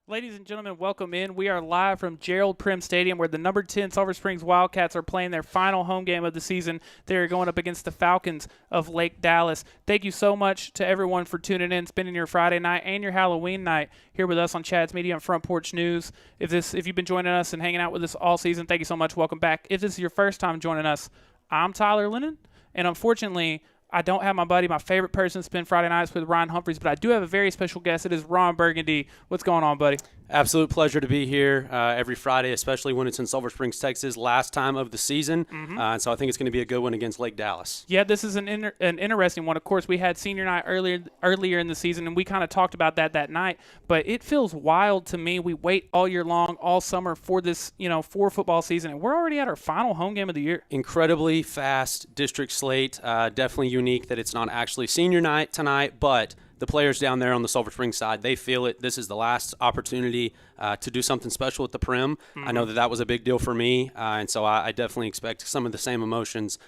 Ladies and gentlemen, welcome in. We are live from Gerald Prim Stadium where the number 10 Sulphur Springs Wildcats are playing their final home game of the season. They're going up against the Falcons of Lake Dallas. Thank you so much to everyone for tuning in, spending your Friday night and your Halloween night here with us on Chad's Media and Front Porch News. If you've been joining us and hanging out with us all season, thank you so much. Welcome back. If this is your first time joining us, I'm Tyler Lennon, and unfortunately, I don't have my favorite person to spend Friday nights with, Ryan Humphries, but I do have a very special guest. It is Ron Burgundy. What's going on, buddy? Absolute pleasure to be here every Friday, especially when it's in Sulphur Springs, Texas, last time of the season. And so I think it's going to be a good one against Lake Dallas. Yeah, this is an interesting one. Of course, we had senior night earlier in the season, and we kind of talked about that night. But it feels wild to me. We wait all year long, all summer for this, for football season, and we're already at our final home game of the year. Incredibly fast district slate. Definitely unique that it's not actually senior night tonight, but the players down there on the Sulphur Springs side, they feel it. This is the last opportunity to do something special with the Prim. I know that was a big deal for me, and so I definitely expect some of the same emotions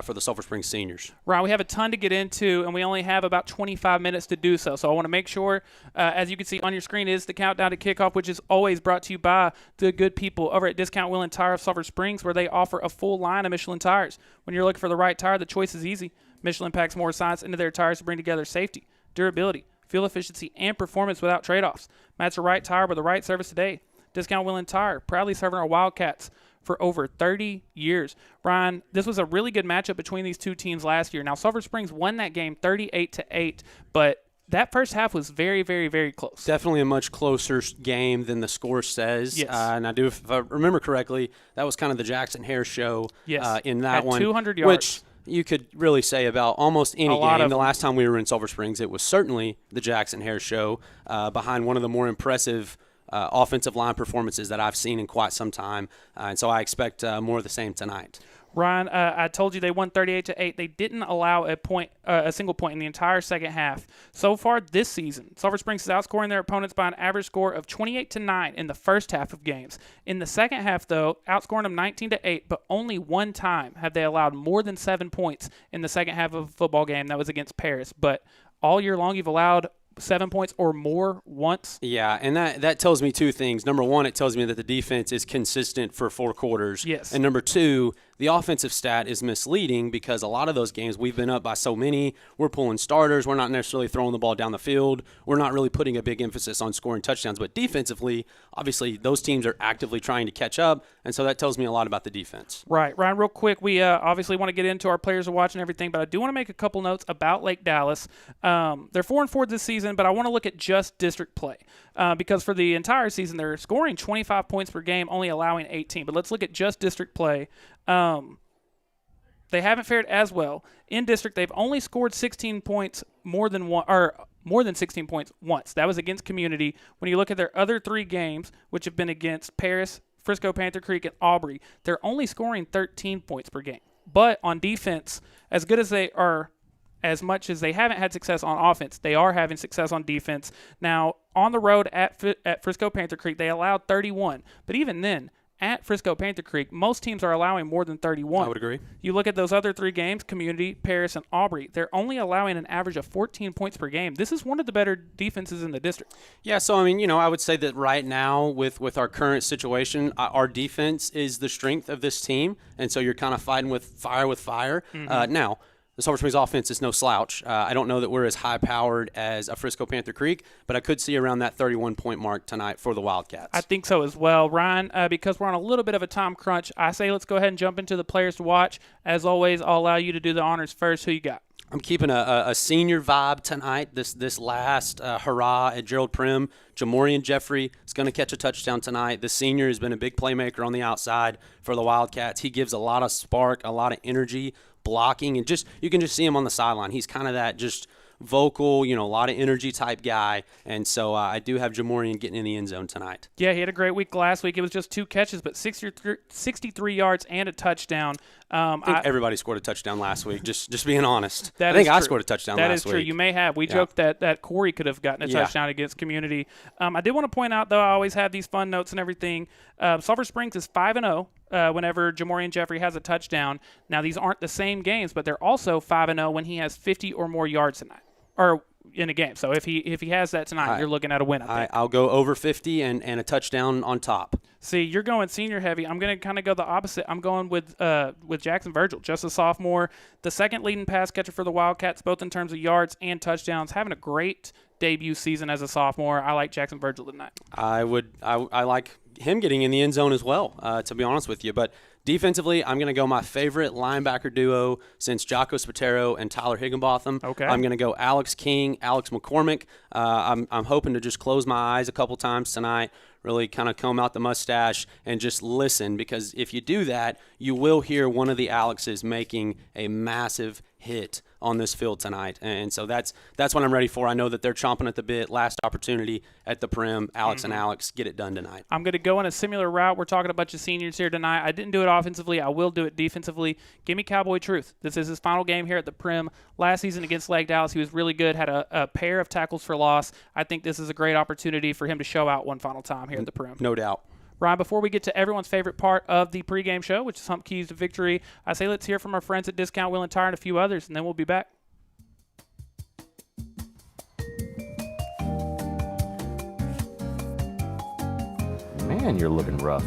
for the Sulphur Springs seniors. Right, we have a ton to get into, and we only have about 25 minutes to do so. So I want to make sure, as you can see on your screen, is the countdown to kickoff, which is always brought to you by the good people over at Discount Wheel and Tire of Sulphur Springs, where they offer a full line of Michelin tires. When you're looking for the right tire, the choice is easy. Michelin packs more science into their tires to bring together safety, durability, fuel efficiency, and performance without trade-offs. Match the right tire with the right service today. Discount Wheel and Tire, proudly serving our Wildcats for over 30 years. Ryan, this was a really good matchup between these two teams last year. Now, Sulphur Springs won that game 38-8, but that first half was very, very, very close. Definitely a much closer game than the score says. Yes. And if I remember correctly, that was kind of the Jackson Hare show in that at one. 200 yards. Which you could really say about almost any game. The last time we were in Sulphur Springs, it was certainly the Jackson Hare show behind one of the more impressive offensive line performances that I've seen in quite some time. And so I expect more of the same tonight. Ryan, I told you they won 38-8. They didn't allow a single point in the entire second half. So far this season, Sulphur Springs is outscoring their opponents by an average score of 28-9 in the first half of games. In the second half, though, outscoring them 19-8, but only one time have they allowed more than 7 points in the second half of a football game. That was against Paris. But all year long, you've allowed 7 points or more once. Yeah, and that tells me two things. Number one, it tells me that the defense is consistent for 4 quarters. Yes. And number two, the offensive stat is misleading because a lot of those games we've been up by so many. We're pulling starters. We're not necessarily throwing the ball down the field. We're not really putting a big emphasis on scoring touchdowns. But defensively, obviously, those teams are actively trying to catch up, and so that tells me a lot about the defense. Right. Ryan, real quick, we obviously want to get into our players to watch and everything, but I do want to make a couple notes about Lake Dallas. They're 4-4 this season, but I want to look at just district play because for the entire season, they're scoring 25 points per game, only allowing 18. But let's look at just district play. They haven't fared as well. In district, they've only scored 16 points more than 16 points once. That was against Community. When you look at their other 3 games, which have been against Paris, Frisco, Panther Creek, and Aubrey, they're only scoring 13 points per game. But on defense, as good as they are, as much as they haven't had success on offense, they are having success on defense. Now, on the road at Frisco, Panther Creek, they allowed 31. But even then, at Frisco, Panther Creek, most teams are allowing more than 31. I would agree. You look at those other 3 games, Community, Paris, and Aubrey, they're only allowing an average of 14 points per game. This is one of the better defenses in the district. Yeah, so, I would say that right now with our current situation, our defense is the strength of this team, and so you're kind of fighting with fire. Now, the Sulphur Springs offense is no slouch. I don't know that we're as high-powered as a Frisco Panther Creek, but I could see around that 31-point mark tonight for the Wildcats. I think so as well. Ryan, because we're on a little bit of a time crunch, I say let's go ahead and jump into the players to watch. As always, I'll allow you to do the honors first. Who you got? I'm keeping a senior vibe tonight. This last hurrah at Gerald Prim. Jamorian Jeffrey is going to catch a touchdown tonight. The senior has been a big playmaker on the outside for the Wildcats. He gives a lot of spark, a lot of energy, blocking, and you can just see him on the sideline. He's kind of that just vocal, a lot of energy type guy. And so I do have Jamorian getting in the end zone tonight. Yeah, he had a great week last week. It was just 2 catches, but 63 yards and a touchdown. I think everybody scored a touchdown last week, just being honest. I scored a touchdown last week. That is true. You may have. We joked that Corey could have gotten a touchdown against Community. I did want to point out, though, I always have these fun notes and everything. Sulphur Springs is 5-0. Whenever Jamorian Jeffrey has a touchdown. Now, these aren't the same games, but they're also 5-0 when he has 50 or more yards tonight. Or in a game. So if he has that tonight, you're looking at a win, I think. I'll go over 50 and a touchdown on top. See, you're going senior heavy. I'm going to kind of go the opposite. I'm going with Jackson Virgil, just a sophomore, the second leading pass catcher for the Wildcats, both in terms of yards and touchdowns, having a great debut season as a sophomore. I like Jackson Virgil tonight. I like him getting in the end zone as well, to be honest with you. But defensively, I'm going to go my favorite linebacker duo since Jocko Spatero and Tyler Higginbotham. Okay. I'm going to go Alex King, Alex McCormick. I'm hoping to just close my eyes a couple times tonight, really kind of comb out the mustache and just listen, because if you do that, you will hear one of the Alexes making a massive hit on this field tonight. And so that's what I'm ready for. I know that they're chomping at the bit. Last opportunity at the Prim. Alex and Alex, get it done tonight. I'm going to go in a similar route. We're talking a bunch of seniors here tonight. I didn't do it offensively. I will do it defensively. Give me Cowboy Truth. This is his final game here at the Prim. Last season against Lake Dallas, he was really good, had a pair of tackles for loss. I think this is a great opportunity for him to show out one final time here at the Prim. No doubt. Ryan, before we get to everyone's favorite part of the pregame show, which is Hump Keys to Victory, I say let's hear from our friends at Discount Wheel and Tire and a few others, and then we'll be back. Man, you're looking rough.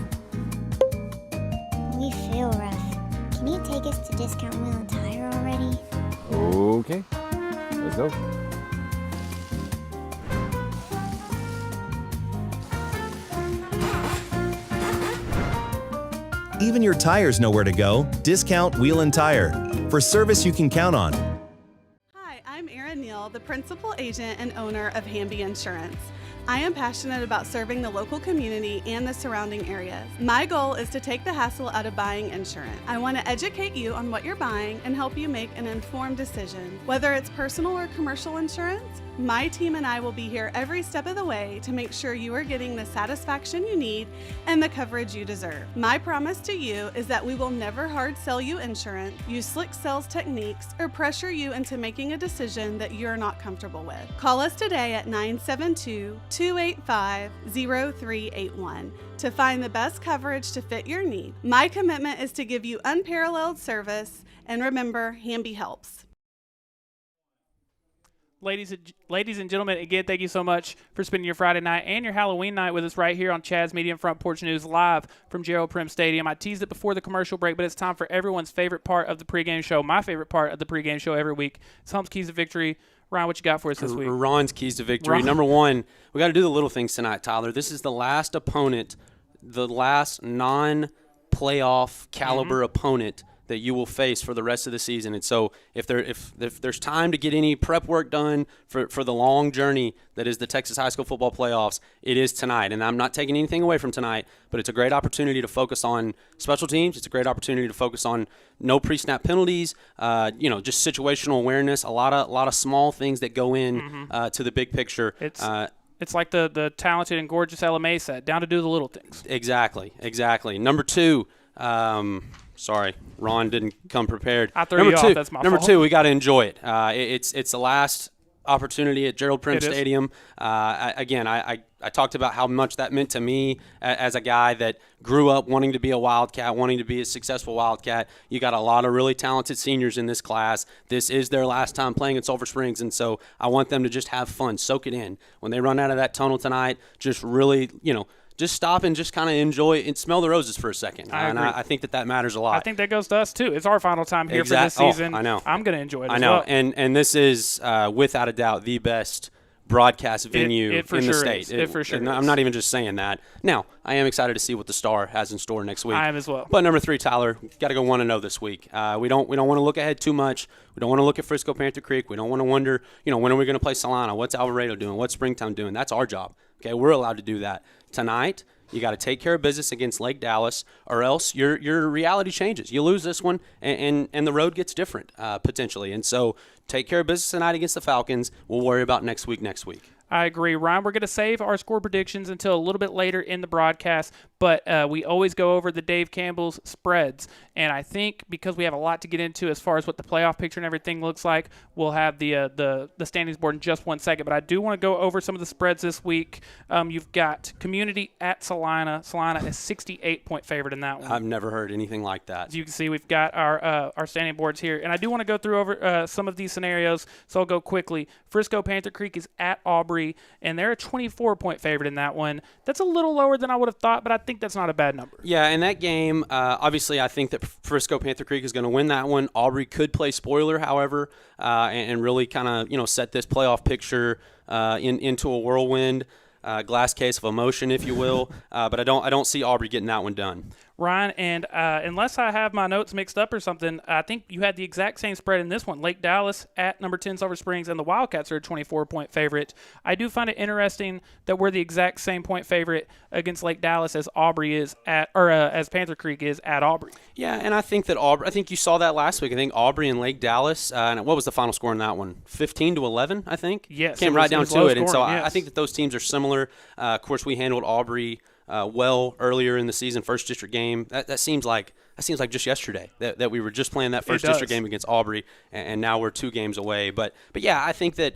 We feel rough. Can you take us to Discount Wheel and Tire already? Okay, let's go. Even your tires know where to go. Discount Wheel and Tire. For service you can count on. Hi, I'm Erin Neal, the principal agent and owner of Hamby Insurance. I am passionate about serving the local community and the surrounding areas. My goal is to take the hassle out of buying insurance. I want to educate you on what you're buying and help you make an informed decision. Whether it's personal or commercial insurance, my team and I will be here every step of the way to make sure you are getting the satisfaction you need and the coverage you deserve. My promise to you is that we will never hard sell you insurance, use slick sales techniques, or pressure you into making a decision that you're not comfortable with. Call us today at 972-285-0381 to find the best coverage to fit your need. My commitment is to give you unparalleled service, and remember, Hamby helps. Ladies and gentlemen, again, thank you so much for spending your Friday night and your Halloween night with us right here on Chad's Medium Front Porch News live from Gerald Prim Stadium. I teased it before the commercial break, but it's time for everyone's favorite part of the pregame show, my favorite part of the pregame show every week. It's Hump's Keys to Victory. Ryan, what you got for us this week? Ron's Keys to Victory. Ron. Number one, we got to do the little things tonight, Tyler. This is the last opponent, the last non-playoff caliber opponent that you will face for the rest of the season. And so if there's time to get any prep work done for the long journey that is the Texas high school football playoffs, it is tonight. And I'm not taking anything away from tonight, but it's a great opportunity to focus on special teams. It's a great opportunity to focus on no pre-snap penalties, just situational awareness, a lot of small things that go in to the big picture. It's like the talented and gorgeous LMA said, down to do the little things. Exactly. Number two, sorry, Ron didn't come prepared. I threw you off. That's my fault. Number two, we got to enjoy it. It's the last opportunity at Gerald Prim Stadium. I talked about how much that meant to me as a guy that grew up wanting to be a Wildcat, wanting to be a successful Wildcat. You got a lot of really talented seniors in this class. This is their last time playing at Sulphur Springs, and so I want them to just have fun, soak it in. When they run out of that tunnel tonight, just really, just stop and just kind of enjoy and smell the roses for a second. I think that matters a lot. I think that goes to us, too. It's our final time here for this season. I know. I'm going to enjoy it as well. And this is, without a doubt, the best broadcast venue in the state. It for sure is. I'm not even just saying that. Now, I am excited to see what the Star has in store next week. I am as well. But number three, Tyler, got to go 1-0 this week. We don't want to look ahead too much. We don't want to look at Frisco Panther Creek. We don't want to wonder, when are we going to play Solana? What's Alvarado doing? What's Springtown doing? That's our job. Okay, we're allowed to do that. Tonight, you got to take care of business against Lake Dallas, or else your reality changes. You lose this one, and the road gets different potentially. And so take care of business tonight against the Falcons. We'll worry about next week. I agree. Ryan, we're going to save our score predictions until a little bit later in the broadcast, but we always go over the Dave Campbell's spreads. And I think because we have a lot to get into as far as what the playoff picture and everything looks like, we'll have the standings board in just 1 second. But I do want to go over some of the spreads this week. You've got Community at Salina. Salina is 68-point favorite in that one. I've never heard anything like that. As you can see, we've got our standing boards here. And I do want to go through over some of these scenarios, so I'll go quickly. Frisco Panther Creek is at Aubrey, and they're a 24-point favorite in that one. That's a little lower than I would have thought, but I think that's not a bad number. Yeah, in that game, obviously I think that Frisco Panther Creek is going to win that one. Aubrey could play spoiler, however, and really kind of set this playoff picture into a whirlwind, glass case of emotion, if you will. But I don't see Aubrey getting that one done. Ryan, and unless I have my notes mixed up or something, I think you had the exact same spread in this one. Lake Dallas at number 10 Sulphur Springs, and the Wildcats are a 24-point favorite. I do find it interesting that we're the exact same point favorite against Lake Dallas as Aubrey is as Panther Creek is at Aubrey. Yeah, and I think that Aubrey. I think you saw that last week. I think Aubrey and Lake Dallas. And what was the final score in that one? 15-11, I think. Yes, came right down to it. And so yes. I think that those teams are similar. Of course, we handled Aubrey well earlier in the season, first district game. That seems like just yesterday that we were just playing that first district game against Aubrey, and now we're 2 games away. But yeah, I think that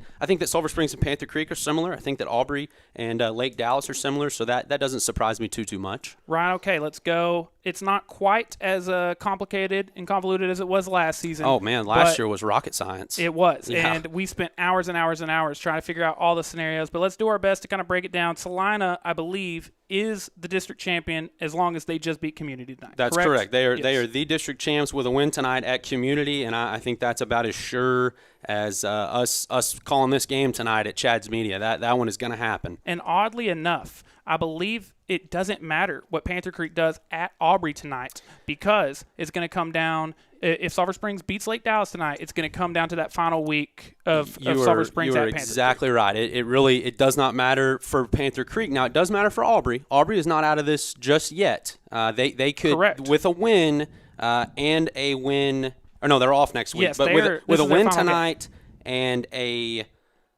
Sulphur Springs and Panther Creek are similar. I think that Aubrey and Lake Dallas are similar, so that doesn't surprise me too much. Ryan, okay, let's go. It's not quite as complicated and convoluted as it was last season. Oh man, last year was rocket science. It was, yeah. And we spent hours and hours and hours trying to figure out all the scenarios. But let's do our best to kind of break it down. Salina, I believe, is the district champion as long as they just beat Community tonight. That's correct. They are the district champs with a win tonight at Community, and I think that's about as sure as us calling this game tonight at Chad's Media. That one is going to happen. And oddly enough, I believe it doesn't matter what Panther Creek does at Aubrey tonight, because it's going to come down. If Sulphur Springs beats Lake Dallas tonight, it's going to come down to that final week of Sulphur Springs at Panther Creek. You are exactly right. It does not matter for Panther Creek. Now, it does matter for Aubrey. Aubrey is not out of this just yet. They could, correct, with a win and a win. Or no, they're off next week. Yes, but with a win tonight and a –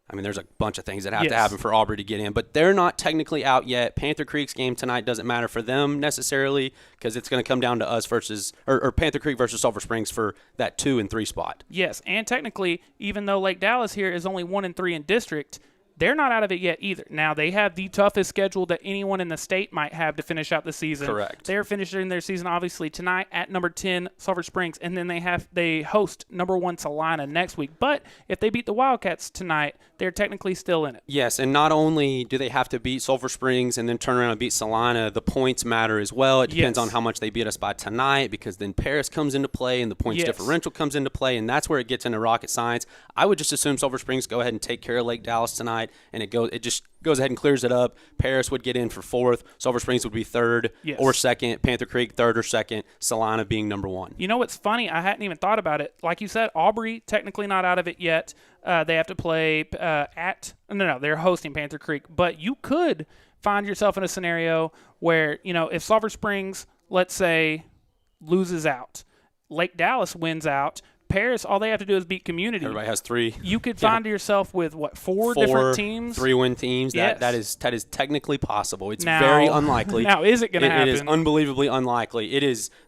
I mean, there's a bunch of things that have to happen for Aubrey to get in, but they're not technically out yet. Panther Creek's game tonight doesn't matter for them necessarily, because it's going to come down to us versus or Panther Creek versus Sulphur Springs for that 2 and 3 spot. Yes, and technically, even though Lake Dallas here is only 1 and 3 in district, they're not out of it yet either. Now, they have the toughest schedule that anyone in the state might have to finish out the season. Correct. They're finishing their season, obviously, tonight at number 10, Sulphur Springs, and then they host number 1 Salina next week. But if they beat the Wildcats tonight, they're technically still in it. Yes, and not only do they have to beat Sulphur Springs and then turn around and beat Salina, the points matter as well. It depends on how much they beat us by tonight, because then Paris comes into play and the points differential comes into play, and that's where it gets into rocket science. I would just assume Sulphur Springs go ahead and take care of Lake Dallas tonight, and it just goes ahead and clears it up. Paris would get in for 4th. Sulphur Springs would be 3rd or 2nd. Panther Creek 3rd or 2nd. Salina being number 1. You know what's funny? I hadn't even thought about it. Like you said, Aubrey technically not out of it yet. They have to play they're hosting Panther Creek. But you could find yourself in a scenario where, if Sulphur Springs, let's say, loses out, Lake Dallas wins out, Paris, all they have to do is beat Community. Everybody has 3. You could find yourself with, four different teams? 3-win teams. Yes. That is technically possible. It's very unlikely. Now, is it going to happen? It is unbelievably unlikely.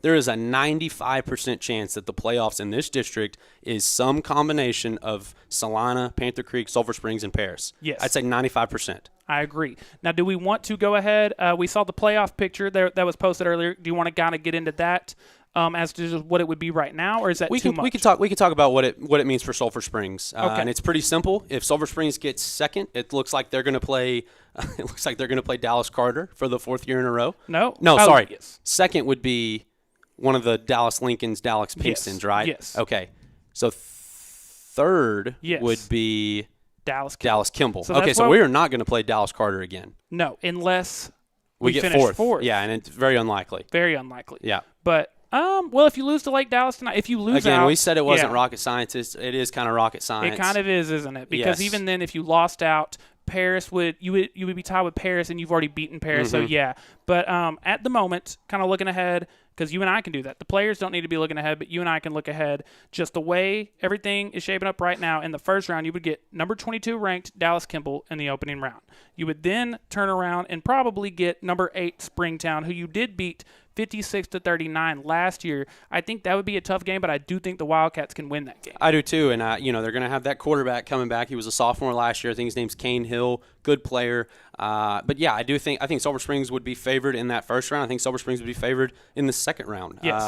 There is a 95% chance that the playoffs in this district is some combination of Salina, Panther Creek, Sulphur Springs, and Paris. Yes. I'd say 95%. I agree. Now, do we want to go ahead? We saw the playoff picture that was posted earlier. Do you want to kind of get into that? As to just what it would be right now, or is that too much? We could talk about what it means for Sulphur Springs. Okay. And it's pretty simple. If Sulphur Springs gets 2nd, it looks like they're going to play. It looks like they're going to play Dallas Carter for the 4th year in a row. No, sorry. Yes. 2nd would be one of the Dallas Lincolns, Dallas Pinkston's, right? Yes. Okay. So 3rd would be Dallas Kimball. So so we are not going to play Dallas Carter again. No, unless we get finish 4th. Yeah, and it's very unlikely. Very unlikely. Yeah. But well, if you lose to Lake Dallas tonight, if you lose again, out, we said it wasn't rocket science. It is kind of rocket science. It kind of is, isn't it? Because even then, if you lost out, Paris would be tied with Paris, and you've already beaten Paris. So yeah. But at the moment, kind of looking ahead, because you and I can do that. The players don't need to be looking ahead, but you and I can look ahead. Just the way everything is shaping up right now, in the first round, you would get number 22 ranked Dallas Kimball in the opening round. You would then turn around and probably get number 8 Springtown, who you did beat 56-39 last year. I think that would be a tough game, but I do think the Wildcats can win that game. I do too, and they're going to have that quarterback coming back. He was a sophomore last year. I think his name's Kane Hill, good player. But yeah, I think Sulphur Springs would be favored in that first round. I think Sulphur Springs would be favored in the second round. Yes,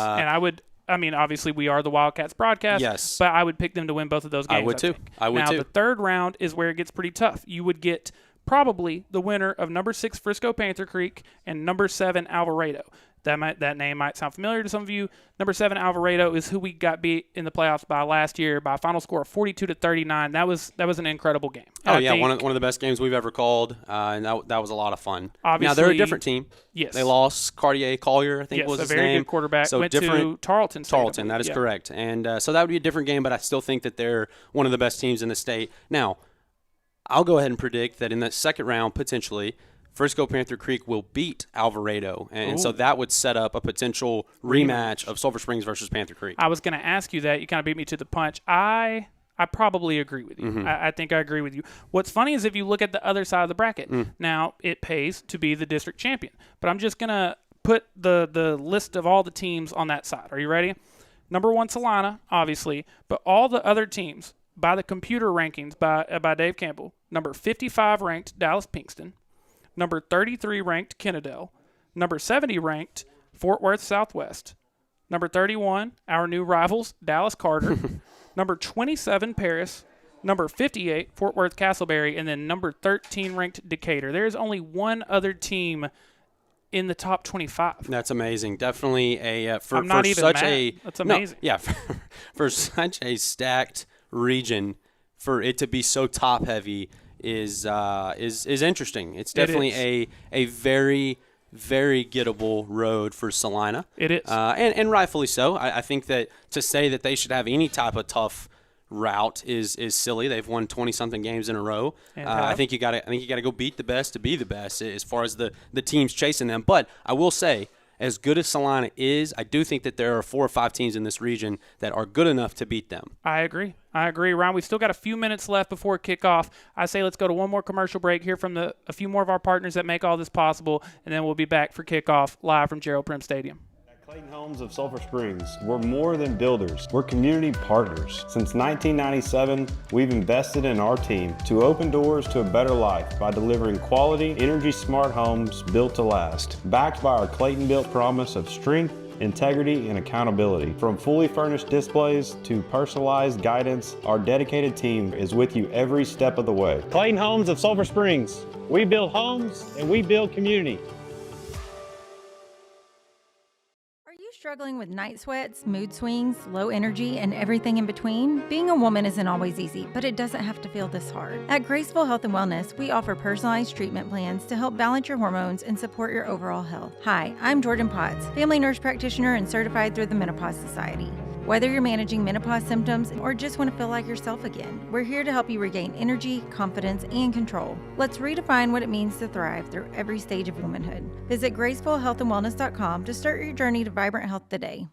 and obviously we are the Wildcats broadcast. Yes, but I would pick them to win both of those games. I would too. Now the third round is where it gets pretty tough. You would get probably the winner of number 6 Frisco Panther Creek and number 7 Alvarado. That name might sound familiar to some of you. Number 7 Alvarado is who we got beat in the playoffs by last year by a final score of 42-39. That was an incredible game. One of the best games we've ever called, and that was a lot of fun. Obviously, now they're a different team. Yes, they lost Cartier Collier, I think was his name. Yes, a very good quarterback. So went different. To Tarleton. Tarleton, that is correct. And so that would be a different game, but I still think that they're one of the best teams in the state. Now, I'll go ahead and predict that in that second round, potentially, Frisco Panther Creek will beat Alvarado, and so that would set up a potential rematch of Sulphur Springs versus Panther Creek. I was going to ask you that. You kind of beat me to the punch. I probably agree with you. Mm-hmm. I think I agree with you. What's funny is if you look at the other side of the bracket, now it pays to be the district champion. But I'm just going to put the list of all the teams on that side. Are you ready? Number 1, Salina, obviously, but all the other teams by the computer rankings by Dave Campbell, number 55 ranked Dallas Pinkston, number 33 ranked Kennedale, number 70 ranked Fort Worth Southwest, number 31, our new rivals, Dallas Carter, number 27 Paris, number 58 Fort Worth Castleberry, and then number 13 ranked Decatur. There is only one other team in the top 25. That's amazing. Definitely That's amazing. For such a stacked region, for it to be so top heavy is interesting. It's definitely a very, very gettable road for Salina. It is, and rightfully so. I think that to say that they should have any type of tough route is silly. They've won 20-something games in a row. I think you got to go beat the best to be the best as far as the teams chasing them. But I will say, as good as Salina is, I do think that there are 4 or 5 teams in this region that are good enough to beat them. I agree. Ryan, we've still got a few minutes left before kickoff. I say let's go to one more commercial break, hear from a few more of our partners that make all this possible, and then we'll be back for kickoff live from Gerald Prim Stadium. Clayton Homes of Sulphur Springs, we're more than builders, we're community partners. Since 1997, we've invested in our team to open doors to a better life by delivering quality, energy-smart homes built to last. Backed by our Clayton-built promise of strength, integrity, and accountability. From fully furnished displays to personalized guidance, our dedicated team is with you every step of the way. Clayton Homes of Sulphur Springs, we build homes and we build community. Struggling with night sweats, mood swings, low energy, and everything in between? Being a woman isn't always easy, but it doesn't have to feel this hard. At Graceful Health and Wellness, we offer personalized treatment plans to help balance your hormones and support your overall health. Hi, I'm Jordan Potts, family nurse practitioner and certified through the Menopause Society. Whether you're managing menopause symptoms or just want to feel like yourself again, we're here to help you regain energy, confidence, and control. Let's redefine what it means to thrive through every stage of womanhood. Visit gracefulhealthandwellness.com to start your journey to vibrant health today.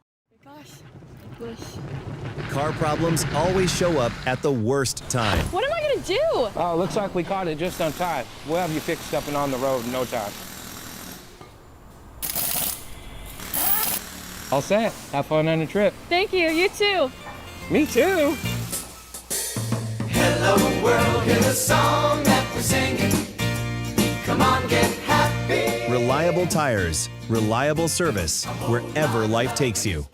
Car problems always show up at the worst time. What am I going to do? Oh, looks like we caught it just on time. We'll have you fixed up and on the road in no time. All set. Have fun on the trip. Thank you. You too. Me too. Hello world, hear the song that we're singing. Come on, get happy. Reliable tires, reliable service, wherever life takes you.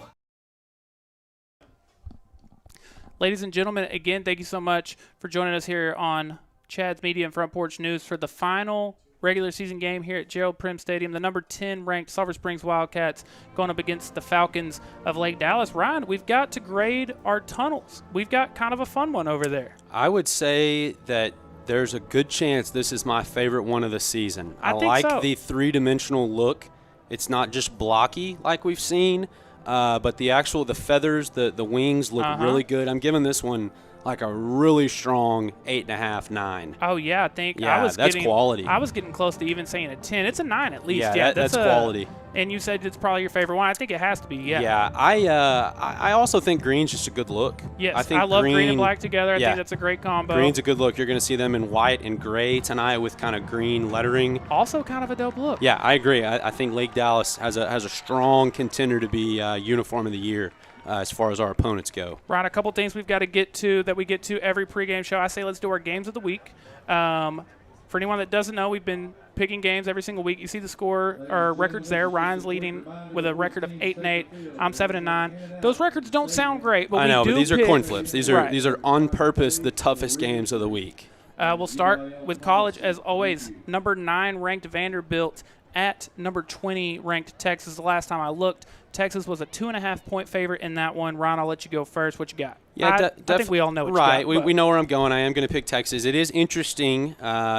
Ladies and gentlemen, again, thank you so much for joining us here on Chad's Media and Front Porch News for the final regular season game here at Gerald Prim Stadium. The number 10 ranked Sulphur Springs Wildcats going up against the Falcons of Lake Dallas. Ryan, we've got to grade our tunnels. We've got kind of a fun one over there. I would say that there's a good chance this is my favorite one of the season. I think like so. the three-dimensional look. It's not just blocky like we've seen, but the feathers, the wings look really good. I'm giving this one like a really strong 8.5, 9. Oh yeah, I think that's quality. I was getting close to even saying a 10. It's a 9 at least. Yeah, that's quality. And you said it's probably your favorite one. I think it has to be. Yeah. Yeah, I also think green's just a good look. Yes, I think love green and black together. I think that's a great combo. Green's a good look. You're going to see them in white and gray tonight with kind of green lettering. Also kind of a dope look. Yeah, I agree. I think Lake Dallas has a strong contender to be uniform of the year. As far as our opponents go. Ryan, a couple things we've got to get to that we get to every pregame show. I say let's do our games of the week. For anyone that doesn't know, we've been picking games every single week. You see the score or records there. Ryan's leading with a record of 8-8. I'm 7-9. Those records don't sound great, but I know, but these are coin flips. These are on purpose the toughest games of the week. We'll start with college as always. Number 9 ranked Vanderbilt at number 20 ranked Texas. The last time I looked, Texas was a 2.5-point favorite in that one. Ron, I'll let you go first. What you got? Yeah, I think we all know what right. you got. We know where I'm going. I am going to pick Texas. It is interesting.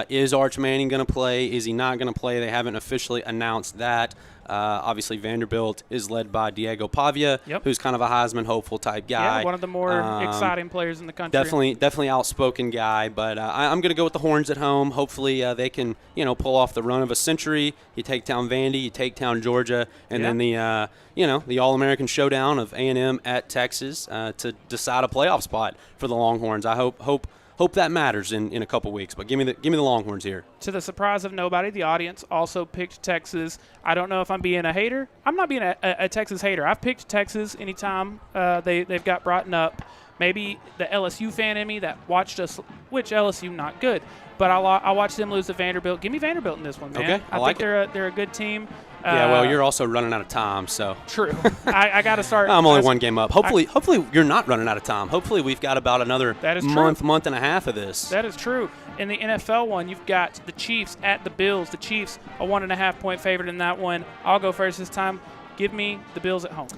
Is Arch Manning going to play? Is he not going to play? They haven't officially announced that. Obviously, Vanderbilt is led by Diego Pavia, who's kind of a Heisman hopeful type guy. Yeah, one of the more exciting players in the country. Definitely outspoken guy. But I'm going to go with the Horns at home. Hopefully, they can pull off the run of a century. You take down Vandy, you take down Georgia, and then the All-American showdown of A&M at Texas to decide a playoff spot for the Longhorns. I hope that matters in a couple weeks. But give me the Longhorns here. To the surprise of nobody, the audience also picked Texas. I don't know if I'm being a hater. I'm not being a Texas hater. I've picked Texas anytime they've got brought up. Maybe the LSU fan in me that watched us, which LSU not good, but I watched them lose to Vanderbilt. Give me Vanderbilt in this one, man. Okay, I like think they're a good team. Yeah, well, you're also running out of time, so. True. I got to start. I'm only one game up. Hopefully you're not running out of time. Hopefully we've got about another month and a half of this. That is true. In the NFL one, you've got the Chiefs at the Bills. The Chiefs, a 1.5-point favorite in that one. I'll go first this time. Give me the Bills at home.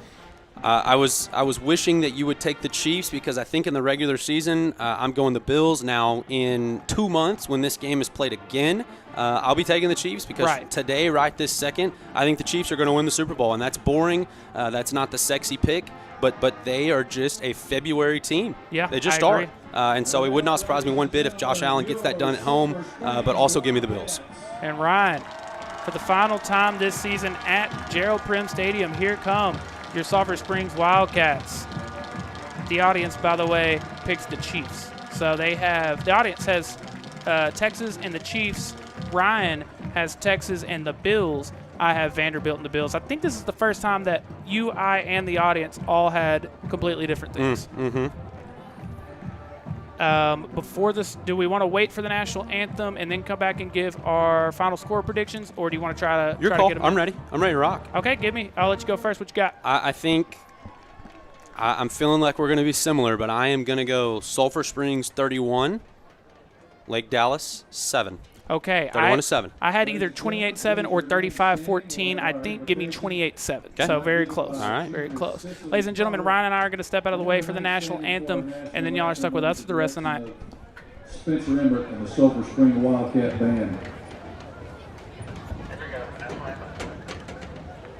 I was wishing that you would take the Chiefs because I think in the regular season I'm going the Bills. Now in 2 months when this game is played again, I'll be taking the Chiefs because today, right this second, I think the Chiefs are going to win the Super Bowl, and that's boring. That's not the sexy pick, but they are just a February team. Yeah, they just are. And so it would not surprise me one bit if Josh Allen gets that done at home, but also give me the Bills. And Ryan, for the final time this season at Gerald Prim Stadium, here come your Sulphur Springs Wildcats. The audience, by the way, picks the Chiefs. So the audience has Texas and the Chiefs. Ryan has Texas and the Bills. I have Vanderbilt and the Bills. I think this is the first time that you, I, and the audience all had completely different things. Before this, do we want to wait for the national anthem and then come back and give our final score predictions, or do you want to try to? Your call. I'm ready. I'm ready to rock. Okay, I'll let you go first. What you got? I think I'm feeling like we're going to be similar, but I am going to go Sulphur Springs 31, Lake Dallas 7. Okay, 31-7. I had either 28-7 or 35-14. I think give me 28-7. Okay. So very close. All right. Very close. Ladies and gentlemen, Ryan and I are going to step out of the way for the national anthem, and then y'all are stuck with us for the rest of the night. Spencer Emmert and the Sulphur Springs Wildcat Band.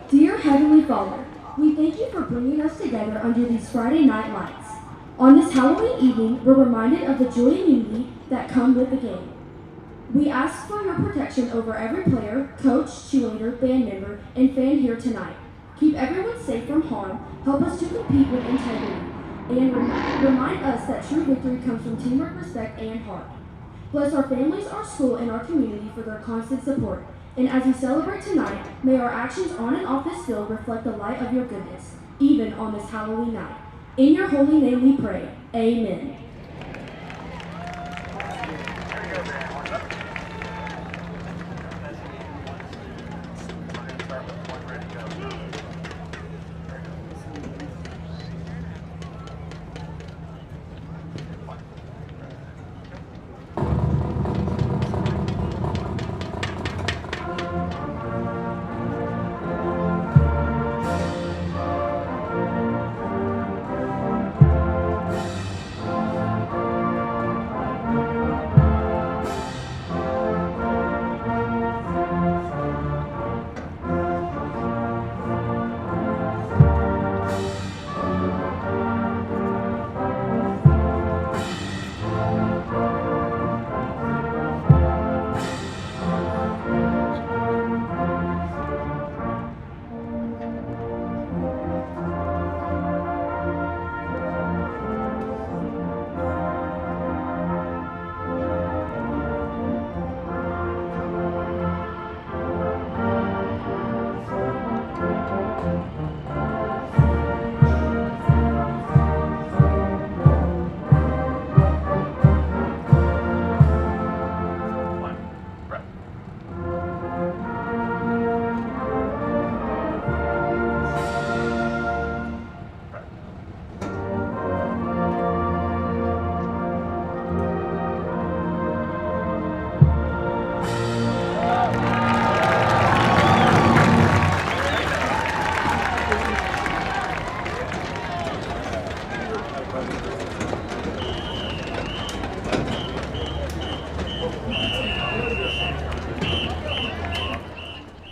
Dear Heavenly Father, we thank you for bringing us together under these Friday night lights. On this Halloween evening, we're reminded of the joy and unity that come with the game. We ask for your protection over every player, coach, cheerleader, band member, and fan here tonight. Keep everyone safe from harm, help us to compete with integrity, and remind us that true victory comes from teamwork, respect, and heart. Bless our families, our school, and our community for their constant support. And as we celebrate tonight, may our actions on and off this field reflect the light of your goodness, even on this Halloween night. In your holy name we pray. Amen.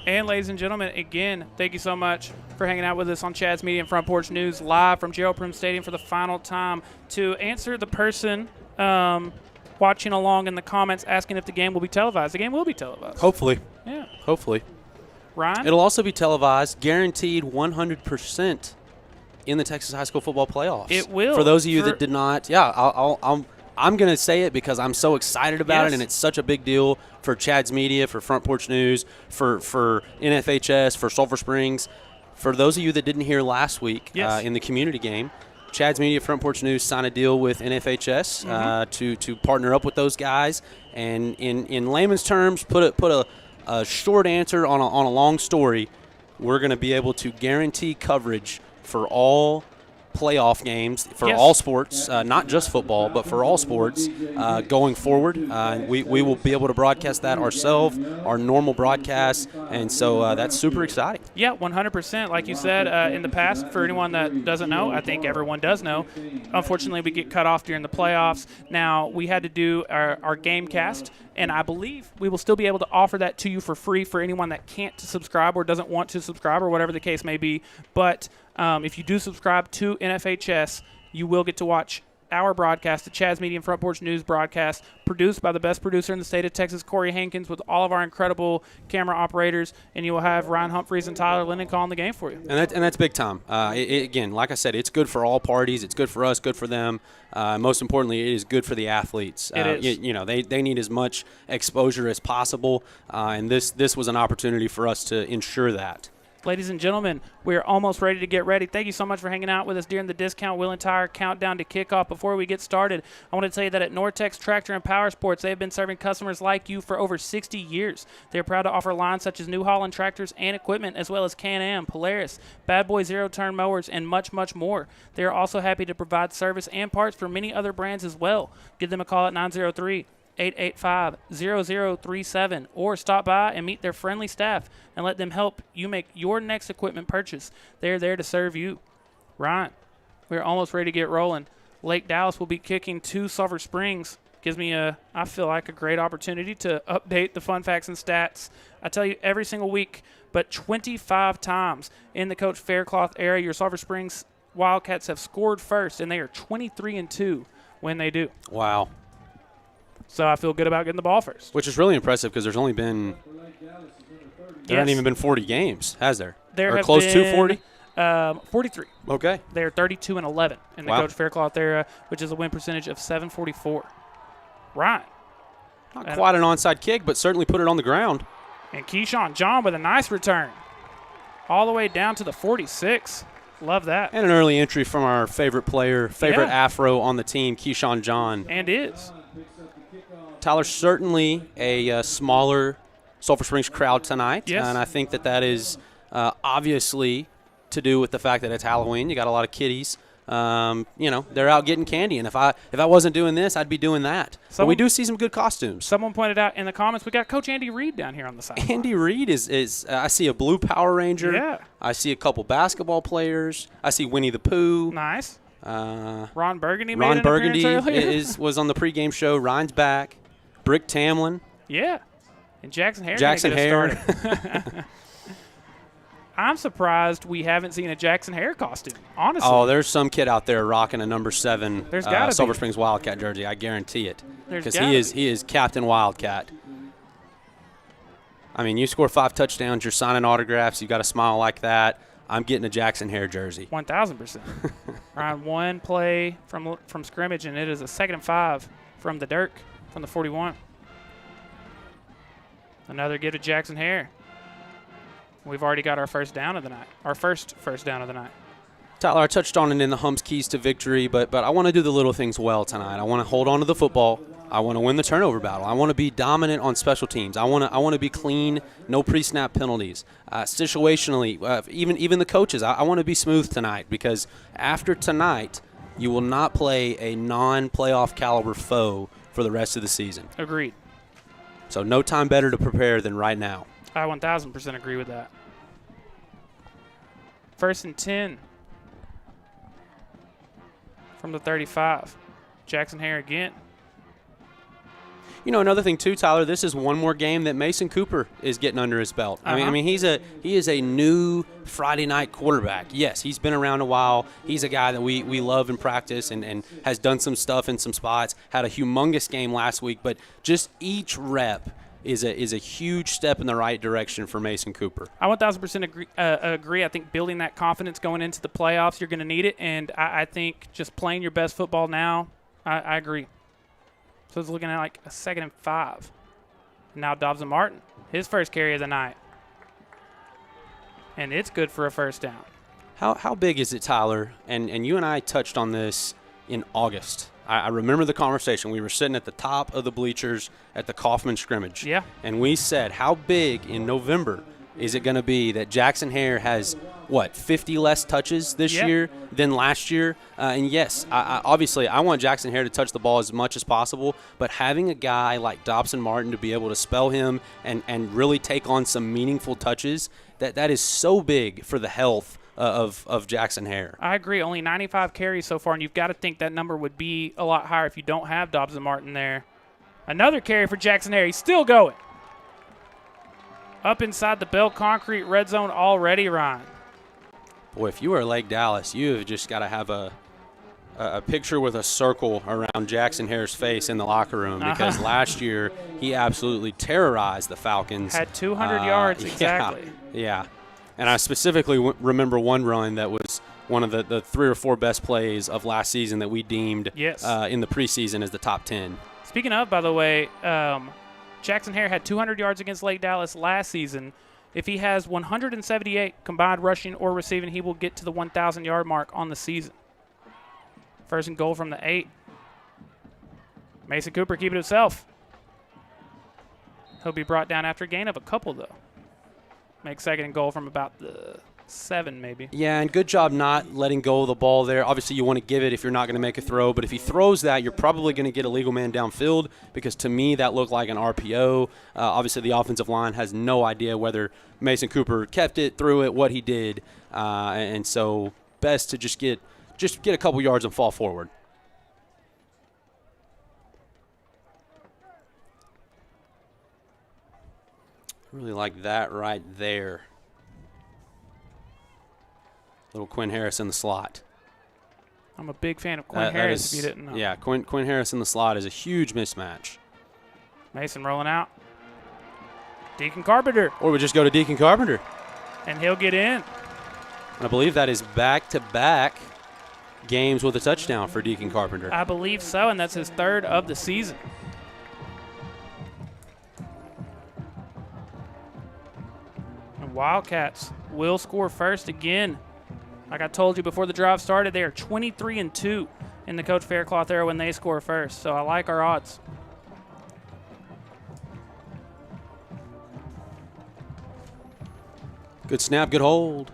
And ladies and gentlemen, again, thank you so much for hanging out with us on Chad's Media and Front Porch News live from Gerald Prim Stadium for the final time. To answer the person watching along in the comments asking if the game will be televised, the game will be televised. Hopefully. Yeah. Hopefully. Ryan? It'll also be televised, guaranteed 100% in the Texas High School Football Playoffs. It will. For those of you that did not, I'm going to say it because I'm so excited about it, and it's such a big deal for Chad's Media, for Front Porch News, for NFHS, for Sulphur Springs. For those of you that didn't hear last week in the community game, Chad's Media, Front Porch News signed a deal with NFHS to partner up with those guys. And in layman's terms, put a short answer on a long story. We're going to be able to guarantee coverage for all playoff games for all sports, not just football, but for all sports going forward. We will be able to broadcast that ourselves, our normal broadcast, and so that's super exciting. Yeah, 100%. Like you said, in the past, for anyone that doesn't know, I think everyone does know, unfortunately we get cut off during the playoffs. Now, we had to do our game cast, and I believe we will still be able to offer that to you for free for anyone that can't subscribe or doesn't want to subscribe or whatever the case may be. But if you do subscribe to NFHS, you will get to watch our broadcast, the Chad's Media and Front Porch News broadcast, produced by the best producer in the state of Texas, Corey Hankins, with all of our incredible camera operators, and you will have Ryan Humphries and Tyler Lennon calling the game for you. And that's big time. Again, like I said, it's good for all parties. It's good for us, good for them. Most importantly, it is good for the athletes. It is. They need as much exposure as possible, and this was an opportunity for us to ensure that. Ladies and gentlemen, we are almost ready to get ready. Thank you so much for hanging out with us during the Discount Wheel and Tire Countdown to Kickoff. Before we get started, I want to tell you that at Nortex Tractor and Power Sports, they have been serving customers like you for over 60 years. They're proud to offer lines such as New Holland tractors and equipment, as well as Can-Am, Polaris, Bad Boy zero-turn mowers, and much, much more. They are also happy to provide service and parts for many other brands as well. Give them a call at 903-885-0037 or stop by and meet their friendly staff and let them help you make your next equipment purchase. They're there to serve you. Ryan, we're almost ready to get rolling. Lake Dallas will be kicking to Sulphur Springs. Gives me I feel like a great opportunity to update the fun facts and stats. I tell you every single week, but 25 times in the Coach Faircloth era, your Sulphur Springs Wildcats have scored first, and they are 23-2 when they do. Wow. So I feel good about getting the ball first. Which is really impressive because there's only been there haven't even been 40 games, has there? There or have close been, to 40? 43. Okay. They're 32-11 in the Coach Faircloth era, which is a win percentage of 744. Right. Not quite an onside kick, but certainly put it on the ground. And Keyshawn John with a nice return. All the way down to the 46. Love that. And an early entry from our favorite player, Afro on the team, Keyshawn John. And is. Tyler, certainly a smaller Sulphur Springs crowd tonight. Yes. And I think that is obviously to do with the fact that it's Halloween. You got a lot of kiddies. They're out getting candy. And if I wasn't doing this, I'd be doing that. But we do see some good costumes. Someone pointed out in the comments, we got Coach Andy Reid down here on the side. Andy Reid is I see a blue Power Ranger. Yeah. I see a couple basketball players. I see Winnie the Pooh. Nice. Ron Burgundy was on the pregame show. Ryan's back. Brick Tamlin. Yeah. And Jackson Hare. Hare. I'm surprised we haven't seen a Jackson Hare costume, honestly. Oh, there's some kid out there rocking a number 7 Sulphur Springs Wildcat jersey. I guarantee it. Because he is Captain Wildcat. I mean, you score 5 touchdowns, you're signing autographs, you got a smile like that. I'm getting a Jackson Hare jersey. 1,000%. Ryan, one play from scrimmage, and it is a 2nd and 5 from the Dirk, from the 41. Another give to Jackson Hare. We've already got our first down of the night. Our first down of the night. Tyler, I touched on it in the Humps Keys to Victory, but I want to do the little things well tonight. I want to hold on to the football. I want to win the turnover battle. I want to be dominant on special teams. I want to be clean, no pre-snap penalties. Situationally, even the coaches, I want to be smooth tonight because after tonight, you will not play a non-playoff caliber foe for the rest of the season. Agreed. So no time better to prepare than right now. I 1,000% agree with that. 1st and 10 from the 35. Jackson Hare again. You know, another thing too, Tyler, this is one more game that Mason Cooper is getting under his belt. I mean, he is a new Friday night quarterback. Yes, he's been around a while. He's a guy that we love in practice and has done some stuff in some spots. Had a humongous game last week, but just each rep is a huge step in the right direction for Mason Cooper. I 1,000% agree. I think building that confidence going into the playoffs, you're going to need it, and I think just playing your best football now, I agree. So it's looking at like a 2nd and 5. And now Dobson Martin, his first carry of the night. And it's good for a first down. How big is it, Tyler? And you and I touched on this in August. I remember the conversation. We were sitting at the top of the bleachers at the Kaufman scrimmage. Yeah. And we said, how big in November is it going to be that Jackson Hare has, 50 less touches this year than last year? And yes, obviously I want Jackson Hare to touch the ball as much as possible, but having a guy like Dobson Martin to be able to spell him and really take on some meaningful touches, that is so big for the health of Jackson Hare. I agree. Only 95 carries so far, and you've got to think that number would be a lot higher if you don't have Dobson Martin there. Another carry for Jackson Hare. He's still going. Up inside the Bell Concrete red zone already, Ryan. Boy, if you are Lake Dallas, you have just got to have a picture with a circle around Jackson Hare's face in the locker room because last year he absolutely terrorized the Falcons. Had 200 yards, exactly. Yeah. And I specifically remember one run that was one of the 3 or 4 best plays of last season that we deemed in the preseason as the top 10. Speaking of, by the way, Jackson Hare had 200 yards against Lake Dallas last season. If he has 178 combined rushing or receiving, he will get to the 1,000-yard mark on the season. First and goal from the 8. Mason Cooper keep it himself. He'll be brought down after a gain of a couple, though. Make 2nd and goal from about the 7, maybe. Yeah, and good job not letting go of the ball there. Obviously, you want to give it if you're not going to make a throw, but if he throws that, you're probably going to get a legal man downfield because to me that looked like an RPO. Obviously, the offensive line has no idea whether Mason Cooper kept it, threw it, what he did, and so best to just get a couple yards and fall forward. Really like that right there. Little Quinn Harris in the slot. I'm a big fan of Quinn Harris, if you didn't know. Yeah, Quinn Harris in the slot is a huge mismatch. Mason rolling out. Deacon Carpenter. Or we just go to Deacon Carpenter. And he'll get in. I believe that is back-to-back games with a touchdown for Deacon Carpenter. I believe so, and that's his 3rd of the season. And Wildcats will score first again. Like I told you before the drive started, they are 23-2 in the Coach Faircloth era when they score first. So I like our odds. Good snap, good hold.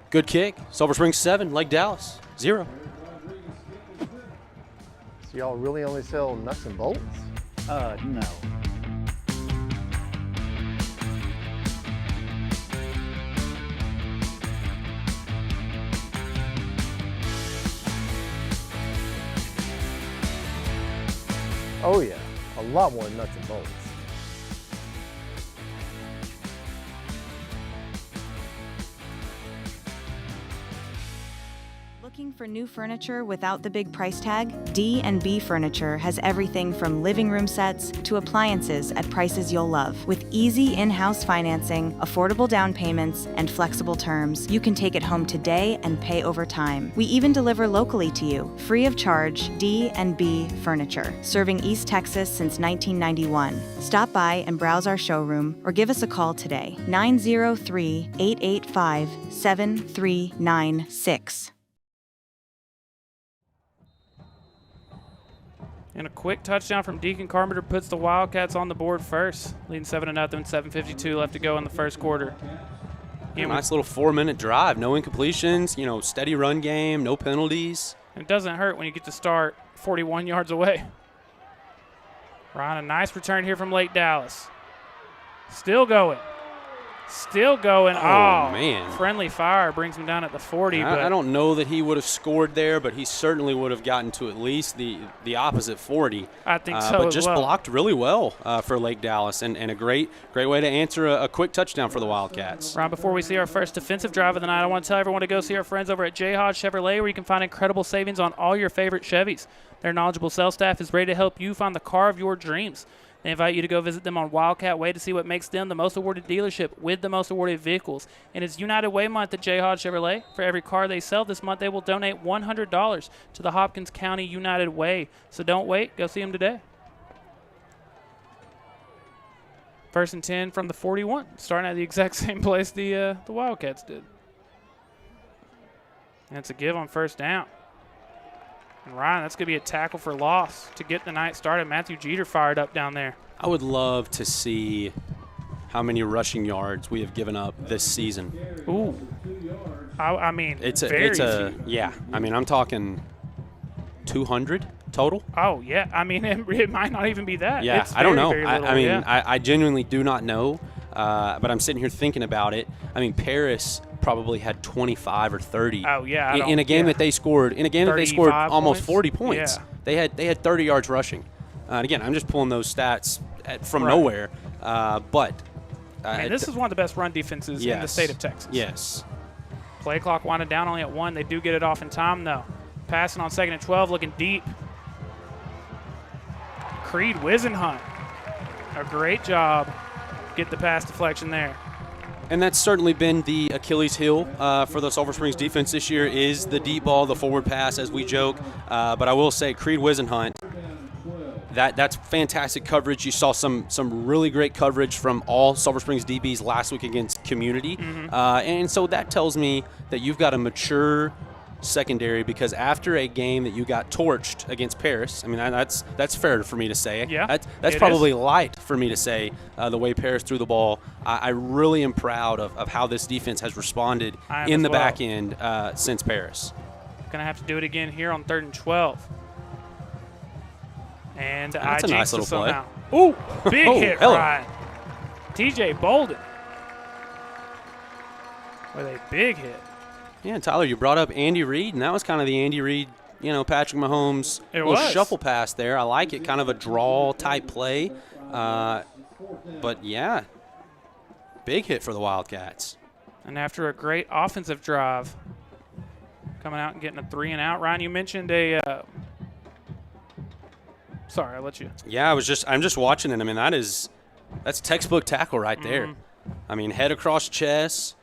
Good kick. Sulphur Springs 7, Lake Dallas 0. So y'all really only sell nuts and bolts? No. Oh yeah, a lot more nuts and bolts. Looking for new furniture without the big price tag? D&B Furniture has everything from living room sets to appliances at prices you'll love. With easy in-house financing, affordable down payments, and flexible terms, you can take it home today and pay over time. We even deliver locally to you, free of charge. D&B Furniture, serving East Texas since 1991. Stop by and browse our showroom or give us a call today. 903-885-7396. And a quick touchdown from Deacon Carpenter puts the Wildcats on the board first, leading 7-0, 7:52 left to go in the first quarter. Nice little 4-minute drive, no incompletions, steady run game, no penalties. It doesn't hurt when you get to start 41 yards away. Ryan, a nice return here from Lake Dallas. Still going. Still going. Oh, man. Friendly fire brings him down at the 40. I don't know that he would have scored there, but he certainly would have gotten to at least the opposite 40. I think so But as just well. blocked really well for Lake Dallas, and a great way to answer a quick touchdown for the Wildcats. Right before we see our first defensive drive of the night, I want to tell everyone to go see our friends over at J. Hodge Chevrolet, where you can find incredible savings on all your favorite Chevys. Their knowledgeable sales staff is ready to help you find the car of your dreams. They invite you to go visit them on Wildcat Way to see what makes them the most awarded dealership with the most awarded vehicles. And it's United Way month at J. Hodge Chevrolet. For every car they sell this month, they will donate $100 to the Hopkins County United Way. So don't wait. Go see them today. 1st and 10 from the 41, starting at the exact same place the Wildcats did. And it's a give on 1st down. And Ryan, that's going to be a tackle for loss to get the night started. Matthew Jeter fired up down there. I would love to see how many rushing yards we have given up this season. Ooh. I mean, it's very a few. yeah. I mean, I'm talking 200 total. Oh, yeah. I mean, it might not even be that. Yeah, it's I don't know. very little, I mean, yeah. I genuinely do not know, but I'm sitting here thinking about it. I mean, Paris probably had 25 or 30. Oh, yeah. In a game that they scored, almost 40 points. Yeah. They had 30 yards rushing. And again, I'm just pulling those stats from nowhere. But this is one of the best run defenses in the state of Texas. Yes. Play clock winding down only at 1. They do get it off in time, though. Passing on 2nd and 12, looking deep. Creed Wisenhunt. A great job. Get the pass deflection there. And that's certainly been the Achilles heel for the Sulphur Springs defense this year is the deep ball, the forward pass, as we joke. But I will say Creed Wisenhunt, that's fantastic coverage. You saw some really great coverage from all Sulphur Springs DBs last week against Community. And so that tells me that you've got a mature secondary, because after a game that you got torched against Paris, I mean, that's fair for me to say. Yeah, that's probably light for me to say the way Paris threw the ball. I really am proud of how this defense has responded in the back end since Paris. Going to have to do it again here on 3rd and 12. And that's a nice little play. Ooh, big hit, hello. Ryan. TJ Bolden with a big hit. Yeah, Tyler, you brought up Andy Reid, and that was kind of the Andy Reid, Patrick Mahomes little shuffle pass there. I like it, kind of a draw-type play. But, yeah, big hit for the Wildcats. And after a great offensive drive, coming out and getting a 3-and-out. Ryan, you mentioned a sorry, I'll let you. Yeah, I'm just watching it. I mean, that's textbook tackle right there. I mean, head across chest,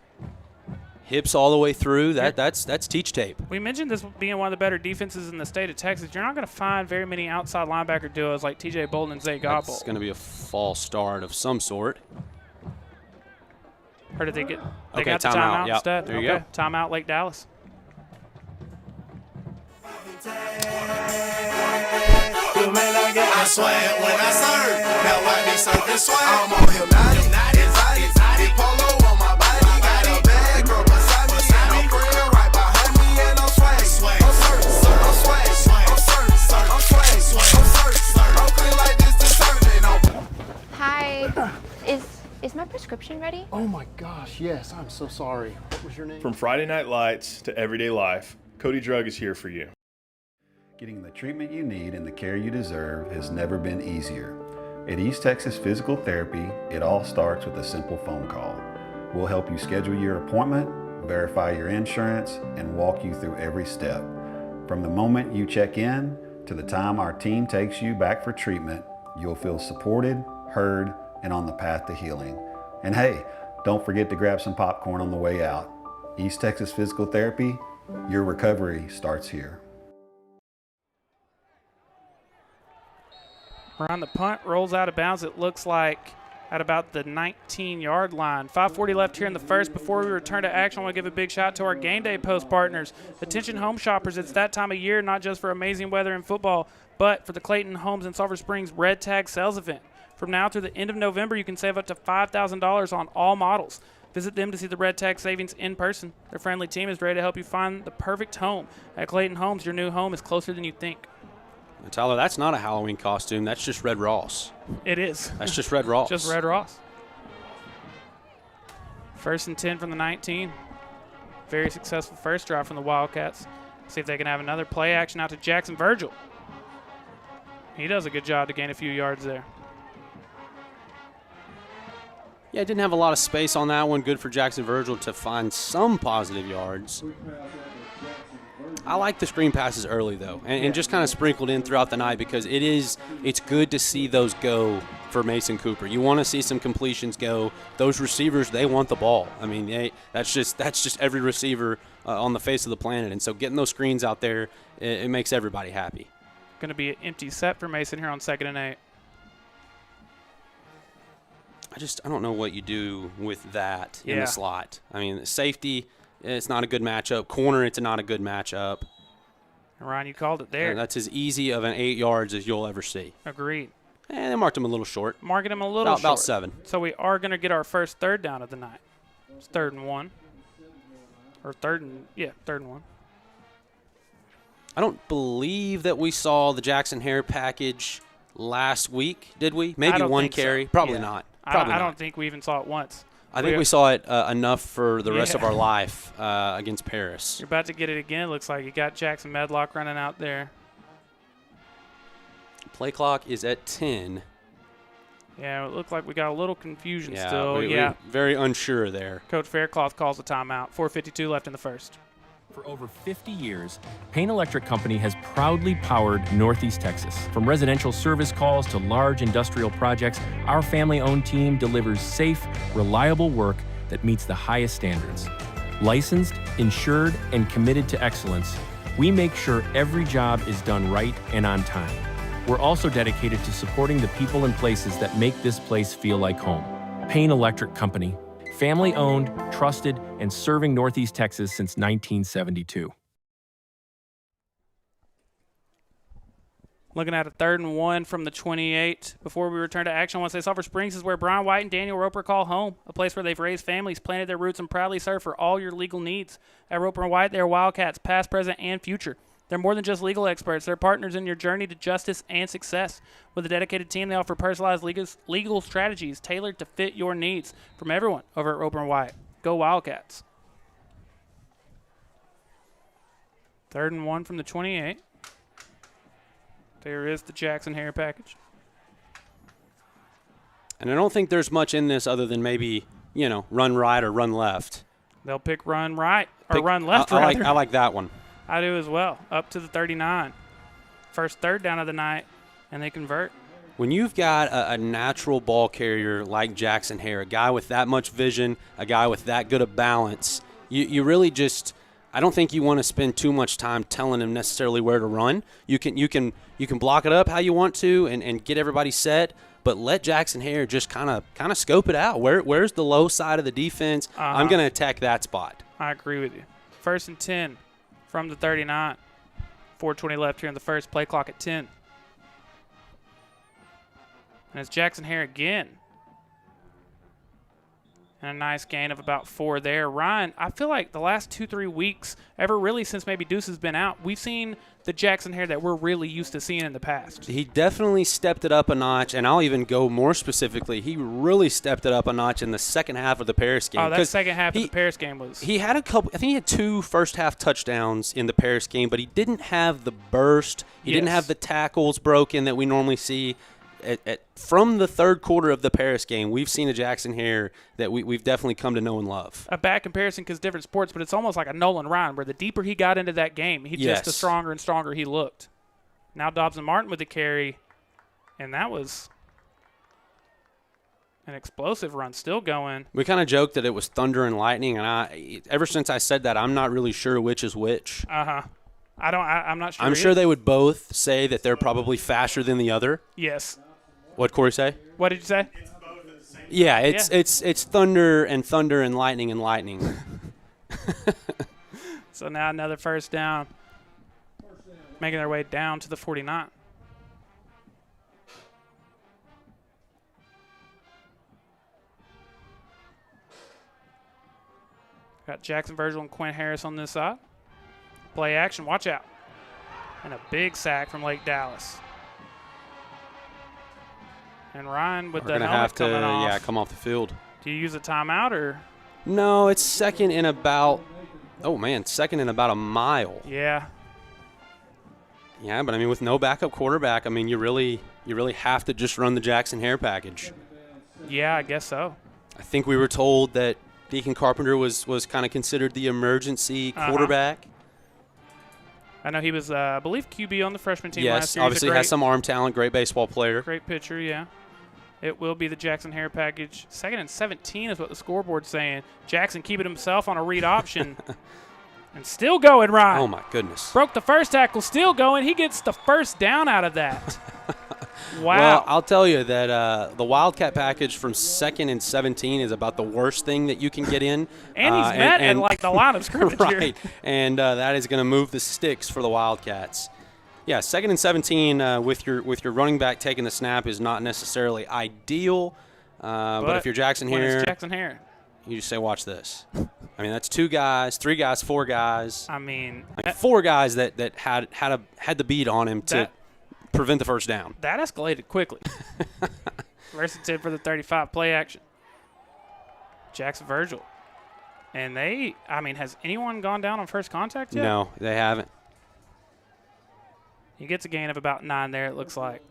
hips all the way through. That's teach tape. We mentioned this being one of the better defenses in the state of Texas. You're not going to find very many outside linebacker duos like TJ Bolden and Zay Gobble. It's going to be a false start of some sort. Or did they get they okay, got the timeout yep. instead? There you go. Timeout Lake Dallas. I swear when I serve, now I be surfing swag. I'm on hypnotic, polo on my body. Got a bad girl beside me, and I'm friend right behind me, and I'm swag. I'm swag, I'm feeling like this deserving. Hi, is my prescription ready? Oh my gosh, yes, I'm so sorry. What was your name? From Friday Night Lights to everyday life, Cody Drug is here for you. Getting the treatment you need and the care you deserve has never been easier. At East Texas Physical Therapy, it all starts with a simple phone call. We'll help you schedule your appointment, verify your insurance, and walk you through every step. From the moment you check in to the time our team takes you back for treatment, you'll feel supported, heard, and on the path to healing. And hey, don't forget to grab some popcorn on the way out. East Texas Physical Therapy, your recovery starts here. Around the punt, rolls out of bounds, it looks like at about the 19-yard line. 5:40 left here in the first. Before we return to action, I want to give a big shout out to our Game Day Post partners. Attention home shoppers, it's that time of year, not just for amazing weather and football, but for the Clayton Homes and Sulphur Springs Red Tag Sales Event. From now through the end of November, you can save up to $5,000 on all models. Visit them to see the Red Tag savings in person. Their friendly team is ready to help you find the perfect home. At Clayton Homes, your new home is closer than you think. Tyler, that's not a Halloween costume. That's just Red Ross. It is. That's just Red Ross. Just Red Ross. First and 10 from the 19. Very successful first drive from the Wildcats. See if they can have another play action out to Jackson Virgil. He does a good job to gain a few yards there. Yeah, didn't have a lot of space on that one. Good for Jackson Virgil to find some positive yards. I like the screen passes early, though, and just kind of sprinkled in throughout the night because it's good to see those go for Mason Cooper. You want to see some completions go. Those receivers, they want the ball. I mean, that's just every receiver on the face of the planet. And so getting those screens out there, it makes everybody happy. Going to be an empty set for Mason here on 2nd and 8. I don't know what you do with that in the slot. I mean, safety, it's not a good matchup. Corner, it's not a good matchup. Ryan, you called it there. And that's as easy of an 8 yards as you'll ever see. Agreed. And they marked him a little short. Marking him a little short. About 7. So we are going to get our first third down of the night. It's 3rd and 1. Or 3rd and 1. I don't believe that we saw the Jackson Hare package last week, did we? Maybe one carry. So. Probably not. I don't think we even saw it once. I think we saw it enough for the rest of our life against Paris. You're about to get it again. Looks like you got Jackson Medlock running out there. Play clock is at 10. Yeah, it looked like we got a little confusion still. We're very unsure there. Coach Faircloth calls a timeout. 4:52 left in the first. For over 50 years, Payne Electric Company has proudly powered Northeast Texas. From residential service calls to large industrial projects, our family-owned team delivers safe, reliable work that meets the highest standards. Licensed, insured, and committed to excellence, we make sure every job is done right and on time. We're also dedicated to supporting the people and places that make this place feel like home. Payne Electric Company. Family-owned, trusted, and serving Northeast Texas since 1972. Looking at a 3rd and 1 from the 28. Before we return to action, I want to say Sulphur Springs is where Brian White and Daniel Roper call home, a place where they've raised families, planted their roots, and proudly serve for all your legal needs. At Roper and White, they are Wildcats, past, present, and future. They're more than just legal experts. They're partners in your journey to justice and success. With a dedicated team, they offer personalized legal strategies tailored to fit your needs from everyone over at Roper & White. Go Wildcats. 3rd and 1 from the 28. There is the Jackson Hare package. And I don't think there's much in this other than maybe, run right or run left. They'll pick run right or run left. I like that one. I do as well. Up to the 39. First third down of the night, and they convert. When you've got a natural ball carrier like Jackson Hare, a guy with that much vision, a guy with that good a balance, you really just – I don't think you want to spend too much time telling him necessarily where to run. You can block it up how you want to and get everybody set, but let Jackson Hare just kind of scope it out. Where's the low side of the defense? I'm going to attack that spot. I agree with you. 1st and 10 from the 39. 4:20 left here in the first. Play clock at 10. And it's Jackson Hare again. And a nice gain of about 4 there. Ryan, I feel like the last 2-3 weeks, ever really since maybe Deuce has been out, we've seen the Jackson Hare that we're really used to seeing in the past. He definitely stepped it up a notch, and I'll even go more specifically. He really stepped it up a notch in the second half of the Paris game. Oh, that second half of the Paris game was... He had a couple... I think he had 2 first-half touchdowns in the Paris game, but he didn't have the burst. He didn't have the tackles broken that we normally see. From the third quarter of the Paris game, we've seen a Jackson Hare that we've definitely come to know and love. A bad comparison because different sports, but it's almost like a Nolan Ryan, where the deeper he got into that game, just the stronger and stronger he looked. Now Dobson Martin with the carry, and that was an explosive run still going. We kind of joked that it was thunder and lightning, and ever since I said that, I'm not really sure which is which. I'm not sure. I'm sure they would both say that they're probably faster than the other. Yes. What'd Corey say? What did you say? It's both at the same time. Yeah, it's thunder and lightning. So now another first down. Making their way down to the 49. Got Jackson Virgil and Quinn Harris on this side. Play action, watch out. And a big sack from Lake Dallas. And Ryan with the helmet coming off. Come off the field. Do you use a timeout or? No, it's second in about a mile. Yeah. Yeah, but I mean, with no backup quarterback, I mean, you really have to just run the Jackson Hare package. Yeah, I guess so. I think we were told that Deacon Carpenter was kind of considered the emergency quarterback. I know he was, I believe, QB on the freshman team Yes, last year. obviously has some arm talent, great baseball player. Great pitcher, yeah. It will be the Jackson Hare package. 2nd and 17 is what the scoreboard's saying. Jackson keeping himself on a read option. And still going, Ryan. Oh, my goodness. Broke the first tackle, still going. He gets the first down out of that. Wow. Well, I'll tell you that the Wildcat package from 2nd and 17 is about the worst thing that you can get in. And he's met at, like, the line of scrimmage right. here. And that is going to move the sticks for the Wildcats. Yeah, 2nd and 17 with your running back taking the snap is not necessarily ideal. But if you're Jackson Hare, you just say, watch this. I mean, that's 2 guys, 3 guys, 4 guys. I mean, like 4 guys that had the beat on him to prevent the first down. That escalated quickly. First and 10 for the 35 play action. Jackson Virgil. And has anyone gone down on first contact yet? No, they haven't. He gets a gain of about 9 there, it looks like.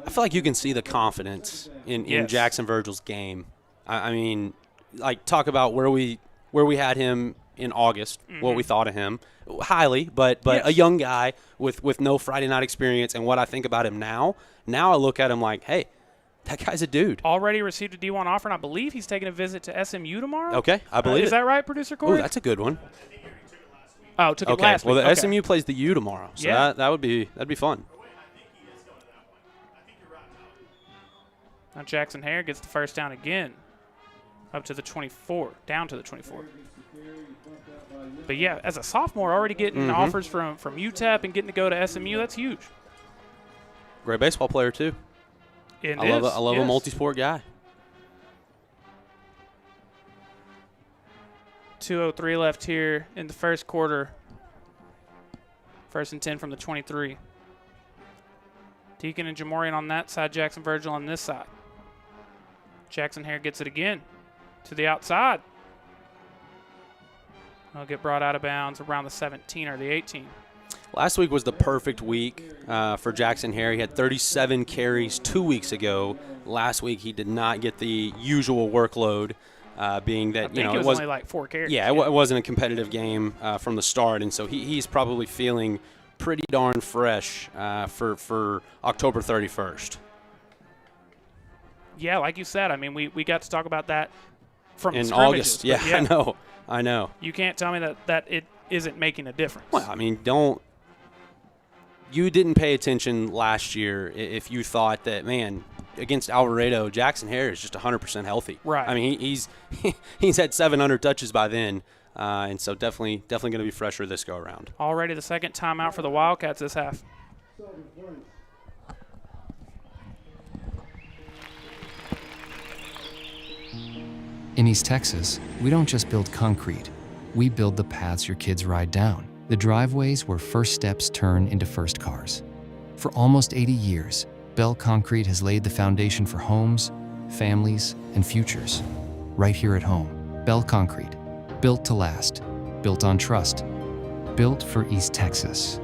I feel like you can see the confidence in Jackson Virgil's game. I mean, like, talk about where we had him in August, what we thought of him. Highly, but a young guy with no Friday night experience. And what I think about him now I look at him like, hey, that guy's a dude. Already received a D1 offer, and I believe he's taking a visit to SMU tomorrow. Okay, I believe Is that right, Producer Corey? Ooh, that's a good one. Oh, took it last week. Well, the SMU plays the U tomorrow, so that'd be fun. Now Jackson Hare gets the first down again, up to the 24, down to the 24. But yeah, as a sophomore, already getting offers from UTEP and getting to go to SMU, that's huge. Great baseball player too. I love a multi-sport guy. 2:03 left here in the first quarter. 1st and 10 from the 23. Deacon and Jamorian on that side, Jackson Virgil on this side. Jackson Hare gets it again to the outside. He'll get brought out of bounds around the 17 or the 18. Last week was the perfect week for Jackson Hare. He had 37 carries 2 weeks ago. Last week he did not get the usual workload, being that it was only like 4 carries. Yeah, it wasn't a competitive game from the start, and so he's probably feeling pretty darn fresh for October 31st. Yeah, like you said, I mean, we got to talk about that from in scrimmages, August. Yeah, I know. You can't tell me that it isn't making a difference. Well, I mean, you didn't pay attention last year if you thought that, man, against Alvarado, Jackson Hare is just 100% healthy. Right. I mean, he's had 700 touches by then, and so definitely going to be fresher this go around. Already the second timeout for the Wildcats this half. In East Texas, we don't just build concrete. We build the paths your kids ride down, the driveways where first steps turn into first cars. For almost 80 years, Bell Concrete has laid the foundation for homes, families, and futures. Right here at home, Bell Concrete, built to last, built on trust, built for East Texas.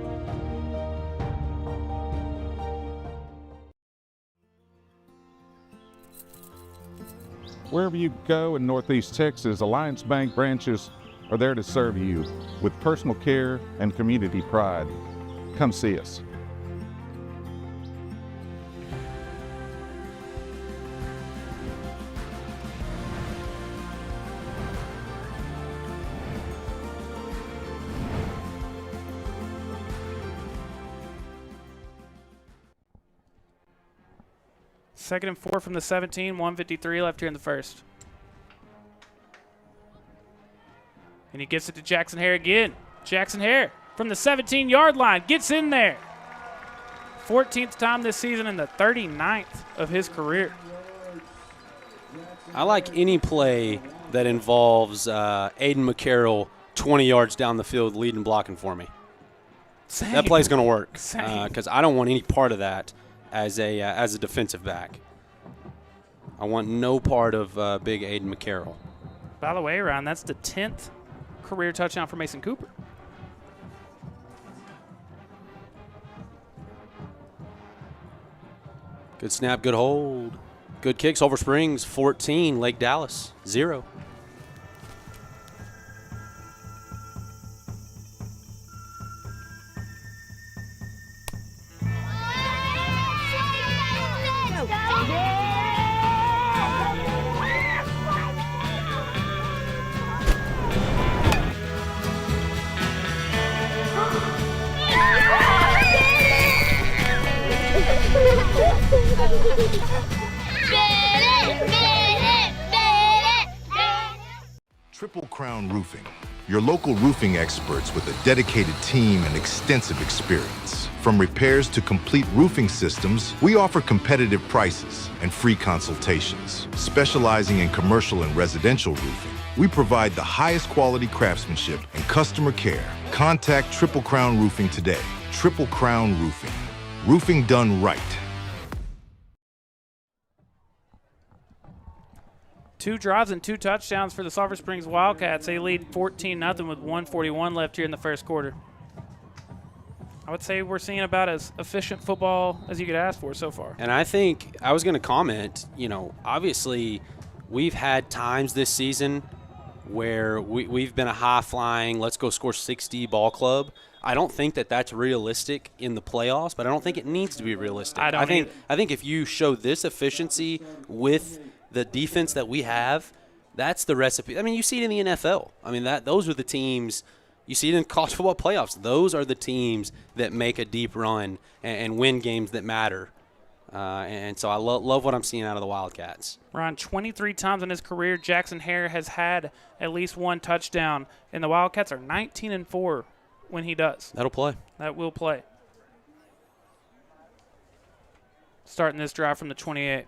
Wherever you go in Northeast Texas, Alliance Bank branches are there to serve you with personal care and community pride. Come see us. Second and 4 from the 17, 1:53 left here in the first. And he gets it to Jackson Hare again. Jackson Hare from the 17-yard line gets in there. 14th time this season and the 39th of his career. I like any play that involves Aiden McCarroll 20 yards down the field leading blocking for me. Same. That play's going to work Same. because I don't want any part of that as a defensive back. I want no part of big Aiden McCarroll. By the way, Ryan, that's the 10th career touchdown for Mason Cooper. Good snap, good hold. Good kick. Sulphur Springs 14, Lake Dallas 0. Triple Crown Roofing, your local roofing experts with a dedicated team and extensive experience. From repairs to complete roofing systems, we offer competitive prices and free consultations. Specializing in commercial and residential roofing, we provide the highest quality craftsmanship and customer care. Contact Triple Crown Roofing today. Triple Crown Roofing. Roofing done right. 2 drives and 2 touchdowns for the Sulphur Springs Wildcats. They lead 14-0 with 1:41 left here in the first quarter. I would say we're seeing about as efficient football as you could ask for so far. And I think I was going to comment, obviously we've had times this season where we've been a high-flying, let's go score 60 ball club. I don't think that that's realistic in the playoffs, but I don't think it needs to be realistic. I think if you show this efficiency with the defense that we have, that's the recipe. I mean, you see it in the NFL. I mean, those are the teams. You see it in college football playoffs. Those are the teams that make a deep run and win games that matter. And so I love what I'm seeing out of the Wildcats. Ron, 23 times in his career, Jackson Hare has had at least 1 touchdown, and the Wildcats are 19-4 when he does. That'll play. That will play. Starting this drive from the 28.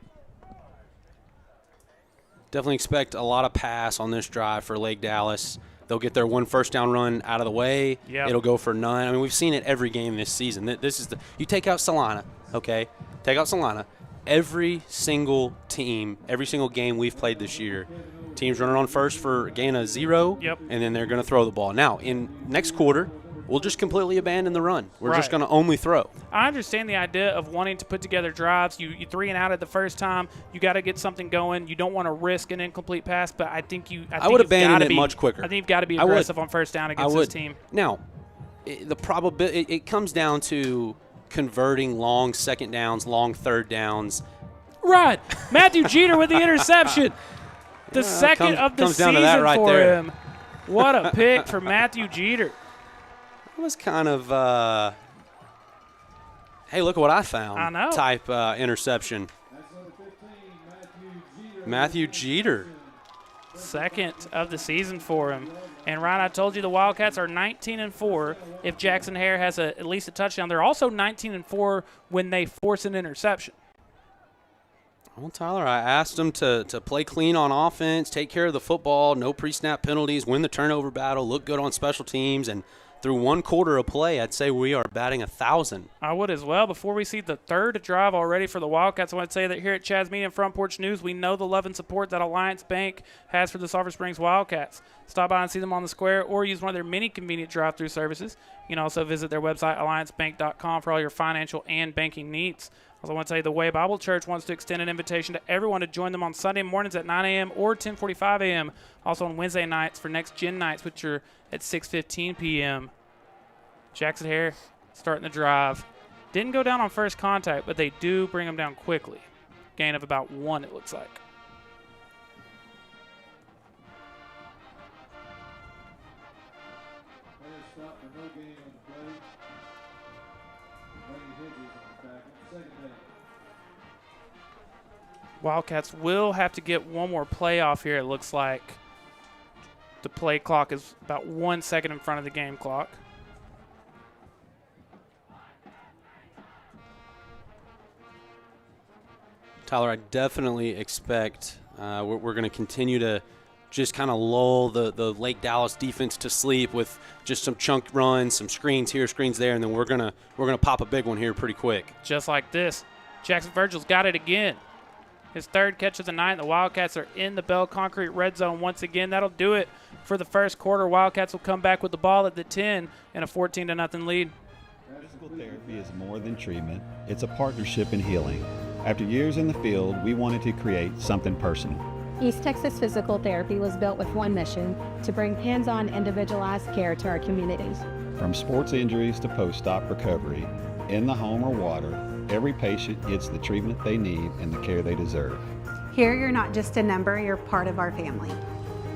Definitely expect a lot of pass on this drive for Lake Dallas. They'll get their 1 first down run out of the way. Yep. It'll go for none. I mean, we've seen it every game this season. This is you take out Solana, okay? Take out Solana. Every single team, every single game we've played this year, teams running on first for a gain of 0, yep, and then they're going to throw the ball. Now, in next quarter, we'll just completely abandon the run. We're just going to only throw. I understand the idea of wanting to put together drives. You 3 and out at the first time. You got to get something going. You don't want to risk an incomplete pass, but I think I would abandon it much quicker. I think you've got to be aggressive on first down against this team. Now, the probability it comes down to converting long second downs, long third downs. Right. Matthew Jeter with the interception. The second of the season for him. What a pick for Matthew Jeter. It was kind of, hey, look at what I found. I know. Type interception. Matthew Jeter. Second of the season for him. And, Ryan, I told you the Wildcats are 19-4 if Jackson Hare has at least a touchdown. They're also 19-4 when they force an interception. Well, Tyler, I asked them to play clean on offense, take care of the football, no pre-snap penalties, win the turnover battle, look good on special teams, and through 1 quarter of play, I'd say we are batting 1,000. I would as well. Before we see the third drive already for the Wildcats, I want to say that here at Chad's Media and Front Porch News, we know the love and support that Alliance Bank has for the Sulphur Springs Wildcats. Stop by and see them on the square or use one of their many convenient drive-through services. You can also visit their website, alliancebank.com, for all your financial and banking needs. Also, I want to tell you the Way Bible Church wants to extend an invitation to everyone to join them on Sunday mornings at 9 a.m. or 10:45 a.m. Also on Wednesday nights for Next Gen nights, which are at 6:15 p.m. Jackson Hare starting the drive. Didn't go down on first contact, but they do bring him down quickly. Gain of about 1, it looks like. Wildcats will have to get one more play off here, it looks like. The play clock is about 1 second in front of the game clock. Tyler, I definitely expect we're going to continue to just kind of lull the Lake Dallas defense to sleep with just some chunk runs, some screens here, screens there, and then we're gonna pop a big one here pretty quick. Just like this. Jackson Virgil's got it again. his third catch of the night. The Wildcats are in the Bell Concrete red zone once again. That'll do it for the first quarter. Wildcats will come back with the ball at the 10 and a 14-0 lead. Physical therapy is more than treatment. It's a partnership in healing. After years in the field, we wanted to create something personal. East Texas Physical Therapy was built with one mission: to bring hands-on individualized care to our communities. From sports injuries to post-op recovery, in the home or water, every patient gets the treatment they need and the care they deserve. Here, you're not just a number, you're part of our family.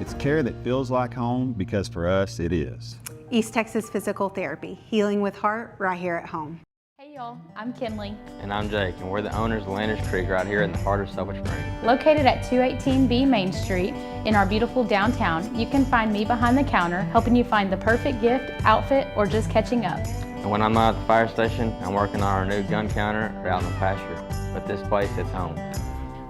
It's care that feels like home because for us, it is. East Texas Physical Therapy, healing with heart right here at home. Hey y'all, I'm Kinley. And I'm Jake, and we're the owners of Lanners Creek right here in the heart of Sulphur Springs. Located at 218B Main Street in our beautiful downtown, you can find me behind the counter helping you find the perfect gift, outfit, or just catching up. And when I'm not at the fire station, I'm working on our new gun counter or out in the pasture. But this place, it's home.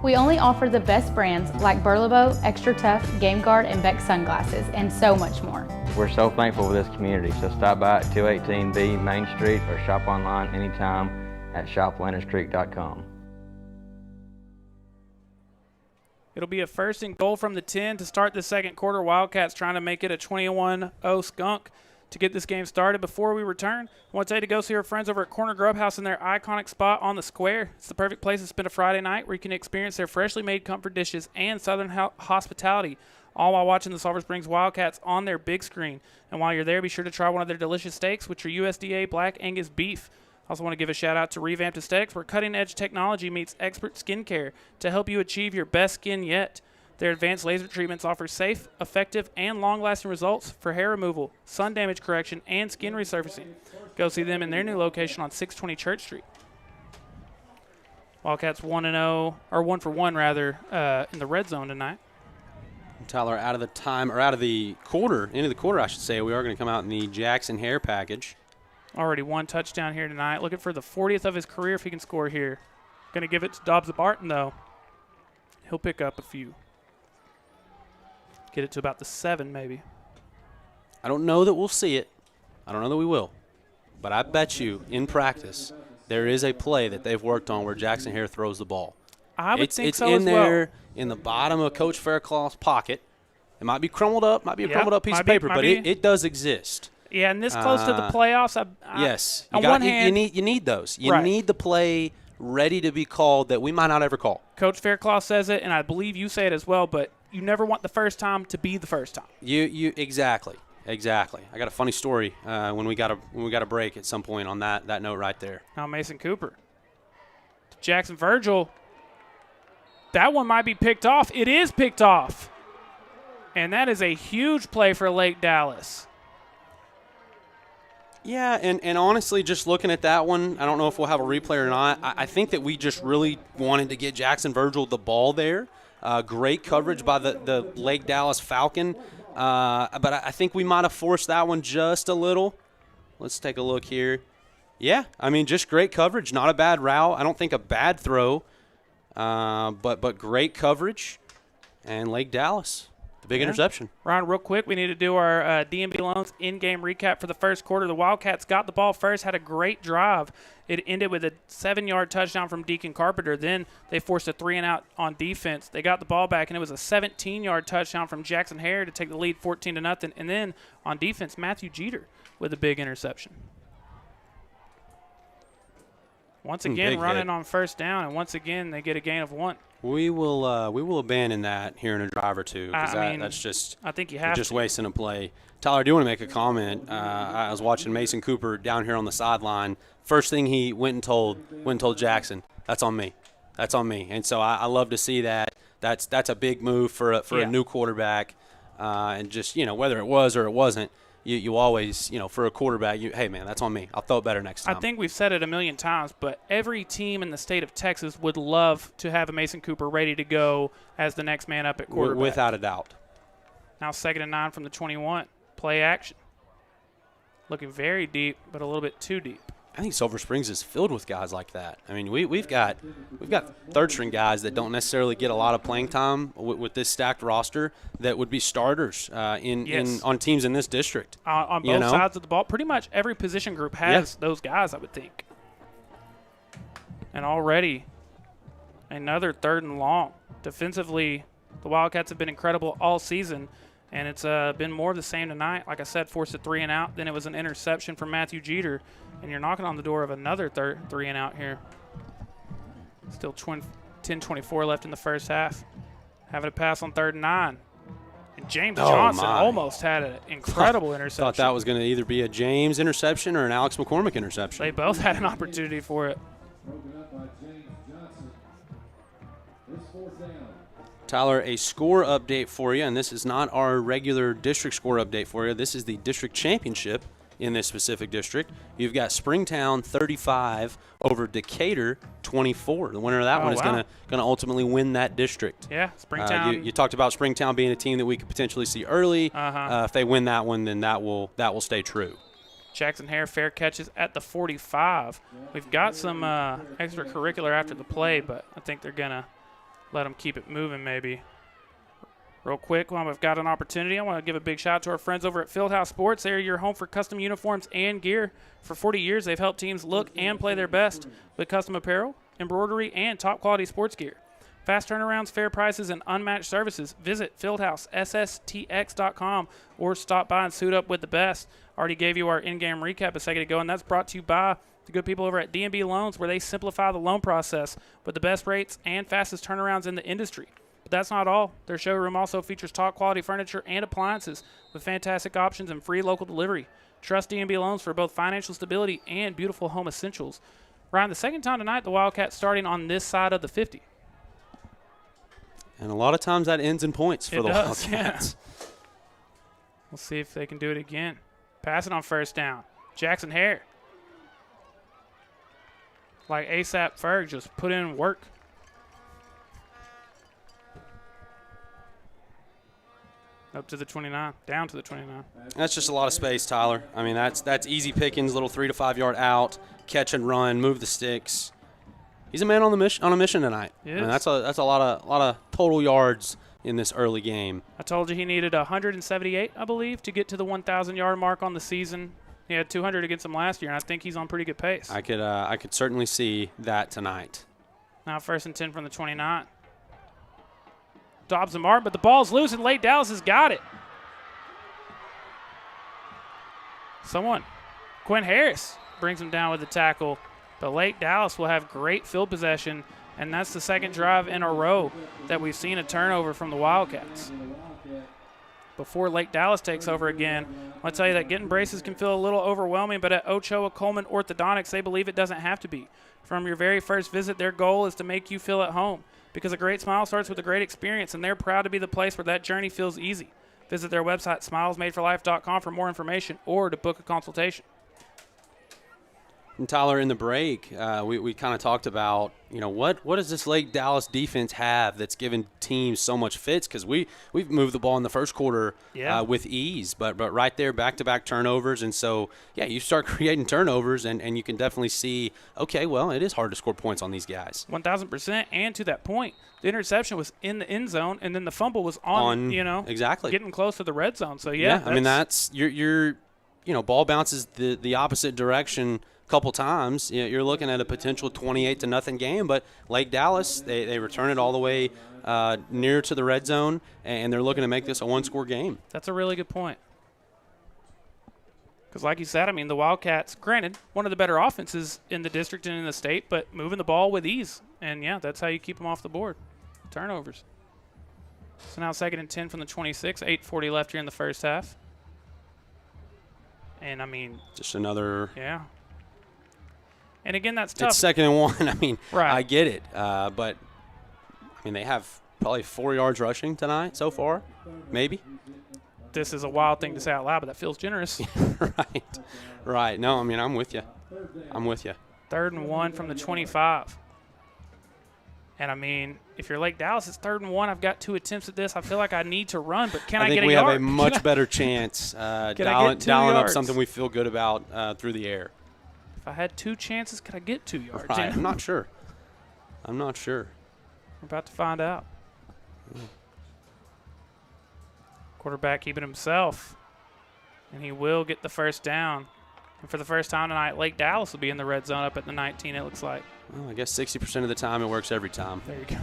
We only offer the best brands like Burlebo, Extra Tough, Game Guard, and Beck sunglasses, and so much more. We're so thankful for this community, so stop by at 218B Main Street or shop online anytime at shoplannerscreek.com. It'll be a 1st and goal from the 10 to start the second quarter. Wildcats trying to make it a 21-0 skunk to get this game started. Before we return, I want to tell you to go see our friends over at Corner Grub House in their iconic spot on the square. It's the perfect place to spend a Friday night where you can experience their freshly made comfort dishes and Southern hospitality, all while watching the Sulphur Springs Wildcats on their big screen. And while you're there, be sure to try one of their delicious steaks, which are USDA Black Angus beef. I also want to give a shout out to Revamped Aesthetics, where cutting-edge technology meets expert skincare to help you achieve your best skin yet. Their advanced laser treatments offer safe, effective, and long-lasting results for hair removal, sun damage correction, and skin resurfacing. Go see them in their new location on 620 Church Street. Wildcats 1-0, or 1 for 1 rather, in the red zone tonight. Tyler, out of the quarter, into the quarter, I should say, we are going to come out in the Jackson Hare package. Already one touchdown here tonight. Looking for the 40th of his career if he can score here. Going to give it to Dobbs Barton, though. He'll pick up a few. Get it to about the 7, maybe. I don't know that we'll see it. I don't know that we will. But I bet you, in practice, there is a play that they've worked on where Jackson Hare throws the ball. I would think so as well. It's in there in the bottom of Coach Faircloth's pocket. It might be crumbled up, might be a crumbled up piece of paper, but it does exist. Yeah, and this close to the playoffs, yes. On one hand, you need those. You need the play ready to be called that we might not ever call. Coach Faircloth says it, and I believe you say it as well, but you never want the first time to be the first time. You exactly. I got a funny story when we got a break at some point on that note right there. Now Mason Cooper. Jackson Virgil. That one might be picked off. It is picked off. And that is a huge play for Lake Dallas. Yeah, and honestly, just looking at that one, I don't know if we'll have a replay or not. I think that we just really wanted to get Jackson Virgil the ball there. Great coverage by the Lake Dallas Falcon. But I think we might have forced that one just a little. Let's take a look here. Yeah, I mean, just great coverage. Not a bad route. I don't think a bad throw, but great coverage. And Lake Dallas, the big interception. Ron, real quick, we need to do our D&B Loans in-game recap for the first quarter. The Wildcats got the ball first, had a great drive. It ended with a 7-yard touchdown from Deacon Carpenter. Then they forced a 3-and-out on defense. They got the ball back, and it was a 17-yard touchdown from Jackson Hare to take the lead 14-0. And then on defense, Matthew Jeter with a big interception. Once again, running on first down, and once again, they get a gain of 1. We will abandon that here in a drive or two because that's just I think you have just wasting a play. Tyler, do you want to make a comment? I was watching Mason Cooper down here on the sideline. First thing he went and told Jackson, "That's on me, that's on me." And so I love to see that. That's a big move for a new quarterback, and just whether it was or it wasn't. You always, for a quarterback, hey, man, that's on me. I'll throw it better next time. I think we've said it a million times, but every team in the state of Texas would love to have a Mason Cooper ready to go as the next man up at quarterback. Without a doubt. Now 2nd and 9 from the 21. Play action. Looking very deep, but a little bit too deep. I think Sulphur Springs is filled with guys like that. I mean, we've got third-string guys that don't necessarily get a lot of playing time with this stacked roster that would be starters on teams in this district. On both sides of the ball, pretty much every position group has those guys, I would think. And already Another 3rd and long. Defensively, the Wildcats have been incredible all season, and it's been more of the same tonight. Like I said, forced a 3 and out. Then it was an interception from Matthew Jeter, and you're knocking on the door of another 3 and out here. Still 10:24 left in the first half. Having a pass on 3rd and 9. And James Johnson almost had an incredible interception. Thought that was going to either be a James interception or an Alex McCormick interception. They both had an opportunity for it. Tyler, a score update for you, and this is not our regular district score update for you. This is the district championship in this specific district. You've got Springtown 35 over Decatur 24. The winner of that one is going to ultimately win that district. Yeah, Springtown. You talked about Springtown being a team that we could potentially see early. If they win that one, then that will stay true. Jackson Hare fair catches at the 45. We've got some extracurricular after the play, but I think they're going to let them keep it moving maybe. Real quick, while we've got an opportunity, I want to give a big shout out to our friends over at Fieldhouse Sports. They're your home for custom uniforms and gear. For 40 years, they've helped teams look and play their best with custom apparel, embroidery, and top-quality sports gear. Fast turnarounds, fair prices, and unmatched services. Visit fieldhousesstx.com or stop by and suit up with the best. Already gave you our in-game recap a second ago, and that's brought to you by the good people over at D&B Loans, where they simplify the loan process with the best rates and fastest turnarounds in the industry. But that's not all. Their showroom also features top-quality furniture and appliances with fantastic options and free local delivery. Trust D&B Loans for both financial stability and beautiful home essentials. Ryan, the second time tonight, the Wildcats starting on this side of the 50. And a lot of times that ends in points for the Wildcats. Yeah. We'll see if they can do it again. Passing on 1st down. Jackson Hare. Like ASAP Ferg, just put in work. Up to the 29, down to the 29. That's just a lot of space, Tyler. I mean, that's easy pickings, little 3 to 5 yard out, catch and run, move the sticks. He's a man on a mission tonight. Yes. I mean, that's a lot of total yards in this early game. I told you he needed 178, I believe, to get to the 1,000 yard mark on the season. He had 200 against them last year, and I think he's on pretty good pace. I could certainly see that tonight. Now 1st and 10 from the 29. Dobbs and Martin, but the ball's loose, and Lake Dallas has got it. Quinn Harris brings him down with the tackle, but Lake Dallas will have great field possession, and that's the second drive in a row that we've seen a turnover from the Wildcats. Before Lake Dallas takes over again, I'll tell you that getting braces can feel a little overwhelming, but at Ochoa Coleman Orthodontics, they believe it doesn't have to be. From your very first visit, their goal is to make you feel at home, because a great smile starts with a great experience, and they're proud to be the place where that journey feels easy. Visit their website, smilesmadeforlife.com, for more information or to book a consultation. And Tyler, in the break, we kind of talked about, what does this Lake Dallas defense have that's given teams so much fits? Because we've moved the ball in the first quarter with ease, but right there, back-to-back turnovers. And so, you start creating turnovers, and you can definitely see, okay, well, it is hard to score points on these guys. 1,000%. And to that point, the interception was in the end zone, and then the fumble was on exactly getting close to the red zone. So, I mean, that's your ball bounces the opposite direction couple times. You're looking at a potential 28-0 game, but Lake Dallas, they return it all the way near to the red zone, and they're looking to make this a one-score game. That's a really good point. Because like you said, I mean, the Wildcats, granted, one of the better offenses in the district and in the state, but moving the ball with ease. And, that's how you keep them off the board. Turnovers. So now 2nd and 10 from the 26, 8:40 left here in the first half. And, I mean. Just another. Yeah. And again, that's tough. It's 2nd and 1. I mean, right. I get it. But, I mean, they have probably 4 yards rushing tonight so far, maybe. This is a wild thing to say out loud, but that feels generous. Right. No, I mean, I'm with you. 3rd and 1 from the 25. And, I mean, if you're Lake Dallas, it's 3rd and 1. I've got 2 attempts at this. I feel like I need to run, but can I get a yard? I think we have a much better chance dialing up something we feel good about through the air. If I had 2 chances, could I get 2 yards? Right. I'm not sure. We're about to find out. Quarterback keeping himself, and he will get the first down. And for the first time tonight, Lake Dallas will be in the red zone up at the 19, it looks like. Well, I guess 60% of the time it works every time. There you go.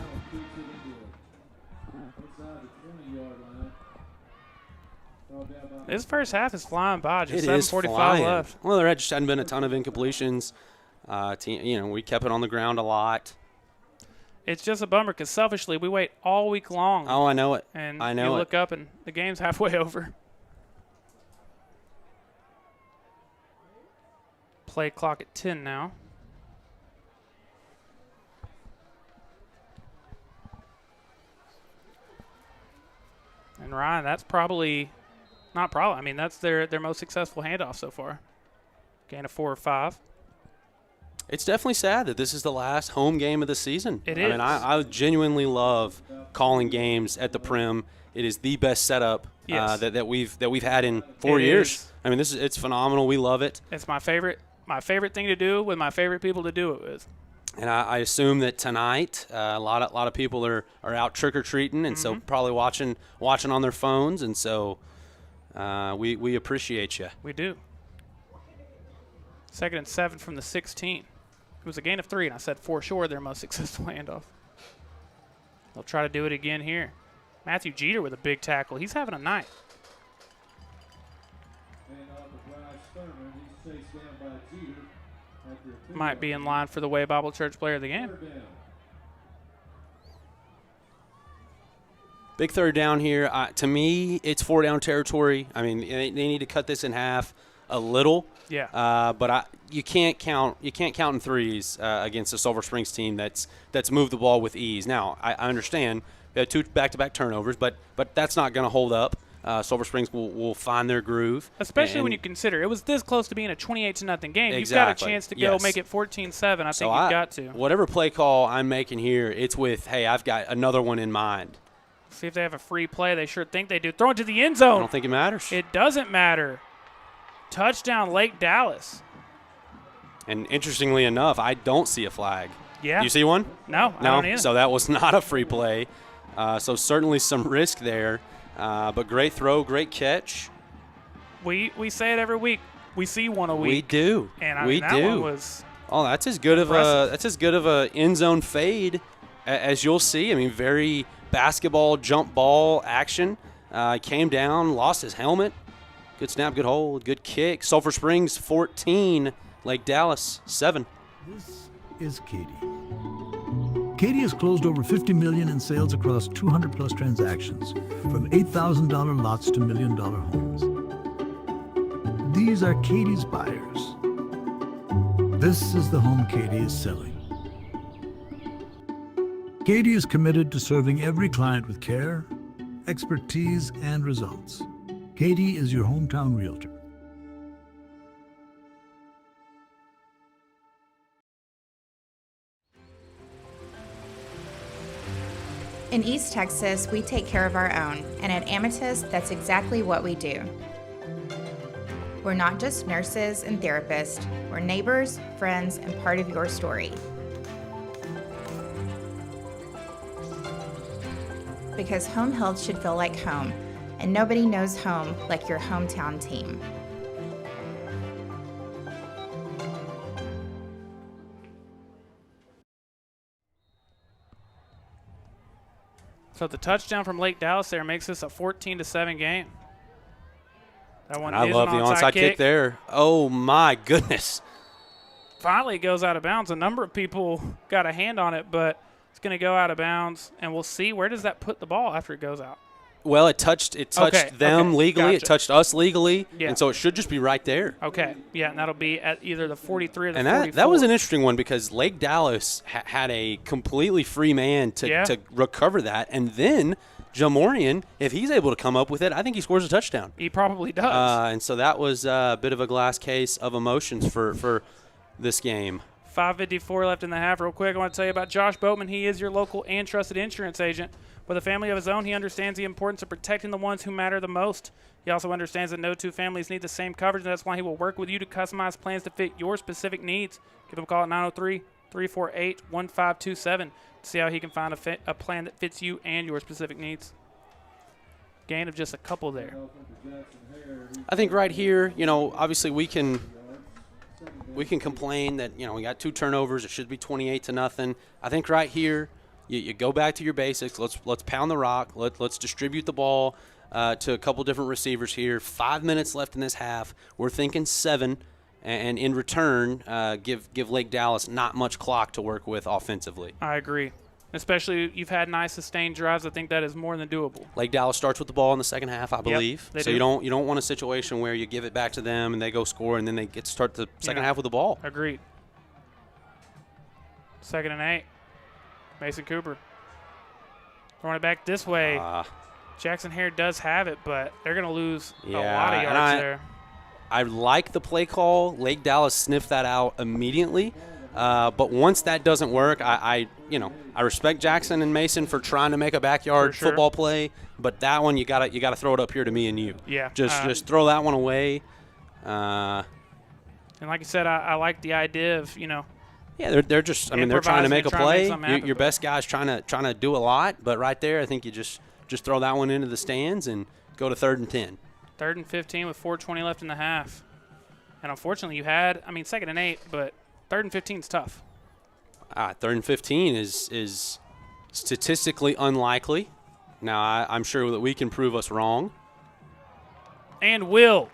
This first half is flying by. Just 7:45 left. Well, there just hadn't been a ton of incompletions. We kept it on the ground a lot. It's just a bummer because selfishly we wait all week long. Oh, I know it. And I know you it. look up and the game's halfway over. Play clock at 10 now. And Ryan, that's that's their most successful handoff so far. Gain of 4 or 5. It's definitely sad that this is the last home game of the season. It is. is. I mean, I genuinely love calling games at the Prim. It is the best setup that we've had in 4 years. I mean, it's phenomenal. We love it. It's my favorite thing to do with my favorite people to do it with. And I assume that tonight a lot of people are out trick or treating, and so probably watching on their phones, and so we appreciate you. We do. 2nd and 7 from the 16. It was a gain of 3, and I said for sure their most successful handoff. They'll try to do it again here. Matthew Jeter with a big tackle. He's having a night. Might be in line for the Way Bible Church Player of the Game. Big third down here. To me, it's 4-down territory. I mean, they need to cut this in half a little. Yeah. But you can't count in threes against a Sulphur Springs team that's moved the ball with ease. Now, I understand they had 2 back-to-back turnovers, but that's not going to hold up. Sulphur Springs will find their groove. Especially when you consider it was this close to being a 28-0 game. Exactly. You've got a chance to go make it 14-7. I think you've got to. Whatever play call I'm making here, it's with, hey, I've got another one in mind. See if they have a free play. They sure think they do. Throw it to the end zone. I don't think it matters. It doesn't matter. Touchdown, Lake Dallas. And interestingly enough, I don't see a flag. Yeah. You see one? No, I don't either. So that was not a free play. So certainly some risk there. But great throw, great catch. We say it every week. We see one a week. We do. And we that do. One was that's as good of a end zone fade as you'll see. I mean, very basketball jump ball action. Came down, lost his helmet. Good snap, good hold, good kick. Sulphur Springs 14, Lake Dallas 7. This is Katie. Katie has closed over $50 million in sales across 200+ transactions, from $8,000 lots to $1 million homes. These are Katie's buyers. This is the home Katie is selling. Katie is committed to serving every client with care, expertise, and results. Katie is your hometown realtor. In East Texas, we take care of our own, and at Amethyst, that's exactly what we do. We're not just nurses and therapists, we're neighbors, friends, and part of your story. Because home health should feel like home, and nobody knows home like your hometown team. So the touchdown from Lake Dallas there makes this a 14-7 game. That one I is love an the onside onside kick there. Oh my goodness! Finally, it goes out of bounds. A number of people got a hand on it, but it's going to go out of bounds, and we'll see where does that put the ball after it goes out. Well, it touched them legally. Gotcha. It touched us legally, Yeah. and so it should just be right there. Okay, yeah, and that'll be at either the 43 or the And 44. that was an interesting one because Lake Dallas had a completely free man to recover that, and then Jamorian, if he's able to come up with it, I think he scores a touchdown. He probably does. And so that was a bit of a glass case of emotions for this game. 5:54 left in the half. Real quick, I want to tell you about Josh Boatman. He is your local and trusted insurance agent. With a family of his own, he understands the importance of protecting the ones who matter the most. He also understands that no two families need the same coverage, and that's why he will work with you to customize plans to fit your specific needs. Give him a call at 903-348-1527 to see how he can find a plan that fits you and your specific needs. Gain of just a couple there. I think right here, obviously we can we can complain that, we got 2 turnovers. It should be 28-0. I think right here you go back to your basics. Let's pound the rock. Let's distribute the ball to a couple different receivers here. 5 minutes left in this half. We're thinking 7. And in return, give Lake Dallas not much clock to work with offensively. I agree. Especially you've had nice sustained drives. I think that is more than doable. Lake Dallas starts with the ball in the second half, I believe. Yep, so do. you don't want a situation where you give it back to them and they go score and then they get to start the second half with the ball. Agreed. 2nd and 8. Mason Cooper. Throwing it back this way. Jackson Hare does have it, but they're going to lose a lot of yards there. I like the play call. Lake Dallas sniffed that out immediately. But once that doesn't work, I respect Jackson and Mason for trying to make a backyard football play. But that one, you gotta throw it up here to me and you. Yeah. Just throw that one away. And like I said, I like the idea of Yeah, they're just. I mean, they're trying to make a play. Your best guy's trying to do a lot, but right there, I think you just throw that one into the stands and go to 3rd and 10. 3rd and 15 with 4:20 left in the half. And unfortunately, you had 2nd and 8, but 3rd and 15 is tough. 3rd and 15 is statistically unlikely. Now, I'm sure that we can prove us wrong. And Will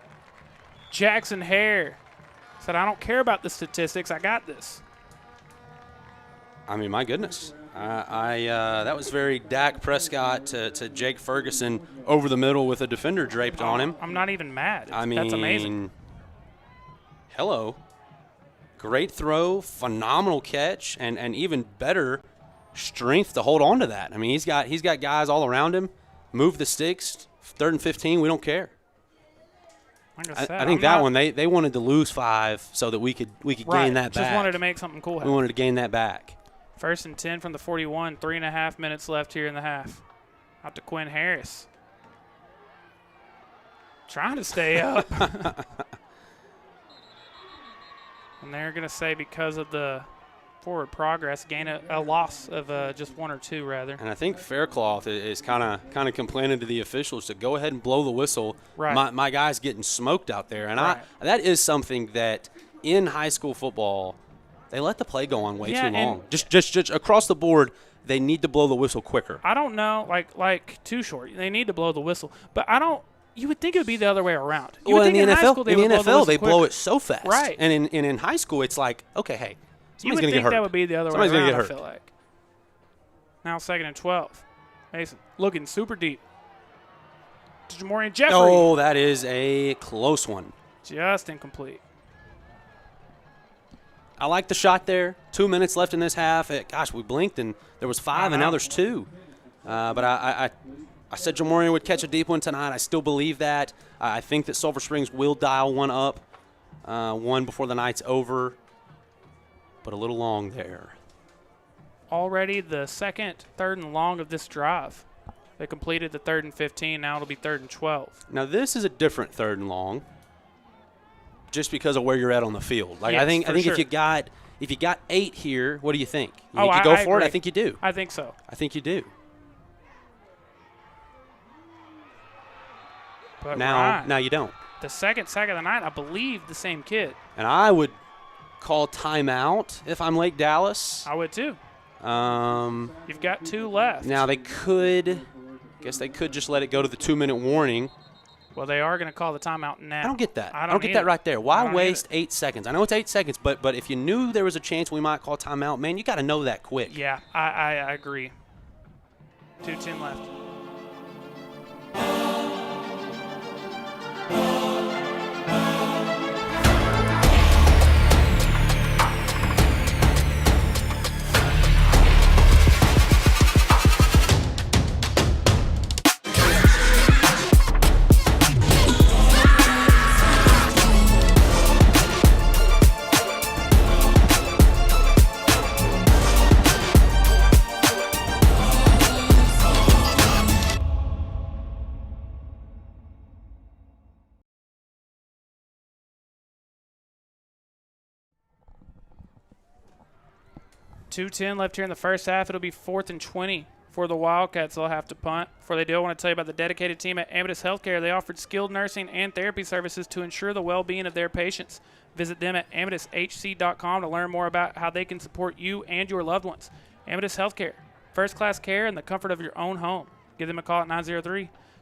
Jackson Hare said, I don't care about the statistics. I got this. I mean, my goodness. That was very Dak Prescott to Jake Ferguson over the middle with a defender draped on him. I'm not even mad. I mean, that's amazing. Hello. Great throw, phenomenal catch, and even better strength to hold on to that. I mean, he's got guys all around him. Move the sticks. 3rd and 15, we don't care. Like I said, I think that one they wanted to lose 5 so that we could gain that back. Just wanted to make something cool happen. We wanted to gain that back. 1st and 10 from the 41. 3.5 minutes left here in the half. Out to Quinn Harris. Trying to stay up. And they're going to say because of the forward progress, gain a loss of just 1 or 2 rather. And I think Faircloth is kind of complaining to the officials to go ahead and blow the whistle. Right. My guy's getting smoked out there, and right. that is something that in high school football they let the play go on way too long. Just across the board, they need to blow the whistle quicker. I don't know, like too short. They need to blow the whistle, but I don't. You would think it would be the other way around. Well, in the NFL, they blow it so fast. Right. And in high school, it's like, okay, hey, somebody's going to get hurt. You would think that would be the other way around, Somebody's going to get hurt. I feel like. Now 2nd and 12. Mason looking super deep. To Jamorian Jeffrey. Oh, that is a close one. Just incomplete. I like the shot there. 2 minutes left in this half. Gosh, we blinked, and there was 5, and now there's 2. But I said Jamorian would catch a deep one tonight. I still believe that. I think that Sulphur Springs will dial one up, one before the night's over, but a little long there. Already the 2nd, 3rd and long of this drive. They completed the 3rd and 15. Now it'll be 3rd and 12. Now this is a different 3rd and long, just because of where you're at on the field. Like yes, I think sure. if you got 8 here, what do you think? You think you go I for agree. it? I think you do. I think so. I think you do. But now you don't. The second sack of the night, I believe the same kid. And I would call timeout if I'm Lake Dallas. I would too. You've got 2 left. Now they could just let it go to the 2-minute warning. Well, they are going to call the timeout now. I don't get that. I don't get that right there. Why waste 8 seconds? I know it's 8 seconds, but if you knew there was a chance we might call timeout, man, you got to know that quick. Yeah, I agree. 2:10 left. .210 left here in the first half. It'll be 4th and 20 for the Wildcats. They'll have to punt. Before they do, I want to tell you about the dedicated team at Amadeus Healthcare. They offered skilled nursing and therapy services to ensure the well-being of their patients. Visit them at AmadeusHC.com to learn more about how they can support you and your loved ones. Amadeus Healthcare, first-class care in the comfort of your own home. Give them a call at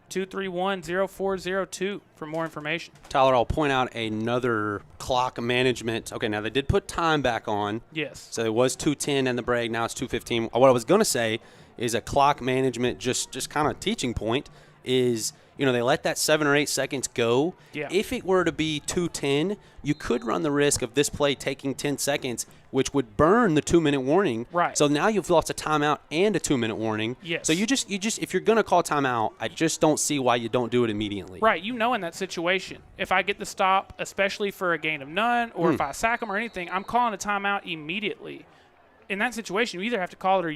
903-231-0402 for more information. Tyler, I'll point out another clock management. Okay, now they did put time back on. Yes. So it was 2:10 in the break. Now it's 2:15. What I was going to say is a clock management just kind of teaching point is, they let that 7 or 8 seconds go. Yeah. If it were to be 2:10, you could run the risk of this play taking 10 seconds, which would burn the 2-minute warning. Right. So now you've lost a timeout and a 2-minute warning. Yes. So you just if you're going to call timeout, I just don't see why you don't do it immediately. Right. In that situation, if I get the stop, especially for a gain of none, or if I sack them or anything, I'm calling a timeout immediately. In that situation, you either have to call it or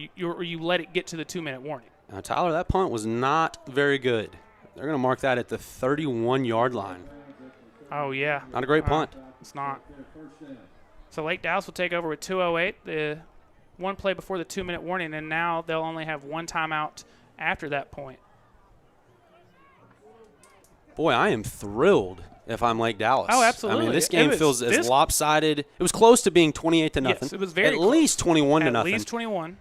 you let it get to the 2-minute warning. Now, Tyler, that punt was not very good. They're going to mark that at the 31-yard line. Oh, yeah. Not a great punt. It's not. So Lake Dallas will take over with 2:08, the one play before the 2-minute warning, and now they'll only have one timeout after that point. Boy, I am thrilled if I'm Lake Dallas. Oh, absolutely. I mean, this game feels as lopsided. It was close to being 28-0. Yes, it was very close. At least 21-0. At least 21.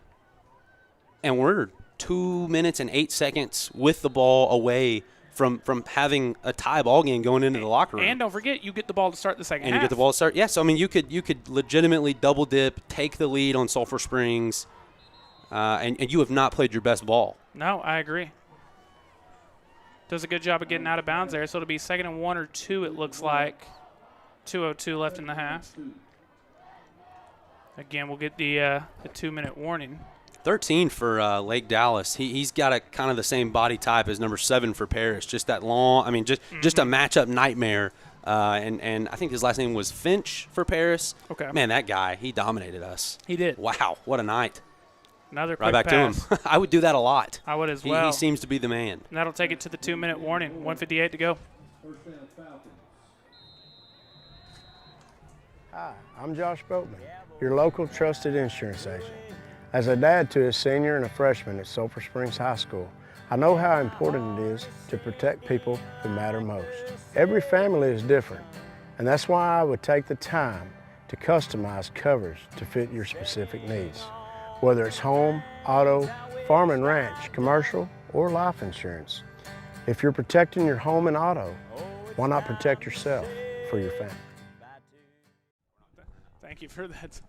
And we're 2 minutes and 8 seconds with the ball away from having a tie ball game going into the locker room. And don't forget, you get the ball to start the second half. And you get the ball to start. Yes, I mean, you could legitimately double dip, take the lead on Sulphur Springs, and you have not played your best ball. No, I agree. Does a good job of getting out of bounds there. So it'll be 2nd and 1 or 2, it looks like. 2:02 left in the half. Again, we'll get the 2-minute warning. 13 for Lake Dallas. He's got a kind of the same body type as number 7 for Paris. Just that long. I mean, just a matchup nightmare. And I think his last name was Finch for Paris. Okay. Man, that guy, he dominated us. He did. Wow, what a night. Another quick right back pass. to him. I would do that a lot. I would as well. He seems to be the man. And that'll take it to the 2-minute warning. 1:58 to go. Hi, I'm Josh Boatman, your local trusted insurance agent. As a dad to a senior and a freshman at Sulphur Springs High School, I know how important it is to protect people who matter most. Every family is different, and that's why I would take the time to customize coverage to fit your specific needs. Whether it's home, auto, farm and ranch, commercial, or life insurance. If you're protecting your home and auto, why not protect yourself for your family? Thank you for that.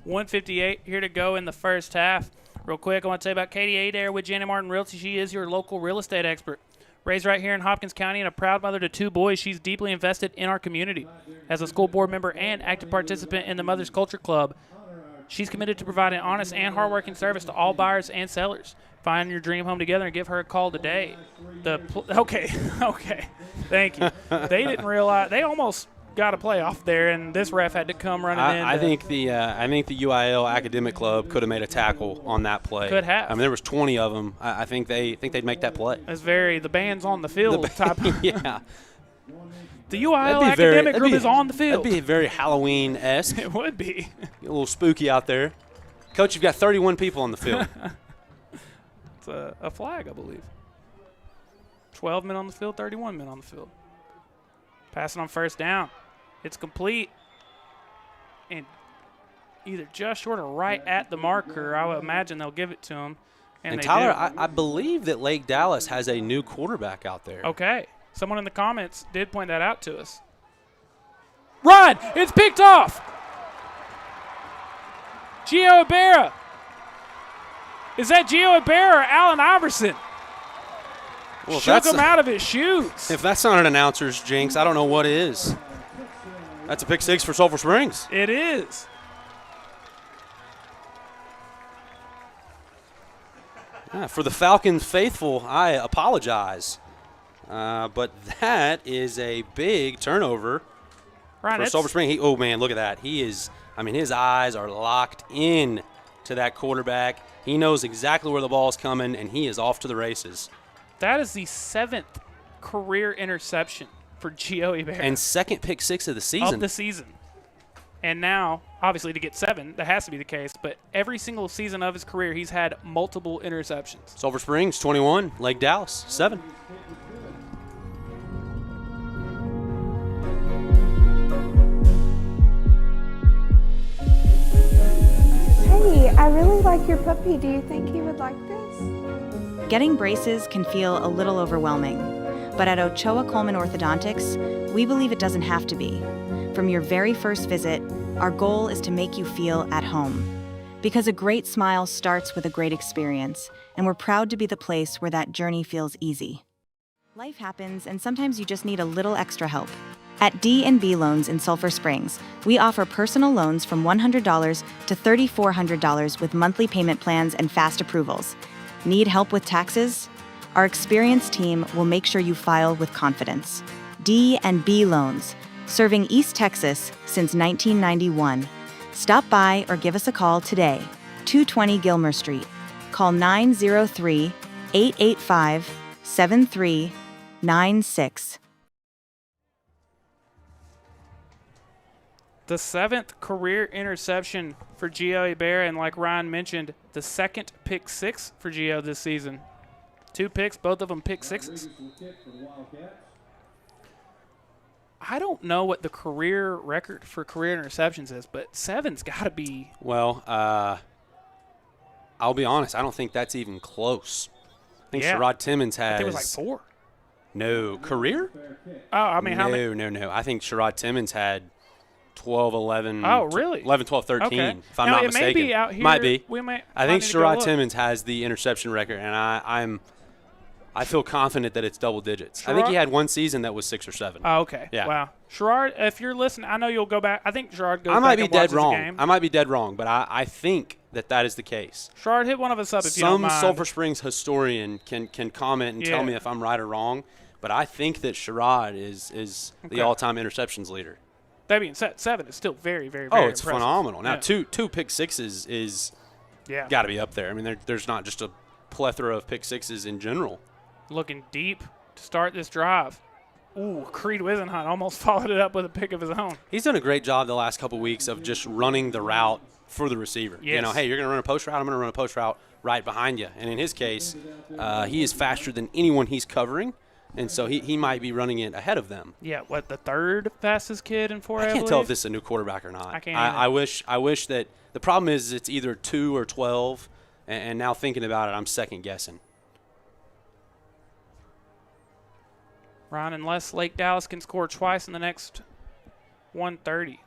1:58 here to go in the first half. Real quick, I want to tell you about Katie Adair with Janet Martin Realty. She is your local real estate expert. Raised right here in Hopkins County and a proud mother to 2 boys, she's deeply invested in our community. As a school board member and active participant in the Mother's Culture Club, she's committed to providing honest and hardworking service to all buyers and sellers. Find your dream home together and give her a call today. Okay, thank you. They didn't realize they almost got a playoff there, and this ref had to come running in. I think the UIL Academic Club could have made a tackle on that play. Could have. I mean, there was 20 of them. I think they'd make that play. It's very the band's on the field type. Yeah. The UIL Academic Group is on the field. That'd be very Halloween-esque. It would be. A little spooky out there. Coach, you've got 31 people on the field. It's a flag, I believe. 12 men on the field, 31 men on the field. Passing on first down. It's complete. And either just short or right at the marker. I would imagine they'll give it to him. And Tyler, I believe that Lake Dallas has a new quarterback out there. Okay. Someone in the comments did point that out to us. Run! It's picked off! Gio Ibarra. Is that Gio Ibarra or Allen Iverson? Well, shook him out of his shoes. If that's not an announcer's jinx, I don't know what is. That's a pick 6 for Sulphur Springs. It is. For the Falcons faithful, I apologize. But that is a big turnover for Sulphur Springs. Oh, man, look at that. He is, I mean, his eyes are locked in to that quarterback. He knows exactly where the ball is coming, and he is off to the races. That is the 7th career interception for Gio Ibarra. And second pick 6 of the season. Of the season. And now, obviously, to get 7, that has to be the case. But every single season of his career, he's had multiple interceptions. Sulphur Springs, 21. Lake Dallas, 7. Hey, I really like your puppy. Do you think he would like this? Getting braces can feel a little overwhelming, but at Ochoa Coleman Orthodontics, we believe it doesn't have to be. From your very first visit, our goal is to make you feel at home. Because a great smile starts with a great experience, and we're proud to be the place where that journey feels easy. Life happens, and sometimes you just need a little extra help. At D&B Loans in Sulphur Springs, we offer personal loans from $100 to $3,400 with monthly payment plans and fast approvals. Need help with taxes? Our experienced team will make sure you file with confidence. D&B Loans, serving East Texas since 1991. Stop by or give us a call today, 220 Gilmer Street. Call 903-885-7396. The 7th career interception for Gio Hebert, and like Ryan mentioned, the 2nd pick 6 for Gio this season. 2 picks, both of them pick 6s. I don't know what the career record for career interceptions is, but 7's got to be. Well, I'll be honest. I don't think that's even close. I think Sherrod Timmons has. I think it was like 4. No. Career? Oh, I mean, how many? No. I think Sherrod Timmons had 12, 11. Oh, really? 11, 12, 13, okay. if I'm not mistaken. It may be out here. Might be. I think Sherrod Timmons has the interception record, and I feel confident that it's double digits. I think he had one season that was 6 or 7. Oh, okay. Yeah. Wow. Sherrod, if you're listening, I know you'll go back. I think Sherrod goes I might back be and dead watches wrong. the game. I might be dead wrong, but I think that is the case. Sherrod, hit one of us up if you don't mind. Some Sulphur Springs historian can comment and tell me if I'm right or wrong, but I think that Sherrod is the all-time interceptions leader. That being said, 7 is still very, very, very it's impressive. phenomenal. Now, two pick sixes is got to be up there. I mean, there's not just a plethora of pick sixes in general. Looking deep to start this drive. Ooh, Creed Wisenhunt almost followed it up with a pick of his own. He's done a great job the last couple weeks of just running the route for the receiver. Yes. You know, hey, you're going to run a post route, I'm going to run a post route right behind you. And in his case, he is faster than anyone he's covering. And so he might be running it ahead of them. Yeah, what, the 3rd fastest kid in 4A? I can't tell if this is a new quarterback or not. I can't. I wish that the problem is it's either 2 or 12, and now thinking about it, I'm second guessing. Ron, unless Lake Dallas can score twice in the next 130.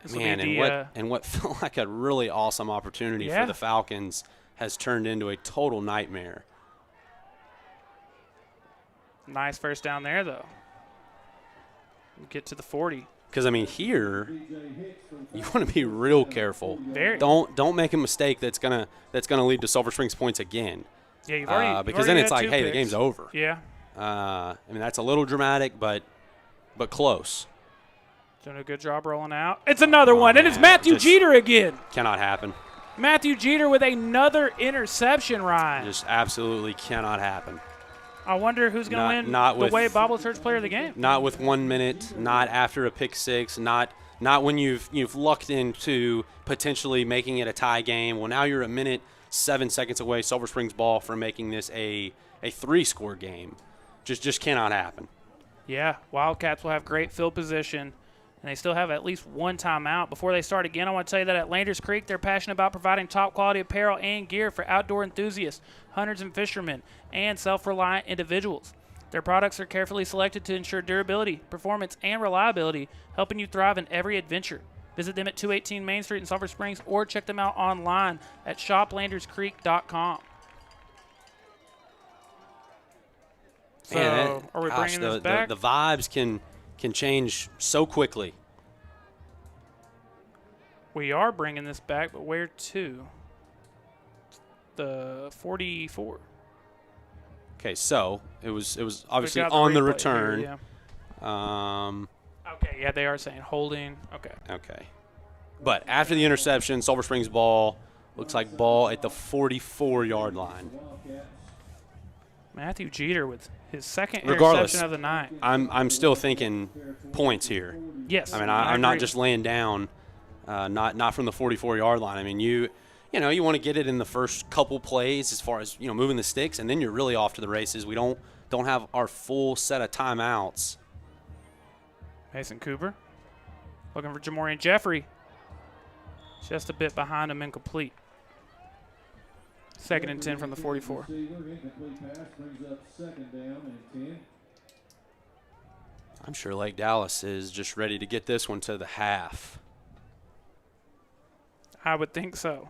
And what felt like a really awesome opportunity for the Falcons has turned into a total nightmare. Nice first down there, though. Get to the 40. Because, I mean, here you want to be real careful. Very. Don't make a mistake that's gonna lead to Sulphur Springs points again. Yeah, you've already because then it's like, hey, picks. the game's over. Yeah. I mean, that's a little dramatic, but close. Doing a good job rolling out. It's another one, and it's Matthew Jeter again. Cannot happen. Matthew Jeter with another interception, Ryan. Just absolutely cannot happen. I wonder who's going to win the Wade Bible Church Player of the Game. Not with 1 minute, not after a pick six, not when you've lucked into potentially making it a tie game. Well, now you're a minute, 7 seconds away, Sulphur Springs ball, from making this a 3-score game. Just cannot happen. Yeah, Wildcats will have great field position, and they still have at least one timeout. Before they start again, I want to tell you that at Landers Creek, they're passionate about providing top-quality apparel and gear for outdoor enthusiasts, hunters and fishermen, and self-reliant individuals. Their products are carefully selected to ensure durability, performance, and reliability, helping you thrive in every adventure. Visit them at 218 Main Street in Sulphur Springs or check them out online at shoplanderscreek.com. So, Man, are we bringing this back? The vibes can change so quickly. We are bringing this back, but where to? The 44. Okay, so it was obviously got on the replay return. here, okay, yeah, they are saying holding. Okay. But after the interception, Sulphur Springs ball looks like ball at the 44-yard line. Matthew Jeter with his second Regardless, interception of the night. I'm still thinking points here. Yes. I mean, I'm not just laying down not from the 44-yard line. I mean, you want to get it in the first couple plays as far as moving the sticks, and then you're really off to the races. We don't have our full set of timeouts. Mason Cooper looking for Jamorian Jeffrey. Just a bit behind him, incomplete. 2nd and 10 from the 44. I'm sure Lake Dallas is just ready to get this one to the half. I would think so.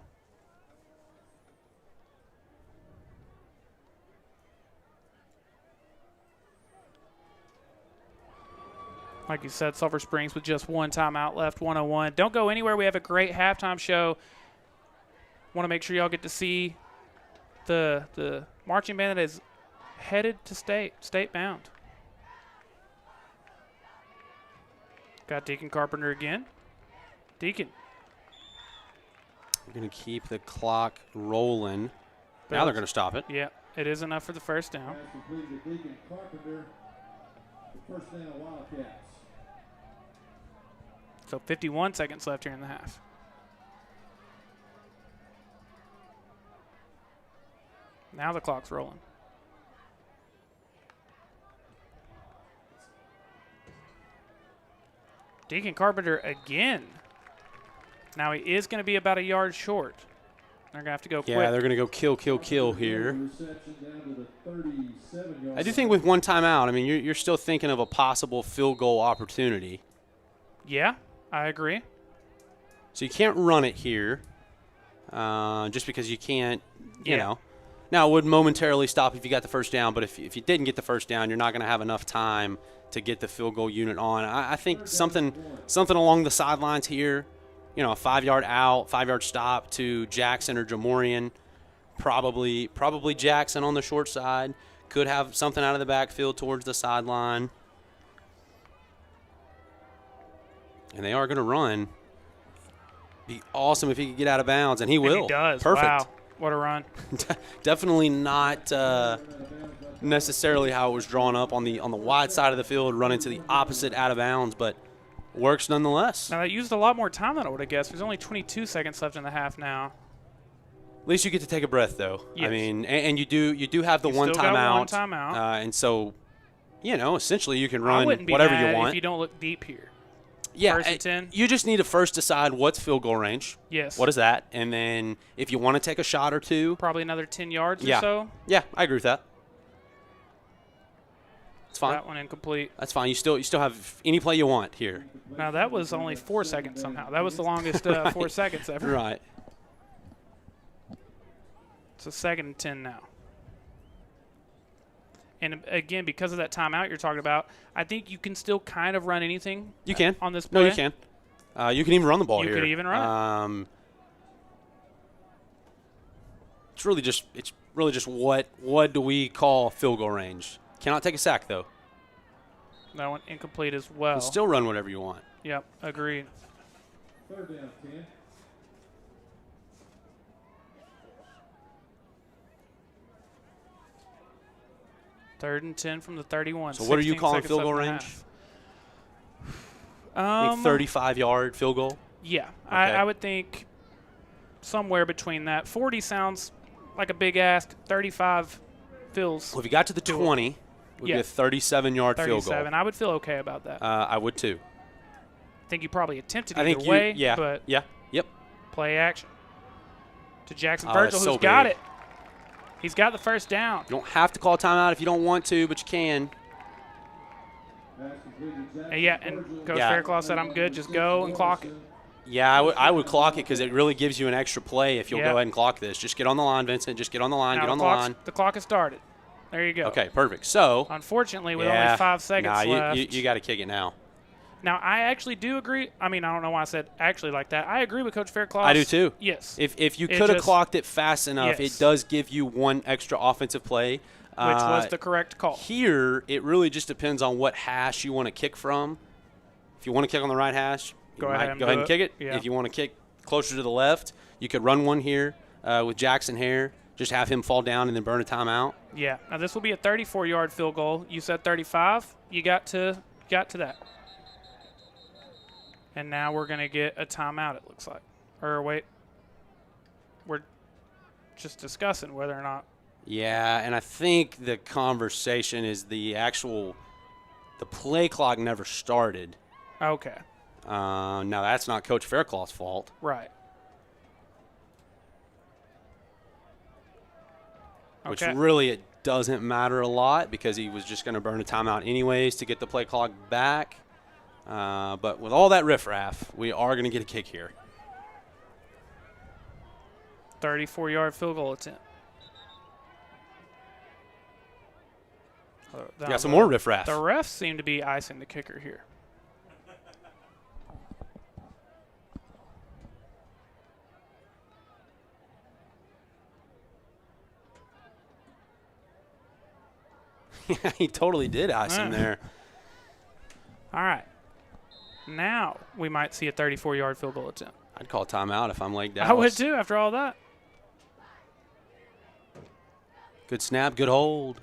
Like you said, Sulphur Springs with just one timeout left, 101. Don't go anywhere. We have a great halftime show. Want to make sure y'all get to see the marching band that is headed to state bound. Got Deacon Carpenter again. Deacon. We're going to keep the clock rolling. Now they're going to stop it. Yeah, it is enough for the first down. Deacon Carpenter, first down Wildcats. So 51 seconds left here in the half. Now the clock's rolling. Deacon Carpenter again. Now he is going to be about a yard short. They're going to have to go quick. Yeah, they're going to go kill here. I do think with one timeout, I mean, you're still thinking of a possible field goal opportunity. Yeah, I agree. So you can't run it here just because you can't, you know. Now, it would momentarily stop if you got the first down, but if you didn't get the first down, you're not going to have enough time to get the field goal unit on. I think something along the sidelines here, a 5-yard out, 5-yard stop to Jackson or Jamorian, probably Jackson on the short side. Could have something out of the backfield towards the sideline. And they are going to run. Be awesome if he could get out of bounds, and he will. He does. Perfect. Wow, what a run. Definitely not necessarily how it was drawn up on the wide side of the field, running to the opposite out of bounds, but works nonetheless. Now, that used a lot more time than I would have guessed. There's only 22 seconds left in the half now. At least you get to take a breath, though. Yes. I mean, and you do have the one timeout. And so, essentially you can run whatever you want. If you don't look deep here. Yeah, First and 10. You just need to first decide what's field goal range. Yes. What is that? And then if you want to take a shot or two. Probably another 10 yards or so. Yeah, I agree with that. It's fine. That one incomplete. That's fine. You still have any play you want here. Now, that was only 4 seconds somehow. That was the longest 4 seconds ever. Right. It's a 2nd and 10 now. And again, because of that timeout you're talking about, I think you can still kind of run anything. You can on this play. No, you can. You can even run the ball here. You could even run it. It's really just what do we call field goal range? Cannot take a sack though. That one incomplete as well. You can still run whatever you want. Yep, agreed. Third down, 10. Third and 10 from the 31. So what are you calling field goal range? I think 35-yard field goal? Yeah, okay. I would think somewhere between that. 40 sounds like a big ask. 35 feels. Well, if you got to the 20, it would be a 37-yard field goal. I would feel okay about that. I would too. I think you probably attempted either way. But yep. Play action to Jackson Virgil, who's got it. He's got the first down. You don't have to call timeout if you don't want to, but you can. And Coach Fairclough said, I'm good. Just go and clock it. Yeah, I would clock it because it really gives you an extra play if you'll go ahead and clock this. Just get on the line, Vincent. Just get on the line. Now get on the line. The clock has started. There you go. Okay, perfect. So, unfortunately, with only 5 seconds left. You got to kick it now. Now, I actually do agree. I mean, I don't know why I said actually like that. I agree with Coach Fairclough. I do too. Yes. If you could have clocked it fast enough, it does give you one extra offensive play. Which was the correct call. Here, it really just depends on what hash you want to kick from. If you want to kick on the right hash, go ahead and kick it. Yeah. If you want to kick closer to the left, you could run one here with Jackson Hare. Just have him fall down and then burn a timeout. Yeah. Now, this will be a 34-yard field goal. You said 35. You got to that. And now we're going to get a timeout, it looks like. Or wait, we're just discussing whether or not. Yeah, and I think the conversation is the play clock never started. Okay. Now, that's not Coach Fairclaw's fault. Right. Which Okay. really it doesn't matter a lot because he was just going to burn a timeout anyways to get the play clock back. But with all that riffraff, we are going to get a kick here. 34-yard field goal attempt. Got some more riffraff. The refs seem to be icing the kicker here. Yeah, he totally did ice him there. All right. Now we might see a 34-yard field goal attempt. I'd call timeout if I'm Lake Dallas. I would too after all that. Good snap, good hold.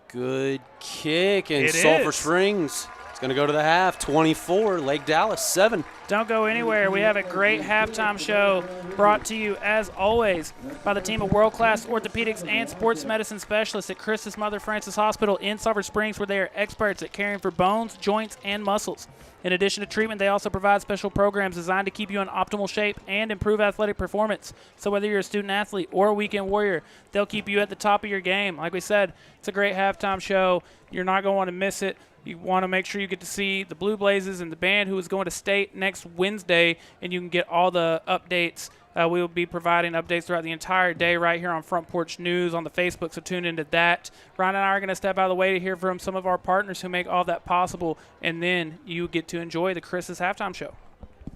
Good kick, and It Sulphur is. Springs. It's going to go to the half. 24, Lake Dallas 7. Don't go anywhere. We have a great halftime show brought to you, as always, by the team of world-class orthopedics and sports medicine specialists at Christus Mother Francis Hospital in Sulphur Springs, where they are experts at caring for bones, joints, and muscles. In addition to treatment, they also provide special programs designed to keep you in optimal shape and improve athletic performance. So whether you're a student athlete or a weekend warrior, they'll keep you at the top of your game. Like we said, it's a great halftime show. You're not going to want to miss it. You want to make sure you get to see the Blue Blazes and the band who is going to state next Wednesday, and you can get all the updates. We will be providing updates throughout the entire day right here on Front Porch News on the Facebook, so tune into that. Ryan and I are going to step out of the way to hear from some of our partners who make all that possible, and then you get to enjoy the Chris's halftime show.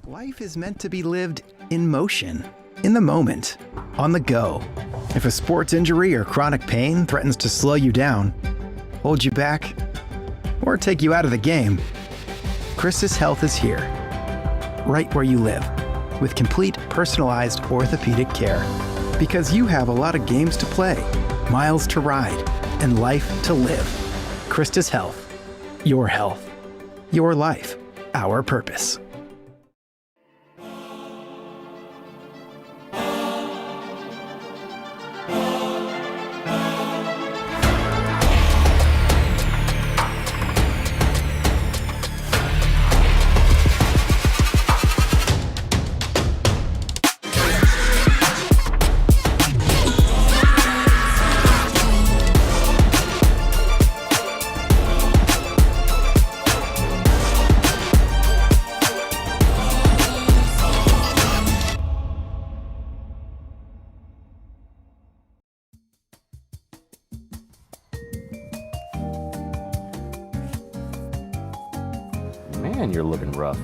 Life is meant to be lived in motion, in the moment, on the go. If a sports injury or chronic pain threatens to slow you down, hold you back, or take you out of the game, Chris's Health is here, right where you live, with complete personalized orthopedic care. Because you have a lot of games to play, miles to ride, and life to live. Christus Health. Your health. Your life. Our purpose. Man, you're looking rough.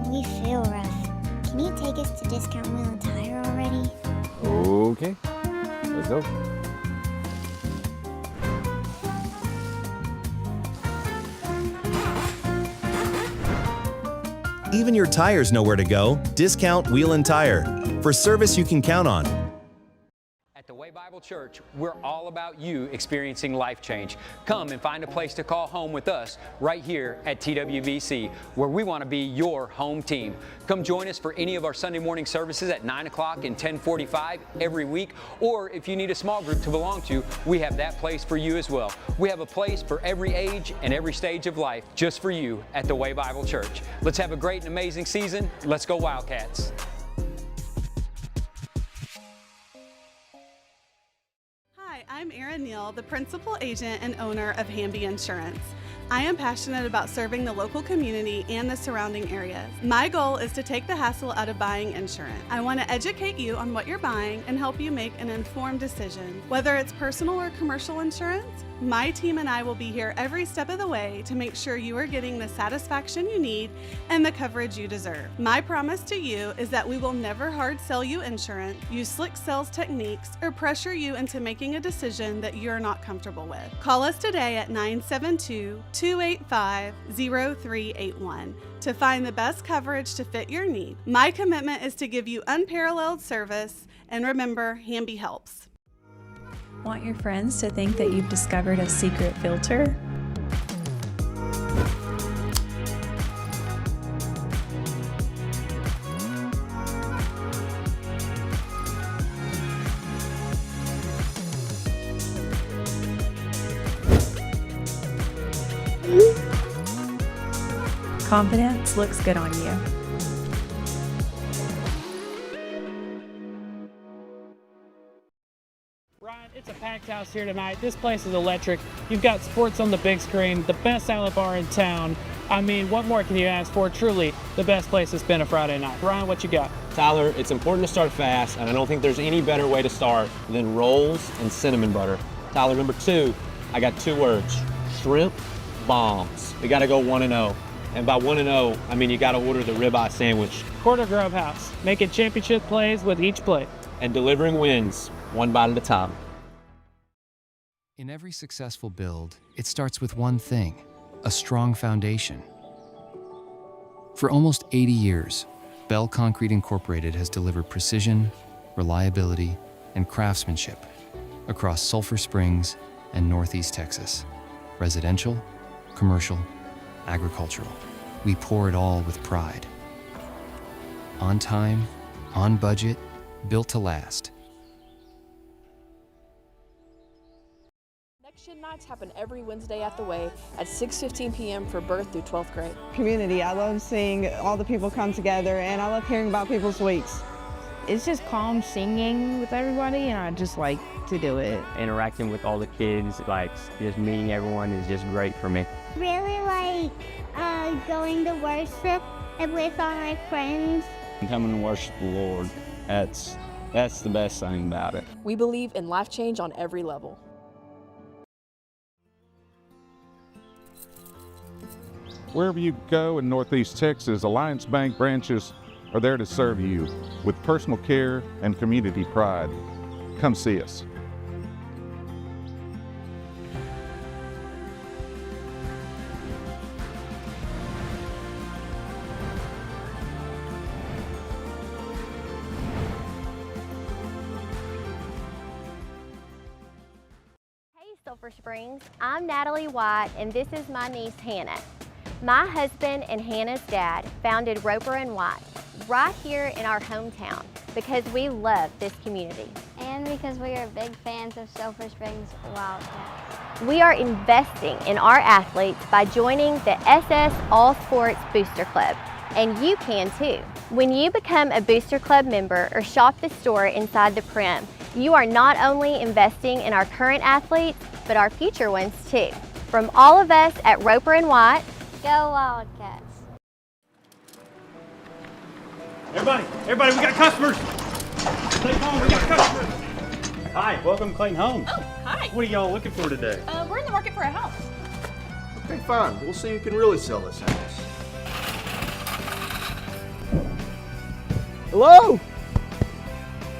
We feel rough. Can you take us to Discount Wheel and Tire already? Okay, let's go. Even your tires know where to go. Discount Wheel and Tire. For service you can count on. At the Way Bible Church, we're all about you experiencing life change. Come and find a place to call home with us right here at TWVC, where we want to be your home team. Come join us for any of our Sunday morning services at 9 o'clock and 10:45 every week, or if you need a small group to belong to, we have that place for you as well. We have a place for every age and every stage of life just for you at the Way Bible Church. Let's have a great and amazing season. Let's go Wildcats. Hi, I'm Erin Neal, the principal agent and owner of Hamby Insurance. I am passionate about serving the local community and the surrounding areas. My goal is to take the hassle out of buying insurance. I want to educate you on what you're buying and help you make an informed decision. Whether it's personal or commercial insurance, my team and I will be here every step of the way to make sure you are getting the satisfaction you need and the coverage you deserve. My promise to you is that we will never hard sell you insurance, use slick sales techniques, or pressure you into making a decision that you're not comfortable with. Call us today at 972-285-0381 to find the best coverage to fit your need. My commitment is to give you unparalleled service, and remember, Hamby helps. Want your friends to think that you've discovered a secret filter? Confidence looks good on you. Ryan, it's a packed house here tonight. This place is electric. You've got sports on the big screen, the best salad bar in town. I mean, what more can you ask for? Truly, the best place to spend a Friday night. Ryan, what you got? Tyler, it's important to start fast, and I don't think there's any better way to start than rolls and cinnamon butter. Tyler, number 2, I got 2 words: shrimp bombs. We got to go 1-0. And by 1-0, I mean you got to order the ribeye sandwich. Quarter Grub House, making championship plays with each plate. And delivering wins, one bite at a time. In every successful build, it starts with one thing: a strong foundation. For almost 80 years, Bell Concrete Incorporated has delivered precision, reliability, and craftsmanship across Sulphur Springs and Northeast Texas. Residential, commercial, agricultural. We pour it all with pride. On time, on budget, built to last. Next-Gen nights happen every Wednesday at the Way at 6:15 p.m. for birth through 12th grade. Community. I love seeing all the people come together, and I love hearing about people's weeks. It's just calm singing with everybody, and I just like to do it. Interacting with all the kids, like just meeting everyone is just great for me. Really like going to worship with all my friends. Coming to worship the Lord, that's the best thing about it. We believe in life change on every level. Wherever you go in Northeast Texas, Alliance Bank branches are there to serve you with personal care and community pride. Come see us. Hey Sulphur Springs, I'm Natalie White and this is my niece Hannah. My husband and Hannah's dad founded Roper & White right here in our hometown because we love this community. And because we are big fans of Sulphur Springs Wildcats. We are investing in our athletes by joining the SS All Sports Booster Club, and you can too. When you become a Booster Club member or shop the store inside the Prim, you are not only investing in our current athletes, but our future ones too. From all of us at Roper & White, go Wildcats. Everybody, we got customers. Clayton Home, we got customers. Hi, welcome to Clayton Home. Oh, hi. What are y'all looking for today? We're in the market for a house. Okay, fine. We'll see who can really sell this house. Hello?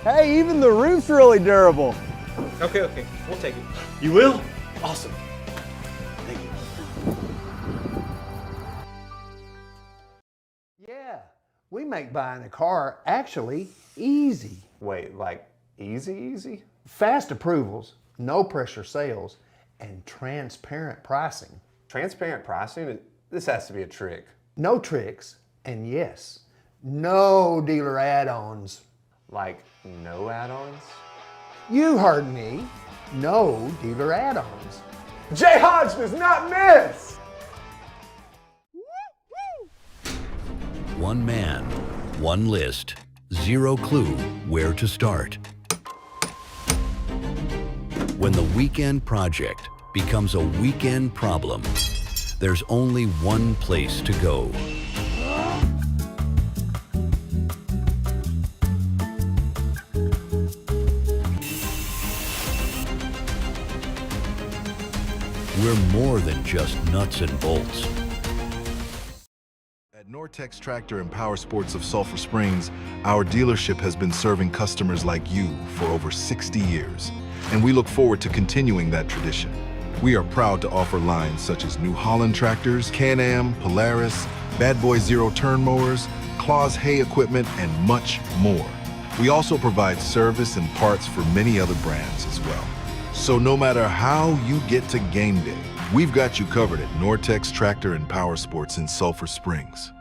Hey, even the roof's really durable. Okay, we'll take it. You will? Awesome. Thank you. Yeah, we make buying a car actually easy. Wait, like easy? Fast approvals, no pressure sales, and transparent pricing. Transparent pricing? This has to be a trick. No tricks, and yes, no dealer add-ons. Like no add-ons? You heard me. No dealer add-ons. J. Hodge does not miss! One man, one list, zero clue where to start. When the weekend project becomes a weekend problem, there's only one place to go. We're more than just nuts and bolts. At Nortex Tractor and Power Sports of Sulphur Springs, our dealership has been serving customers like you for over 60 years, and we look forward to continuing that tradition. We are proud to offer lines such as New Holland tractors, Can-Am, Polaris, Bad Boy Zero turn mowers, Claus hay equipment, and much more. We also provide service and parts for many other brands as well. So no matter how you get to game day, we've got you covered at Nortex Tractor and Power Sports in Sulphur Springs.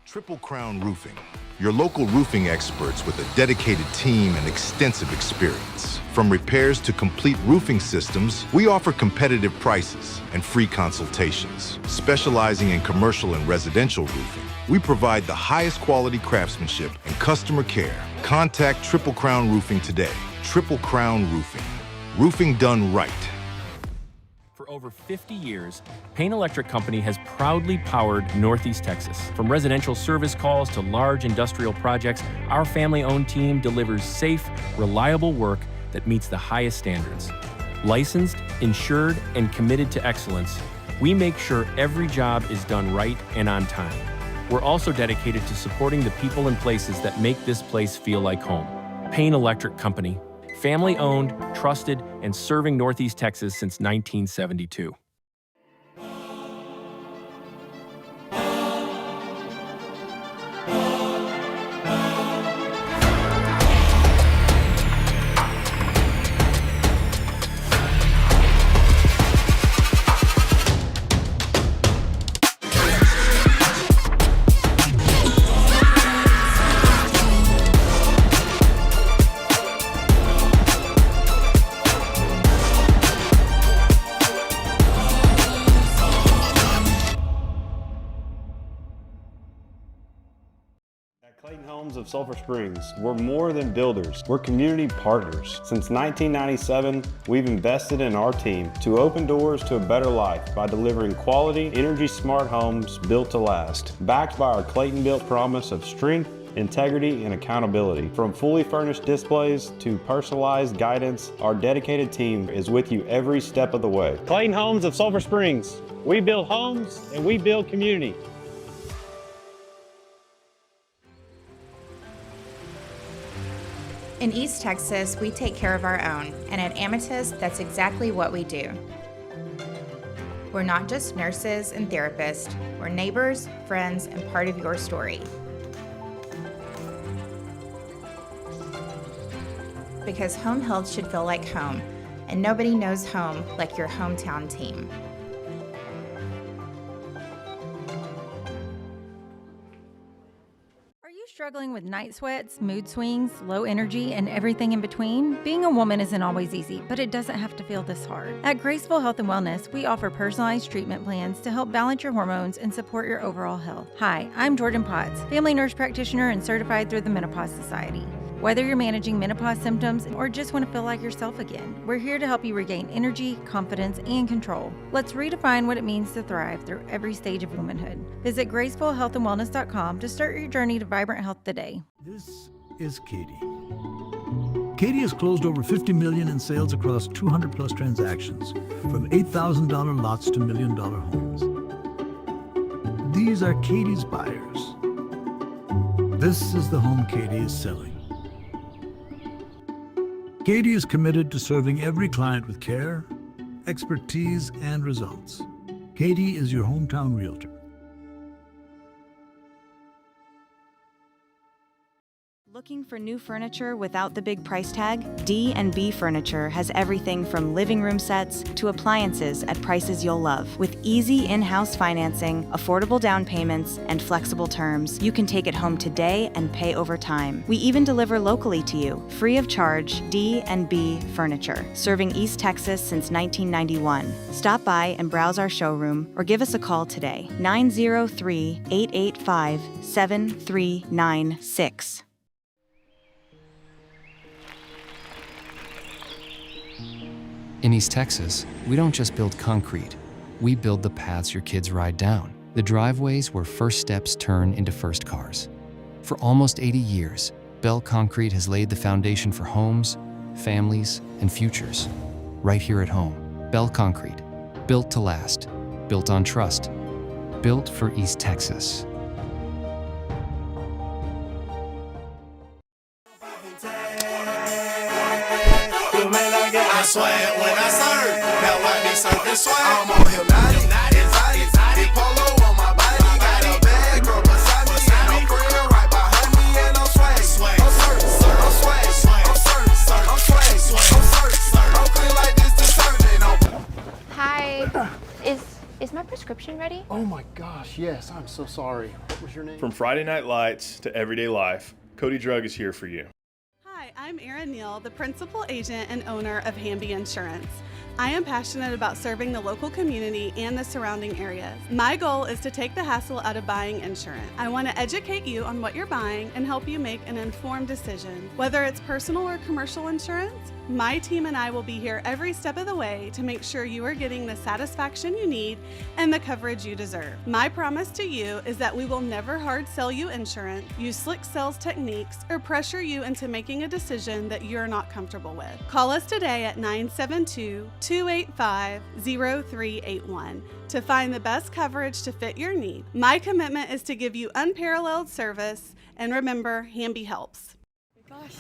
Triple Crown Roofing, your local roofing experts with a dedicated team and extensive experience. From repairs to complete roofing systems, we offer competitive prices and free consultations. Specializing in commercial and residential roofing, we provide the highest quality craftsmanship and customer care. Contact Triple Crown Roofing today. Triple Crown Roofing. Roofing done right. For over 50 years, Payne Electric Company has proudly powered Northeast Texas. From residential service calls to large industrial projects, our family-owned team delivers safe, reliable work that meets the highest standards. Licensed, insured, and committed to excellence, we make sure every job is done right and on time. We're also dedicated to supporting the people and places that make this place feel like home. Payne Electric Company, family-owned, trusted, and serving Northeast Texas since 1972. Of Sulphur Springs. We're more than builders, we're community partners. Since 1997, we've invested in our team to open doors to a better life by delivering quality, energy-smart homes built to last. Backed by our Clayton-built promise of strength, integrity, and accountability. From fully furnished displays to personalized guidance, our dedicated team is with you every step of the way. Clayton Homes of Sulphur Springs. We build homes and we build community. In East Texas, we take care of our own, and at Amethyst, that's exactly what we do. We're not just nurses and therapists, we're neighbors, friends, and part of your story. Because home health should feel like home, and nobody knows home like your hometown team. Struggling with night sweats, mood swings, low energy, and everything in between? Being a woman isn't always easy, but it doesn't have to feel this hard. At Graceful Health and Wellness, we offer personalized treatment plans to help balance your hormones and support your overall health. Hi, I'm Jordan Potts, family nurse practitioner and certified through the Menopause Society. Whether you're managing menopause symptoms or just want to feel like yourself again, we're here to help you regain energy, confidence, and control. Let's redefine what it means to thrive through every stage of womanhood. Visit gracefulhealthandwellness.com to start your journey to vibrant health today. This is Katie. Katie has closed over $50 million in sales across 200 plus transactions, from $8,000 lots to $1 million homes. These are Katie's buyers. This is the home Katie is selling. Katie is committed to serving every client with care, expertise, and results. Katie is your hometown realtor. Looking for new furniture without the big price tag? D&B Furniture has everything from living room sets to appliances at prices you'll love. With easy in-house financing, affordable down payments, and flexible terms, you can take it home today and pay over time. We even deliver locally to you, free of charge. D&B Furniture, serving East Texas since 1991. Stop by and browse our showroom or give us a call today, 903-885-7396. In East Texas, we don't just build concrete. We build the paths your kids ride down, the driveways where first steps turn into first cars. For almost 80 years, Bell Concrete has laid the foundation for homes, families, and futures. Right here at home, Bell Concrete, built to last, built on trust, built for East Texas. I swag when I serve. Now why they surfing swag? I'm on hypnotic, exotic, polo on my body. Got a bag girl beside me, and I'm friend right behind me, and I'm swag. I'm surf, I'm swag, I'm surf, I'm swag, I'm surf, I'm clean like this detergent. Hi, is my prescription prescription ready? Oh my gosh, yes, I'm so sorry. What was your name? From Friday Night Lights to everyday life, Cody Drug is here for you. Hi, I'm Erin Neal, the principal agent and owner of Hamby Insurance. I am passionate about serving the local community and the surrounding areas. My goal is to take the hassle out of buying insurance. I want to educate you on what you're buying and help you make an informed decision. Whether it's personal or commercial insurance, my team and I will be here every step of the way to make sure you are getting the satisfaction you need and the coverage you deserve. My promise to you is that we will never hard sell you insurance, use slick sales techniques, or pressure you into making a decision that you're not comfortable with. Call us today at 972-285-0381 to find the best coverage to fit your need. My commitment is to give you unparalleled service, and remember, Hamby helps. Gosh.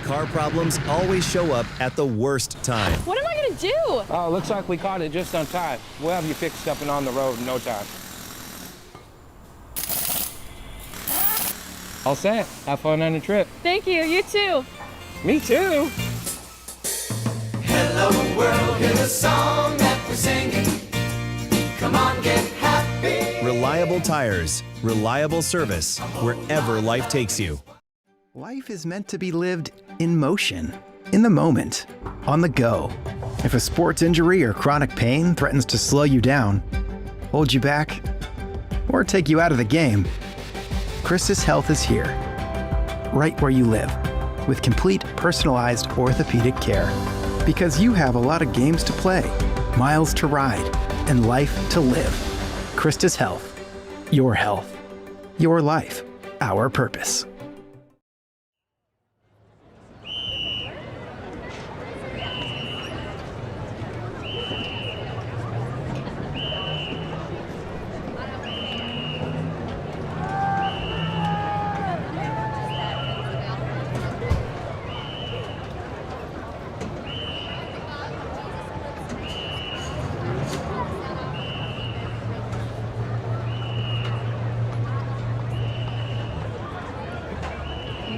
Car problems always show up at the worst time. What am I gonna do? Oh, looks like we caught it just on time. We'll have you fixed up and on the road in no time. All set. Have fun on the trip. Thank you, you too. Me too. Hello world, hear the song that we're singing. Come on, get happy. Reliable tires, reliable service, wherever life takes you. Life is meant to be lived in motion, in the moment, on the go. If a sports injury or chronic pain threatens to slow you down, hold you back, or take you out of the game, Christus Health is here, right where you live, with complete personalized orthopedic care. Because you have a lot of games to play, miles to ride, and life to live. Christus Health, your health, your life, our purpose.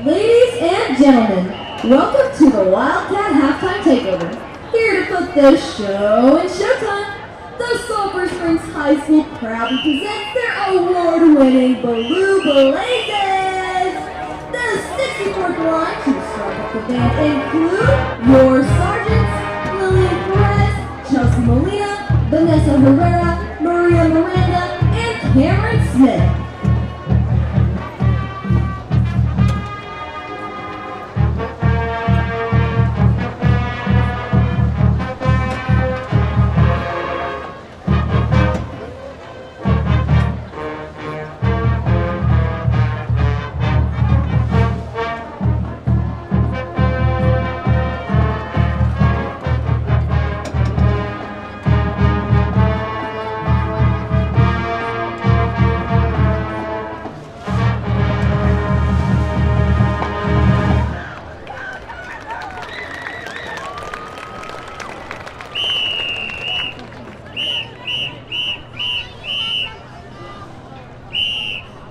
Ladies and gentlemen, welcome to the Wildcat Halftime Takeover. Here to put the show in showtime, the Sulphur Springs High School proudly presents their award-winning Blue Blazes. The 64th line to start up the band include your sergeants, Lillian Perez, Chelsea Molina, Vanessa Herrera, Maria Miranda, and Cameron Smith.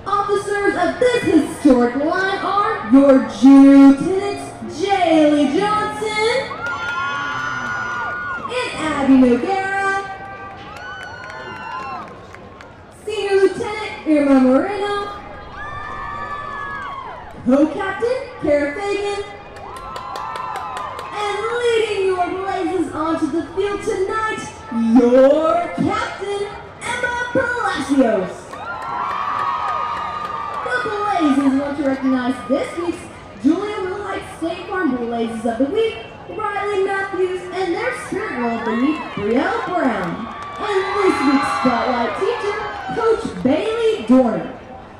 Officers of this historic line are your Junior Lieutenants Jaylee Johnson and Abby Noguera, Senior Lieutenant Irma Moreno, Co-Captain Kara Fagan, and leading your Blazes onto the field tonight, your Captain Emma Palacios. Blazes want to recognize this week's Julia Wilhite State Farm Blazes of the Week, Riley Matthews, and their Spirit Girl of the Week, Brielle Brown. And this week's Spotlight teacher, Coach Bailey Dorner.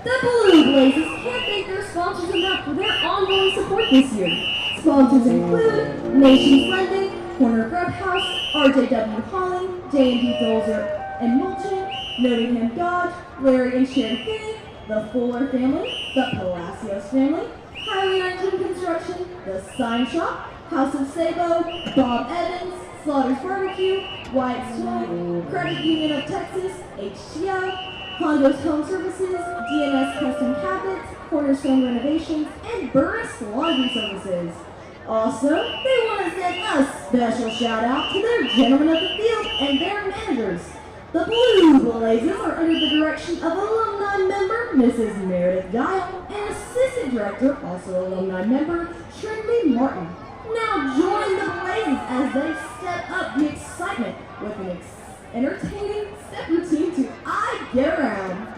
The Blue Blazes can't thank their sponsors enough for their ongoing support this year. Sponsors include Nations Lending, Corner Grub House, RJW Hauling, J&D Dozer and Mulching, Nottingham Dodge, Larry and Sharon Finney, the Fuller family, the Palacios family, Highway 19 Construction, the Sign Shop, House of Sabo, Bob Evans, Slaughter's Barbecue, Wyatt's Toy, Credit Union of Texas, HTO, Hondo's Home Services, DNS Custom Cabinets, Cornerstone Renovations, and Burris Laundry Services. Also, they want to send a special shout out to their gentlemen of the field and their managers. The Blue Blazes are under the direction of alumni member Mrs. Meredith Dial and Assistant Director, also alumni member, Trinity Martin. Now join the Blazes as they step up the excitement with an entertaining step routine to I Get Around.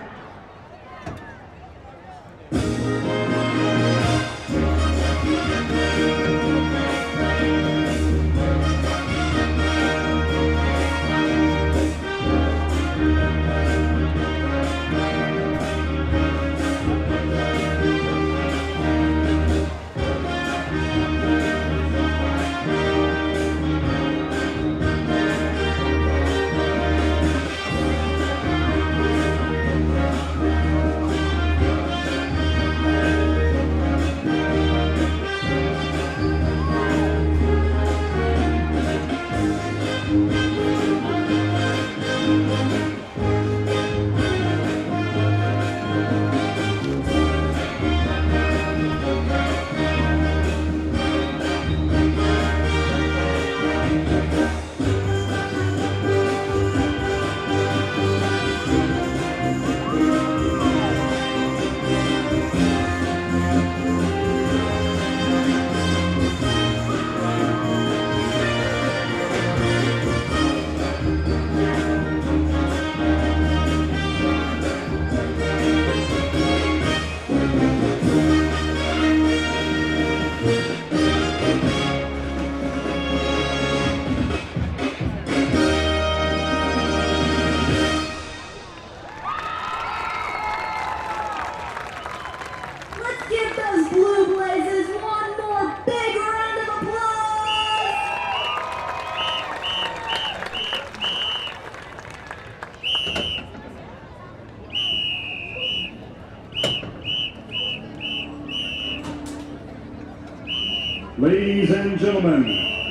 Ladies and gentlemen,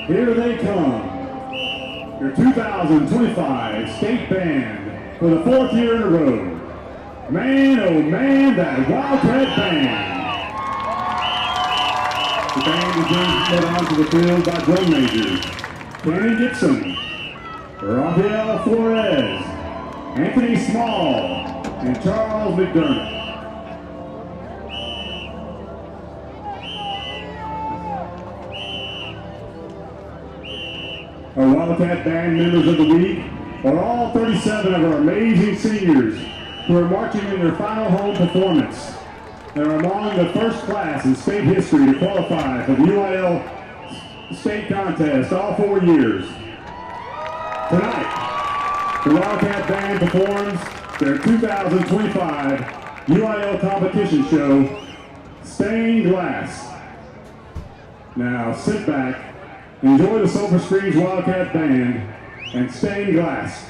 here they come. Your 2025 state band for the 4th year in a row. Man, oh man, that Wildcat band. The band is being put onto the field by drum majors Kenny Gibson, Rafael Flores, Anthony Small, and Charles McDermott. Our Wildcat Band members of the week are all 37 of our amazing seniors who are marching in their final home performance. They are among the first class in state history to qualify for the UIL state contest all 4 years. Tonight, the Wildcat Band performs their 2025 UIL competition show, Stained Glass. Now sit back, enjoy the Sulphur Springs Wildcat Band and Stained Glass.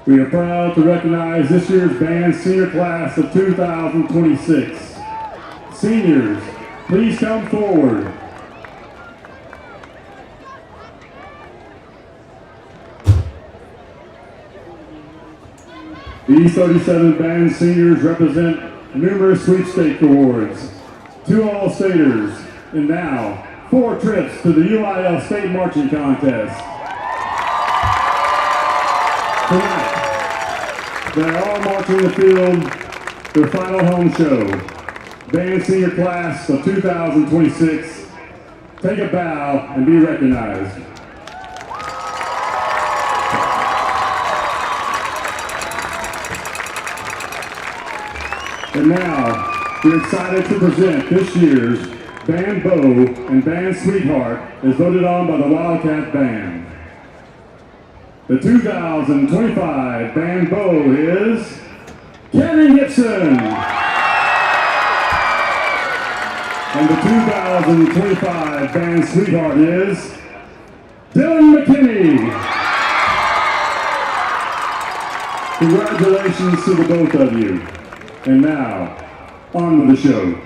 We are proud to recognize this year's band senior class of 2026. Seniors, please come forward. These 37 band seniors represent numerous sweepstake awards, 2 All-Staters, and now 4 trips to the UIL State Marching Contest. Tonight, they're all marching the field, their final home show. Band senior class of 2026, take a bow and be recognized. And now, we're excited to present this year's Band Beau and Band Sweetheart as voted on by the Wildcat Band. The 2025 Band Beau is Kevin Gibson. And the 2025 Band Sweetheart is Dylan McKinney. Congratulations to the both of you. And now, on with the show.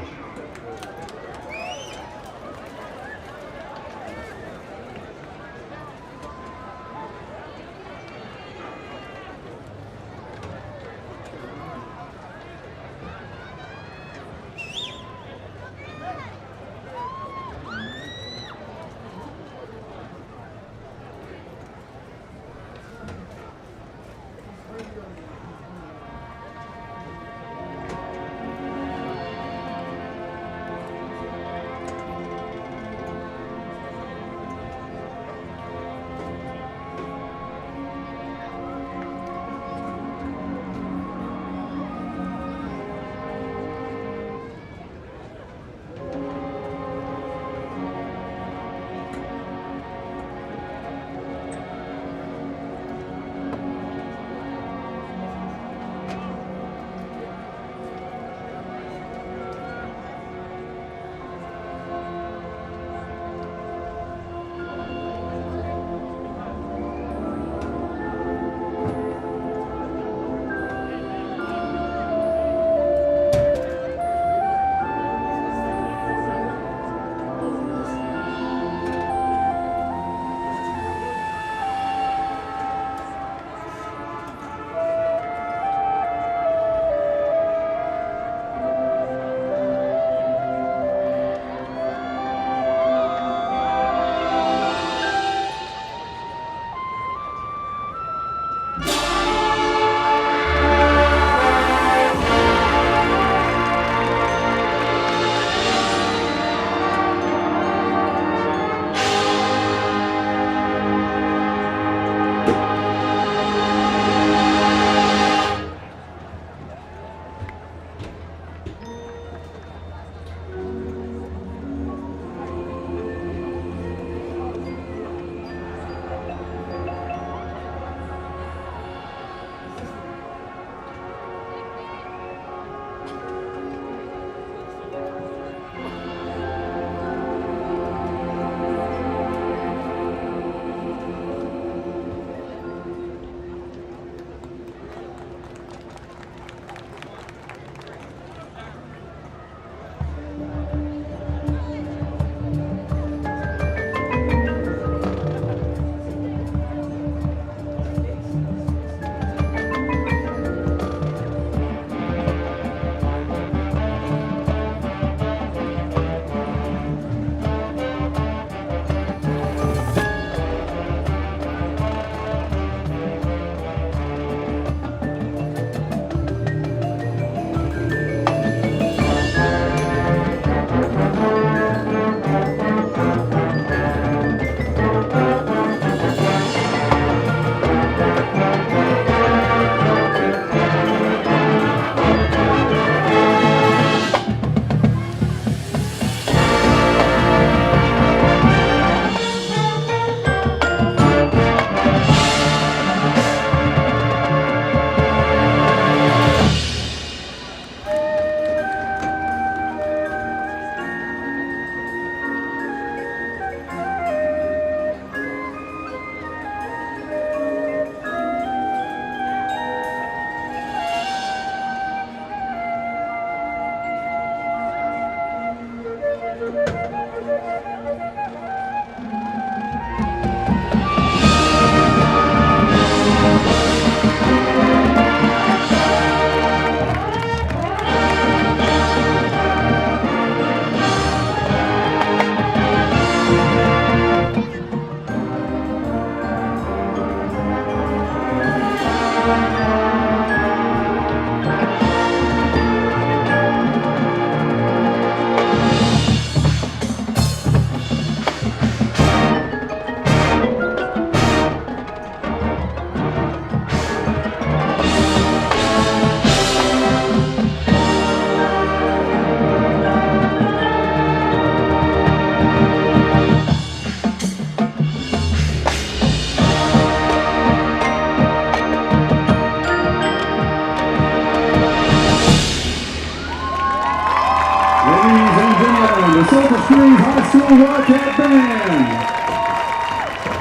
Ladies and gentlemen, the Sulphur Springs High School Wildcat Band.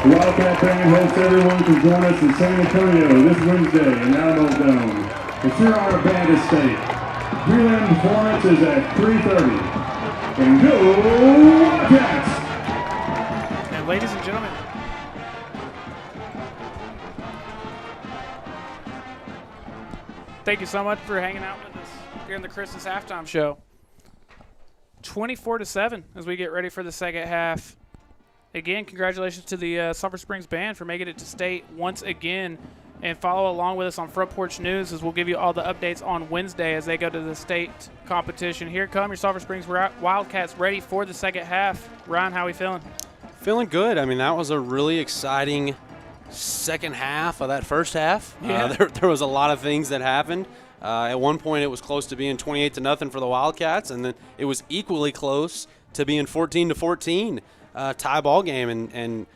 The Wildcat Band hopes everyone can join us in San Antonio this Wednesday in Alamo Dome. It's here on our band estate. Prelim performance is at 3:30. And go Wildcats! And ladies and gentlemen, thank you so much for hanging out with us here in the Christmas halftime show. 24-7 as we get ready for the second half. Again, congratulations to the Sulphur Springs Band for making it to state once again. And follow along with us on Front Porch News as we'll give you all the updates on Wednesday as they go to the state competition. Here come your Sulphur Springs Wildcats ready for the second half. Ryan, how are we feeling? Feeling good. I mean, that was a really exciting second half of that first half. Yeah. There was a lot of things that happened. At one point, it was close to being 28-0 for the Wildcats, and then it was equally close to being 14-14 tie ball game, and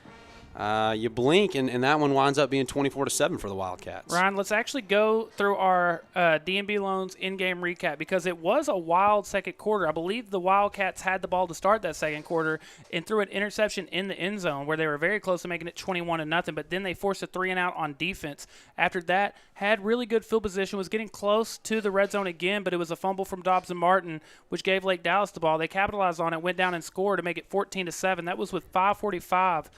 you blink, and that one winds up being 24-7 for the Wildcats. Ryan, let's actually go through our D&B Loans in-game recap because it was a wild second quarter. I believe the Wildcats had the ball to start that second quarter and threw an interception in the end zone where they were very close to making it 21-0, but then they forced a 3-and-out on defense. After that, had really good field position, was getting close to the red zone again, but it was a fumble from Dobbs and Martin, which gave Lake Dallas the ball. They capitalized on it, went down and scored to make it 14-7. That was with 5:45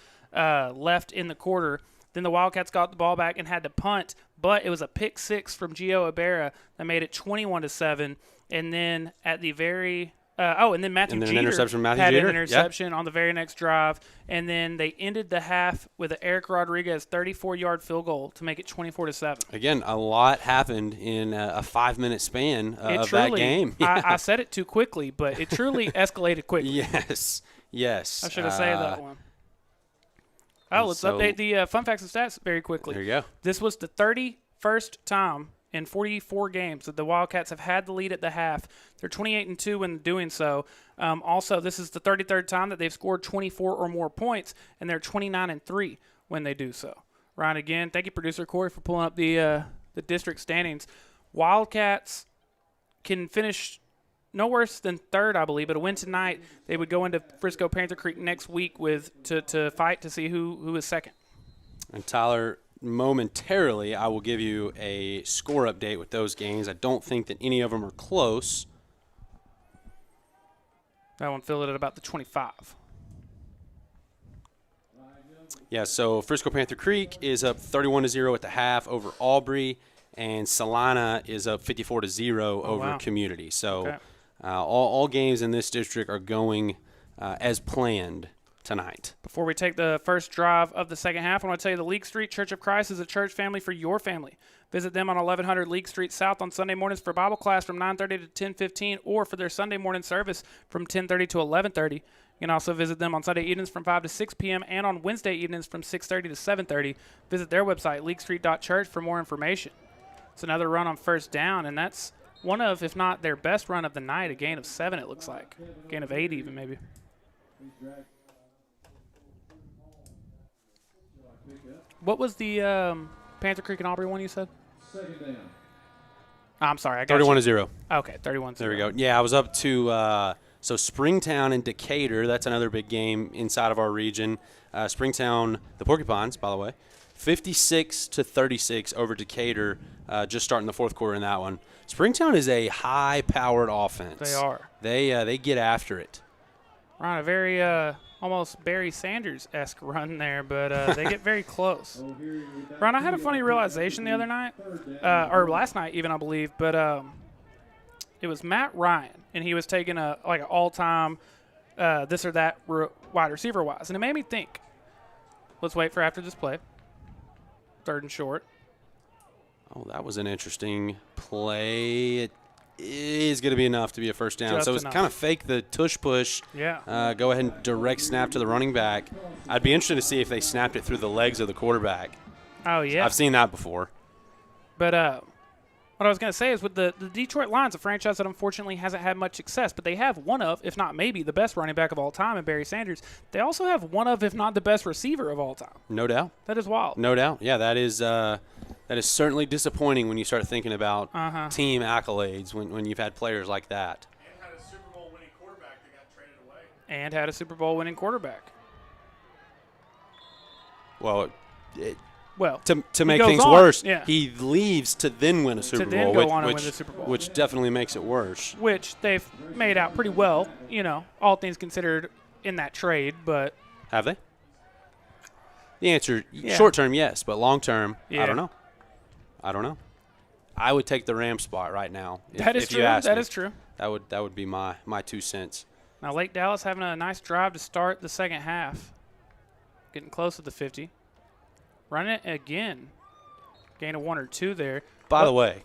left in the quarter. Then the Wildcats got the ball back and had to punt, but it was a pick six from Gio Ibarra that made it 21-7. And then at the very and then Matthew Jeter had an interception on the very next drive. And then they ended the half with an Eric Rodriguez 34-yard field goal to make it 24-7. Again, a lot happened in a 5-minute span of that game. I said it too quickly, but it truly escalated quickly. Yes. I should have said that one. Oh, let's update the fun facts and stats very quickly. There you go. This was the 31st time in 44 games that the Wildcats have had the lead at the half. They're 28-2 when doing so. Also, this is the 33rd time that they've scored 24 or more points, and they're 29-3 when they do so. Ryan, again, thank you, producer Corey, for pulling up the district standings. Wildcats can finish no worse than third, I believe, but a win tonight, they would go into Frisco Panther Creek next week to fight to see who is second. And Tyler, momentarily, I will give you a score update with those games. I don't think that any of them are close. That one filled it at about the 25. Yeah, so Frisco Panther Creek is up 31-0 at the half over Aubrey, and Salina is up 54-0 over Community. So okay. All games in this district are going as planned tonight. Before we take the first drive of the second half, I want to tell you the League Street Church of Christ is a church family for your family. Visit them on 1100 League Street South on Sunday mornings for Bible class from 9:30 to 10:15, or for their Sunday morning service from 10:30 to 11:30. You can also visit them on Sunday evenings from 5 to 6 p.m. and on Wednesday evenings from 6:30 to 7:30. Visit their website, leaguestreet.church, for more information. It's another run on first down, and that's one of, if not their best run of the night, a gain of 7, it looks like. Gain of 8 even, maybe. What was the Panther Creek and Aubrey one you said? Second down. I'm sorry. I got 31-0. Okay, 31-0. There we go. Yeah, I was up to so Springtown and Decatur. That's another big game inside of our region. Springtown, the Porcupines, by the way, 56-36 over Decatur, just starting the fourth quarter in that one. Springtown is a high-powered offense. They are. They get after it. Right, a very almost Barry Sanders-esque run there, but they get very close. Ron, I had a funny realization the other night, or last night even, I believe, but it was Matt Ryan, and he was taking an all-time this or that wide receiver-wise, and it made me think. Let's wait for after this play. 3rd and short. Oh, that was an interesting play. It is going to be enough to be a first down. So it's kind of fake the tush push. Yeah. Go ahead and direct snap to the running back. I'd be interested to see if they snapped it through the legs of the quarterback. Oh, yeah. I've seen that before. But what I was going to say is with the Detroit Lions, a franchise that unfortunately hasn't had much success, but they have one of, if not maybe, the best running back of all time in Barry Sanders. They also have one of, if not the best receiver of all time. No doubt. That is wild. No doubt. Yeah, that is certainly disappointing when you start thinking about team accolades when you've had players like that. And had a Super Bowl winning And had a Super Bowl winning quarterback. Well, Well, to make things worse, he leaves to then win a Super Bowl, then go on and win the Super Bowl. which definitely makes it worse. Which they've made out pretty well, all things considered in that trade, but Have they? The answer, short term, yes, but long term, I don't know. I would take the Rams spot right now. If you ask me. That is true. That would be my 2 cents. Now Lake Dallas having a nice drive to start the second half. Getting close to the 50. Running it again. Gain of 1 or 2 there. By the way,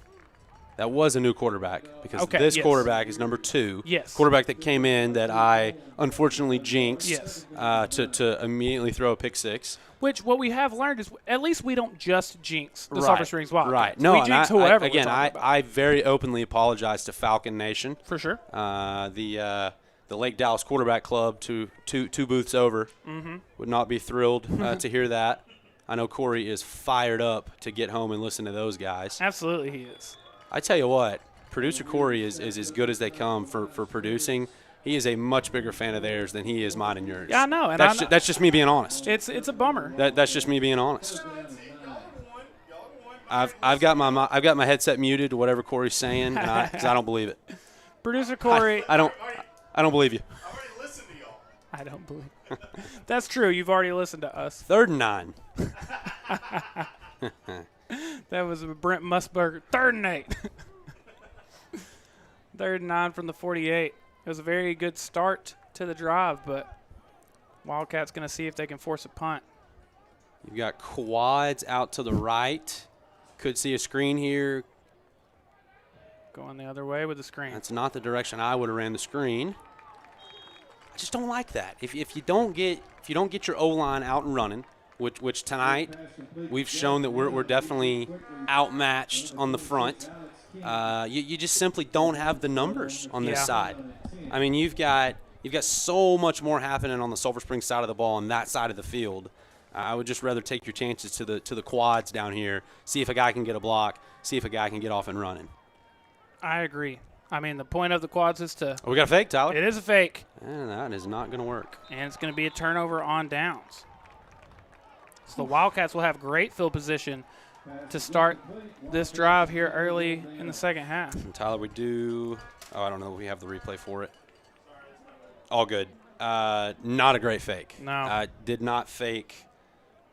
that was a new quarterback because this quarterback is number 2. Yes. Quarterback that came in that I unfortunately jinxed Yes. to immediately throw a pick 6. Which what we have learned is at least we don't just jinx the Sulphur Springs Wildcats. Right. No, we jinx whoever. I very openly apologize to Falcon Nation. For sure. The Lake Dallas Quarterback Club two booths over would not be thrilled to hear that. I know Corey is fired up to get home and listen to those guys. Absolutely he is. I tell you what, producer Corey is as good as they come for producing. He is a much bigger fan of theirs than he is mine and yours. Yeah, I know. And that's just me being honest. It's a bummer. That's just me being honest. I've got my headset muted to whatever Corey's saying, because I don't believe it. Producer Corey, I don't believe you. I don't believe. That's true. You've already listened to us. 3rd and 9. That was Brent Musburger. 3rd and 8. 3rd and 9 from the 48. It was a very good start to the drive, but Wildcats going to see if they can force a punt. You've got quads out to the right. Could see a screen here. Going the other way with the screen. That's not the direction I would have ran the screen. I just don't like that. If you don't get your O-line out and running, which tonight we've shown that we're definitely outmatched on the front. You just simply don't have the numbers on this side. I mean, you've got so much more happening on the Sulphur Springs side of the ball on that side of the field. I would just rather take your chances to the quads down here, see if a guy can get a block, see if a guy can get off and running. I agree. I mean, the point of the quads is to – Oh, we got a fake, Tyler. It is a fake. And that is not going to work. And it's going to be a turnover on downs. So the Wildcats will have great field position to start this drive here early in the second half. And Tyler, we do – I don't know. We have the replay for it. All good. Not a great fake. No. Did not fake.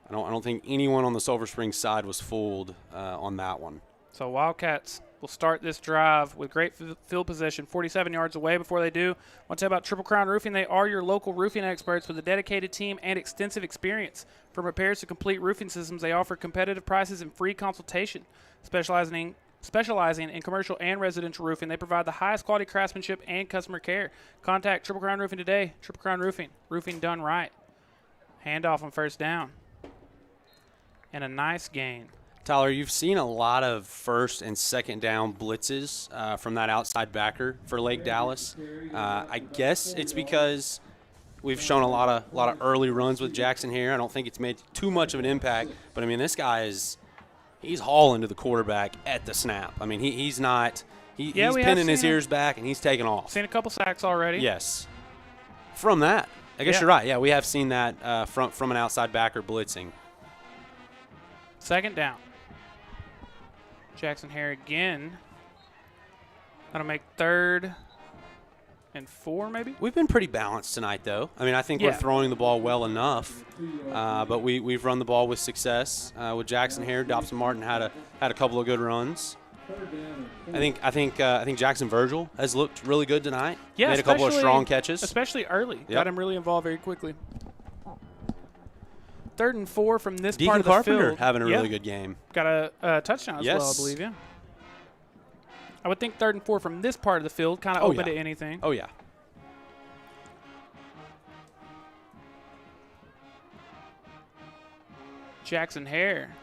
I don't think anyone on the Sulphur Springs side was fooled on that one. So Wildcats will start this drive with great field position, 47 yards away. Before they do, I want to tell you about Triple Crown Roofing. They are your local roofing experts with a dedicated team and extensive experience. From repairs to complete roofing systems, they offer competitive prices and free consultation. Specializing in commercial and residential roofing, they provide the highest quality craftsmanship and customer care. Contact Triple Crown Roofing today. Triple Crown Roofing, roofing done right. Handoff on first down. And a nice gain. Tyler, you've seen a lot of first and second down blitzes from that outside backer for Lake Dallas. I guess it's because we've shown a lot of early runs with Jackson here. I don't think it's made too much of an impact, but I mean this guy he's hauling to the quarterback at the snap. I mean he's pinning his ears back and he's taking off. Seen a couple sacks already. Yes. From that, I guess you're right. Yeah, we have seen that from an outside backer blitzing. Second down. Jackson Hare again. That'll make 3rd and 4 maybe? We've been pretty balanced tonight, though. I mean, I think we're throwing the ball well enough, but we've run the ball with success. With Jackson Hare, Dobson Martin had a couple of good runs. I think Jackson Virgil has looked really good tonight. Yeah, made a couple of strong catches, especially early. Yep. Got him really involved very quickly. 3rd and 4 from this Deacon part of the Carpenter field. having a really good game. Got a touchdown as well, I believe. Yeah. I would think 3rd and 4 from this part of the field, kind of open to anything. Oh yeah. Jackson Hare.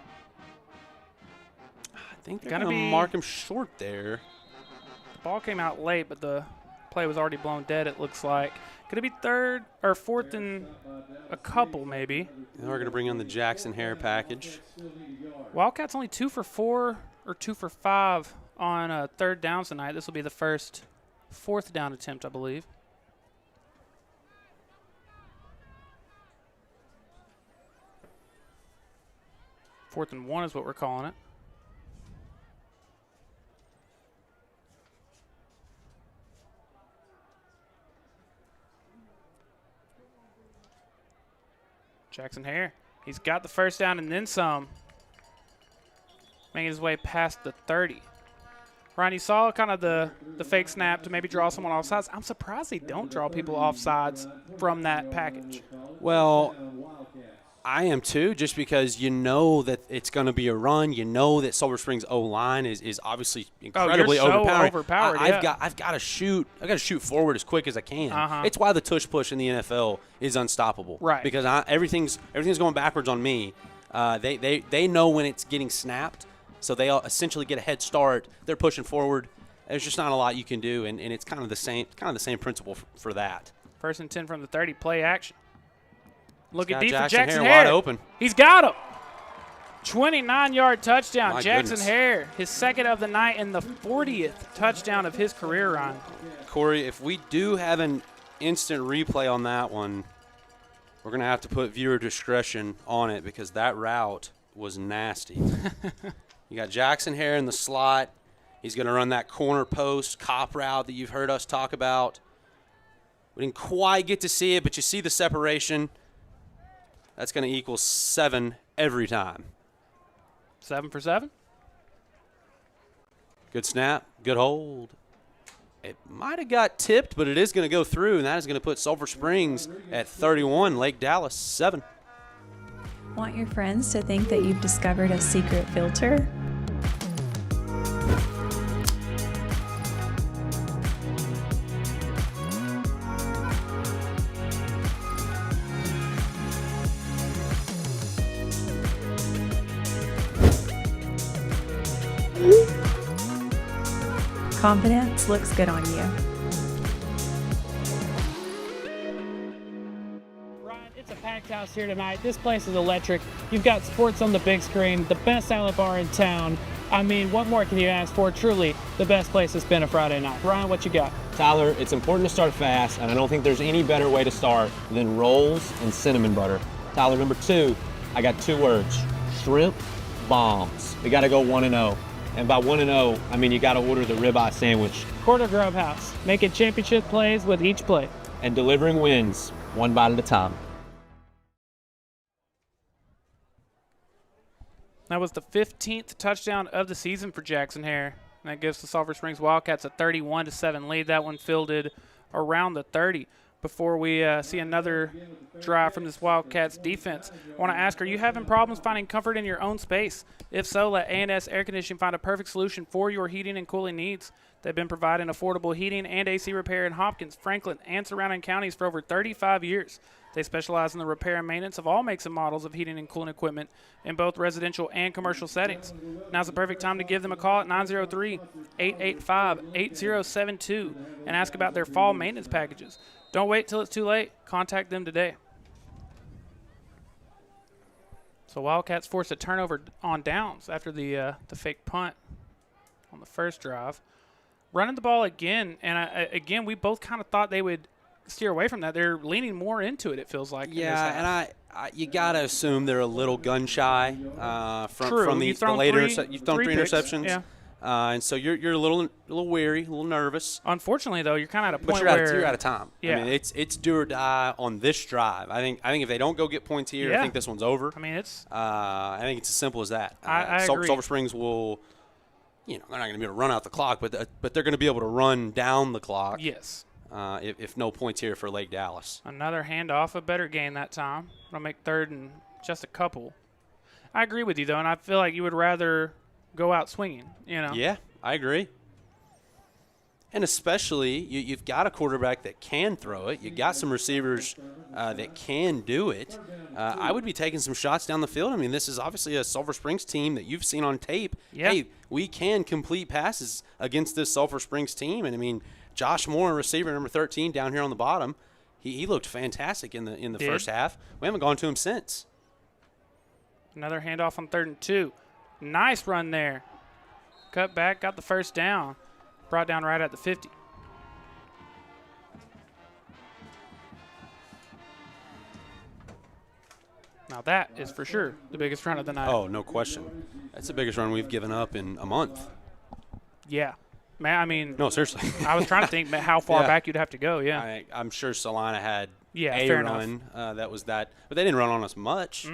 I think they're going to mark him short there. The ball came out late, but the play was already blown dead, it looks like. Could it be 3rd or 4th and a couple, maybe? Now we're going to bring in the Jackson Hare package. Wildcats only 2 for 4 or 2 for 5 on 3rd downs tonight. This will be the first 4th down attempt, I believe. 4th and 1 is what we're calling it. Jackson Hare, he's got the first down and then some. Making his way past the 30. Ryan, you saw kind of the fake snap to maybe draw someone off sides. I'm surprised they don't draw people off sides from that package. Well, I am too, just because you know that it's going to be a run. You know that Sulphur Springs O-line is obviously incredibly overpowering. I've got to shoot. I've got to shoot forward as quick as I can. It's why the tush push in the NFL is unstoppable. Right. Because everything's going backwards on me. They know when it's getting snapped, so they essentially get a head start. They're pushing forward. There's just not a lot you can do, and it's kind of the same principle for that. 1st and 10 from the 30, play action. Looking deep for Jackson Jackson Hare Hare. wide open. He's got him. 29-yard touchdown. My Jackson goodness. Hare, his 2nd of the night and the 40th touchdown of his career, Ryan. Corey, if we do have an instant replay on that one, we're going to have to put viewer discretion on it because that route was nasty. You got Jackson Hare in the slot. He's going to run that corner post cop route that you've heard us talk about. We didn't quite get to see it, but you see the separation. That's going to equal 7 every time. 7 for 7. Good snap, good hold. It might have got tipped, but it is going to go through, and that is going to put Sulphur Springs at 31, Lake Dallas 7. Want your friends to think that you've discovered a secret filter? Confidence looks good on you. Ryan, it's a packed house here tonight. This place is electric. You've got sports on the big screen, the best salad bar in town. I mean, what more can you ask for? Truly, the best place to spend a Friday night. Ryan, what you got? Tyler, it's important to start fast, and I don't think there's any better way to start than rolls and cinnamon butter. Tyler, number 2, I got 2 words: shrimp bombs. We got to go 1-0. And by 1-0, I mean you got to order the ribeye sandwich. Quarter Grub House, making championship plays with each play. And delivering wins, one bite at a time. That was the 15th touchdown of the season for Jackson Hare. And that gives the Sulphur Springs Wildcats a 31-7 lead. That one fielded around the 30. Before we see another drive from this Wildcats defense, I want to ask, are you having problems finding comfort in your own space? If so, let A&S Air Conditioning find a perfect solution for your heating and cooling needs. They've been providing affordable heating and AC repair in Hopkins, Franklin, and surrounding counties for over 35 years. They specialize in the repair and maintenance of all makes and models of heating and cooling equipment in both residential and commercial settings. Now's the perfect time to give them a call at 903-885-8072 and ask about their fall maintenance packages. Don't wait till it's too late. Contact them today. So Wildcats forced a turnover on downs after the fake punt on the first drive. Running the ball again, and again, we both kind of thought they would steer away from that. They're leaning more into it, it feels like. Yeah, and you got to assume they're a little gun shy from the later. You've thrown 3 interceptions. Yeah. And so you're a little weary, a little nervous. Unfortunately, though, you're kind of at a point you're out of time. Yeah. I mean, it's do or die on this drive. I think if they don't go get points here, I think this one's over. I mean, it's. I think it's as simple as that. I agree. Sulphur Springs will, they're not going to be able to run out the clock, but they're going to be able to run down the clock. Yes. If no points here for Lake Dallas. Another handoff, a better gain that time. I'll make 3rd and just a couple. I agree with you though, and I feel like you would rather go out swinging, Yeah, I agree. And especially, you've got a quarterback that can throw it. You got some receivers that can do it. I would be taking some shots down the field. I mean, this is obviously a Sulphur Springs team that you've seen on tape. Yeah. Hey, we can complete passes against this Sulphur Springs team. And, I mean, Josh Moore, receiver number 13 down here on the bottom, he looked fantastic in the first half. We haven't gone to him since. Another handoff on 3rd and 2. Nice run there. Cut back, got the first down. Brought down right at the 50. Now that is for sure the biggest run of the night. Oh, no question. That's the biggest run we've given up in a month. Yeah. Man, I mean. No, seriously. I was trying to think how far back you'd have to go, yeah. I'm sure Salina had a fair run that was that. But they didn't run on us much.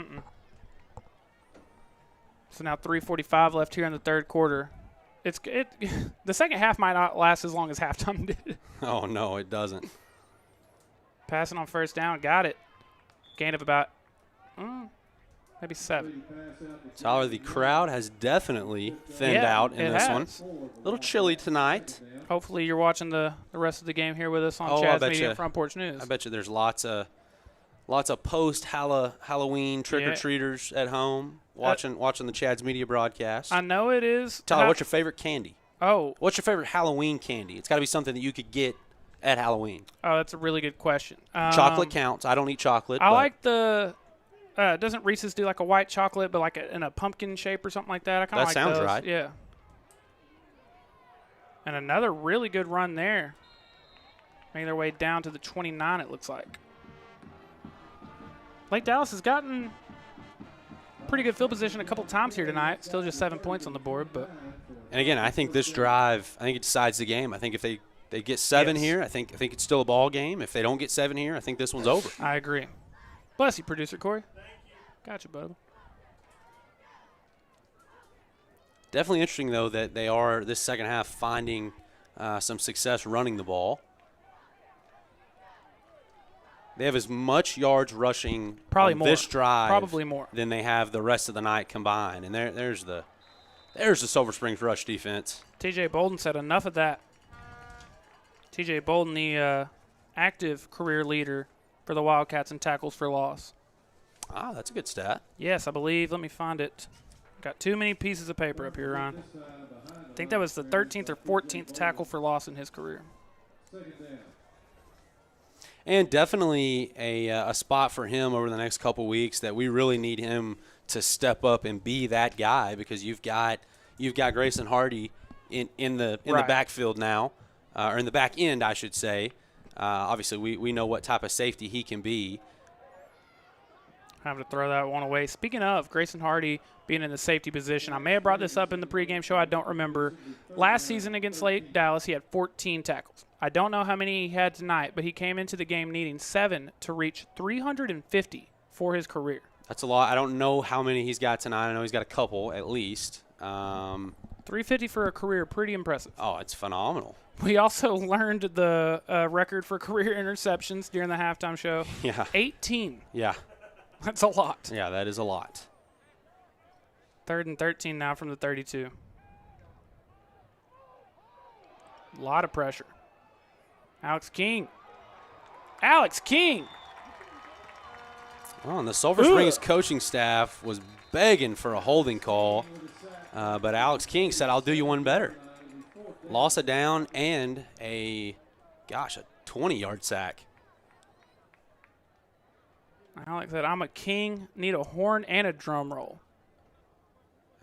So now 3:45 left here in the third quarter. The second half might not last as long as halftime did. Oh, no, it doesn't. Passing on first down. Got it. Gain of about maybe 7. Tyler, the crowd has definitely thinned out in this one. A little chilly tonight. Hopefully you're watching the rest of the game here with us on Chad's Media and Front Porch News. I bet you there's lots of post-Halloween trick-or-treaters at home watching the Chad's Media broadcast. I know it is. Tyler, what's your favorite candy? Oh. What's your favorite Halloween candy? It's got to be something that you could get at Halloween. Oh, that's a really good question. Chocolate counts. I don't eat chocolate. I like the doesn't Reese's do like a white chocolate but like in a pumpkin shape or something like that? I kind of like sounds those. right. Yeah. And another really good run there. Making their way down to the 29, it looks like. Lake Dallas has gotten pretty good field position a couple times here tonight. Still just 7 points on the board, but. And again, I think this drive, it decides the game. I think if they get 7 here, I think it's still a ball game. If they don't get 7 here, I think this one's over. I agree. Bless you, producer Corey. Gotcha, bud. Definitely interesting, though, that they are this second half finding some success running the ball. They have as much yards rushing probably on more. This drive probably more than they have the rest of the night combined. And there's the Sulphur Springs rush defense. TJ Bolden said enough of that. TJ Bolden, the active career leader for the Wildcats in tackles for loss. Ah, that's a good stat. Yes, I believe. Let me find it. Got too many pieces of paper up here, Ron. I think that was the 13th or 14th tackle for loss in his career. And definitely a spot for him over the next couple weeks that we really need him to step up and be that guy, because you've got Grayson Hardy in the backfield now, or in the back end, I should say. Obviously, we know what type of safety he can be. Having to throw that one away. Speaking of Grayson Hardy being in the safety position, I may have brought this up in the pregame show. I don't remember. Last season against Lake Dallas, he had 14 tackles. I don't know how many he had tonight, but he came into the game needing 7 to reach 350 for his career. That's a lot. I don't know how many he's got tonight. I know he's got a couple at least. 350 for a career, pretty impressive. Oh, it's phenomenal. We also learned the record for career interceptions during the halftime show. Yeah. 18. Yeah. That's a lot. Yeah, that is a lot. 3rd and 13 now from the 32. A lot of pressure. Alex King. Alex King! Oh, and the Sulphur Springs coaching staff was begging for a holding call, but Alex King said, I'll do you one better. Loss of down and a 20-yard sack. Alex said, I'm a king, need a horn and a drum roll.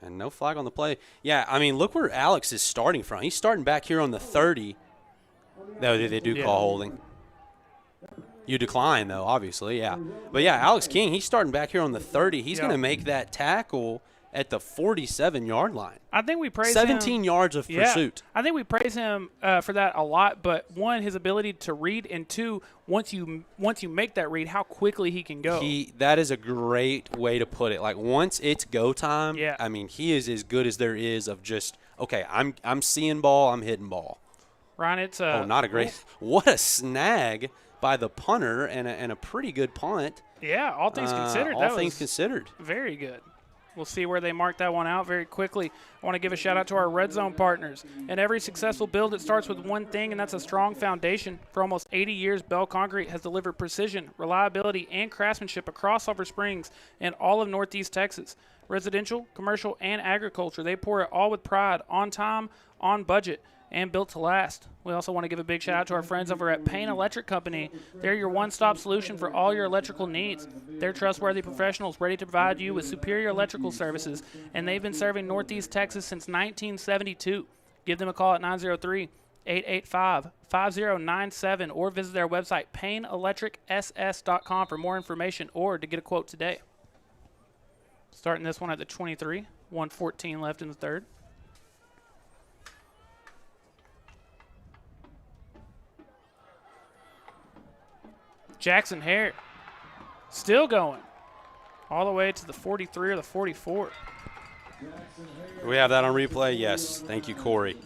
And no flag on the play. Yeah, I mean, look where Alex is starting from. He's starting back here on the 30. No, they do call holding. You decline, though, obviously, yeah. But, yeah, Alex King, he's starting back here on the 30. He's going to make that tackle at the 47-yard line. I think we praise 17 yards of pursuit. I think we praise him for that a lot, but one, his ability to read, and two, once you make that read, how quickly he can go. That is a great way to put it. Like, once it's go time, yeah. I mean, he is as good as there is of just, okay, I'm seeing ball, I'm hitting ball. Ryan, it's not a great – what a snag by the punter and a pretty good punt. Yeah, all things considered. All things considered. Very good. We'll see where they mark that one out very quickly. I want to give a shout-out to our Red Zone partners. In every successful build, it starts with one thing, and that's a strong foundation. For almost 80 years, Bell Concrete has delivered precision, reliability, and craftsmanship across Sulphur Springs and all of Northeast Texas. Residential, commercial, and agriculture, they pour it all with pride, on time, on budget, and built to last. We also want to give a big shout out to our friends over at Payne Electric Company. They're your one-stop solution for all your electrical needs. They're trustworthy professionals ready to provide you with superior electrical services, and they've been serving Northeast Texas since 1972. Give them a call at 903-885-5097 or visit their website, payneelectricss.com, for more information or to get a quote today. Starting this one at the 23, 1:14 left in the third. Jackson Hare still going all the way to the 43 or the 44. Do we have that on replay? Yes. Thank you, Corey.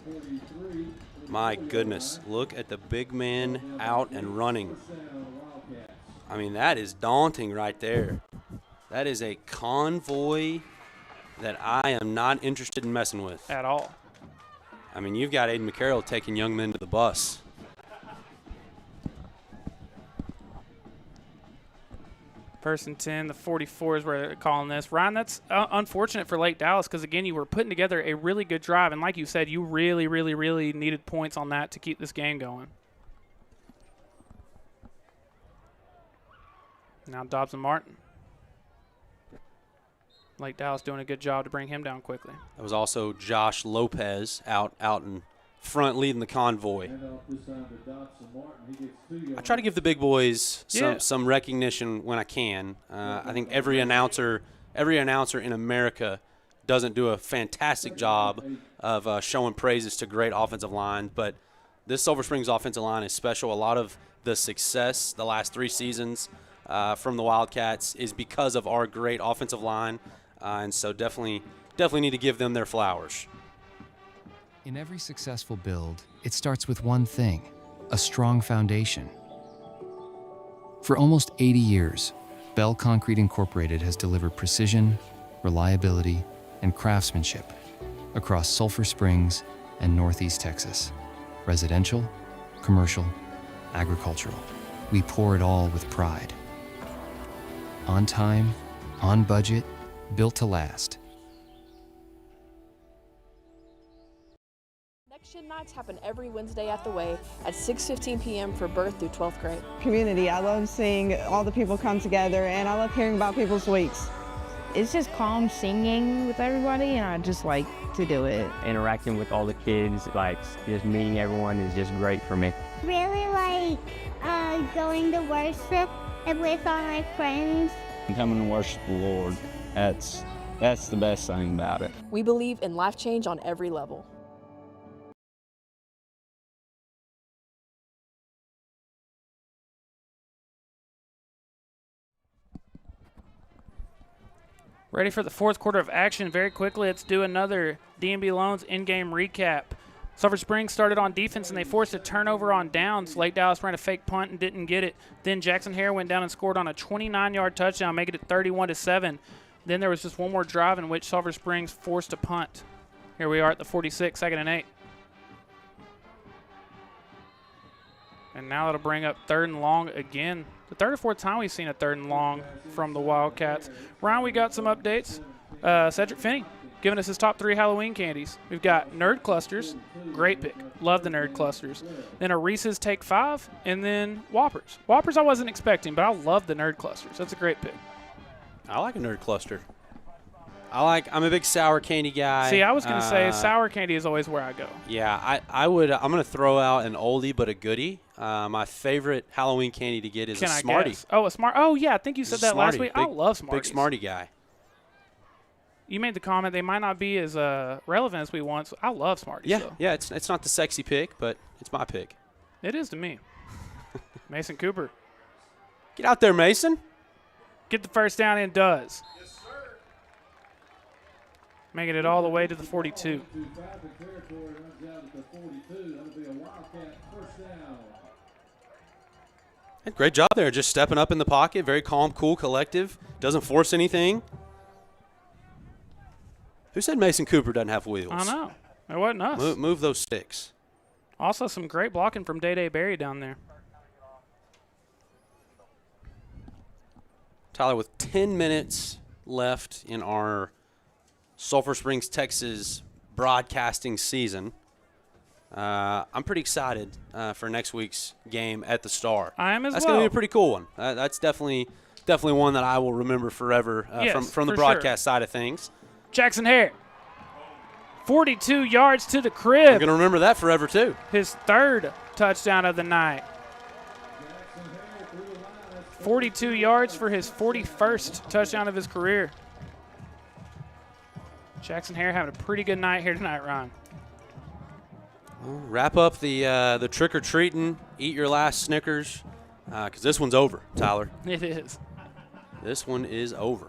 My goodness. Look at the big man out and running. I mean, that is daunting right there. That is a convoy that I am not interested in messing with. At all. I mean, you've got Aiden McCarroll taking young men to the bus. First and 10, the 44 is where they're calling this. Ryan, that's unfortunate for Lake Dallas because, again, you were putting together a really good drive. And like you said, you really, really, really needed points on that to keep this game going. Now Dobson Martin. Lake Dallas doing a good job to bring him down quickly. That was also Josh Lopez out in front leading the convoy. I try to give the big boys some recognition when I can. I think every announcer in America doesn't do a fantastic job of showing praises to great offensive line, but this Sulphur Springs offensive line is special. A lot of the success the last 3 seasons from the Wildcats is because of our great offensive line, and so definitely need to give them their flowers. In every successful build, it starts with one thing: a strong foundation. For almost 80 years, Bell Concrete Incorporated has delivered precision, reliability, and craftsmanship across Sulphur Springs and Northeast Texas. Residential, commercial, agricultural. We pour it all with pride. On time, on budget, built to last. Next-gen nights happen every Wednesday at the Way at 6:15 p.m. for birth through 12th grade. Community. I love seeing all the people come together, and I love hearing about people's weeks. It's just calm singing with everybody, and I just like to do it. Interacting with all the kids, like just meeting everyone is just great for me. Really like going to worship with all my friends. Coming to worship the Lord, that's the best thing about it. We believe in life change on every level. Ready for the fourth quarter of action. Very quickly, let's do another D&B Loans in-game recap. Sulphur Springs started on defense, and they forced a turnover on downs. Lake Dallas ran a fake punt and didn't get it. Then Jackson Hare went down and scored on a 29-yard touchdown, making it 31-7. Then there was just one more drive in which Sulphur Springs forced a punt. Here we are at the 46, 2nd and 8. And now that'll bring up 3rd and long again. The 3rd or 4th time we've seen a 3rd and long from the Wildcats. Ryan, we got some updates. Cedric Finney giving us his top 3 Halloween candies. We've got Nerd Clusters. Great pick. Love the Nerd Clusters. Then a Reese's Take 5, and then Whoppers. Whoppers I wasn't expecting, but I love the Nerd Clusters. That's a great pick. I like a Nerd Cluster. I'm a big sour candy guy. See, I was going to say sour candy is always where I go. Yeah, I'm going to throw out an oldie but a goodie. My favorite Halloween candy to get is a Smartie. Guess? Oh, a Smartie. Oh, yeah, I think you said that last week. I love Smarties. Big Smartie guy. You made the comment they might not be as relevant as we want. So I love Smarties. Yeah, though. Yeah. It's not the sexy pick, but it's my pick. It is to me. Mason Cooper. Get out there, Mason. Get the first down and does. Yes, sir. Making it all the way to the 42. Great job there, just stepping up in the pocket. Very calm, cool, collective. Doesn't force anything. Who said Mason Cooper doesn't have wheels? I know. It wasn't us. Move those sticks. Also, some great blocking from Day Berry down there. Tyler, with 10 minutes left in our Sulphur Springs, Texas broadcasting season, I'm pretty excited for next week's game at the Star. I am as well. That's going to be a pretty cool one. That's definitely one that I will remember forever from the broadcast side of things. Jackson Hare, 42 yards to the crib. I'm going to remember that forever too. His 3rd touchdown of the night. 42 yards for his 41st touchdown of his career. Jackson Hare having a pretty good night here tonight, Ron. Well, wrap up the trick-or-treating, eat your last Snickers, because this one's over, Tyler. It is. This one is over.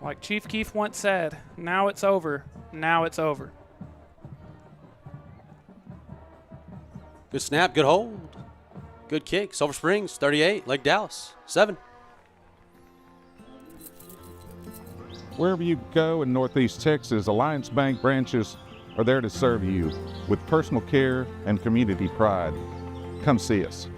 Like Chief Keef once said, now it's over. Now it's over. Good snap, good hold. Good kick. Sulphur Springs, 38. Lake Dallas, 7. Wherever you go in Northeast Texas, Alliance Bank branches are there to serve you with personal care and community pride. Come see us.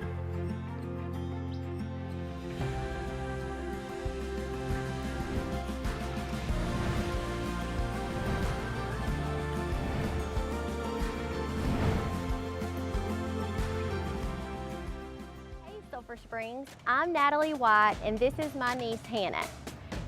Sulphur Springs. I'm Natalie White, and this is my niece Hannah.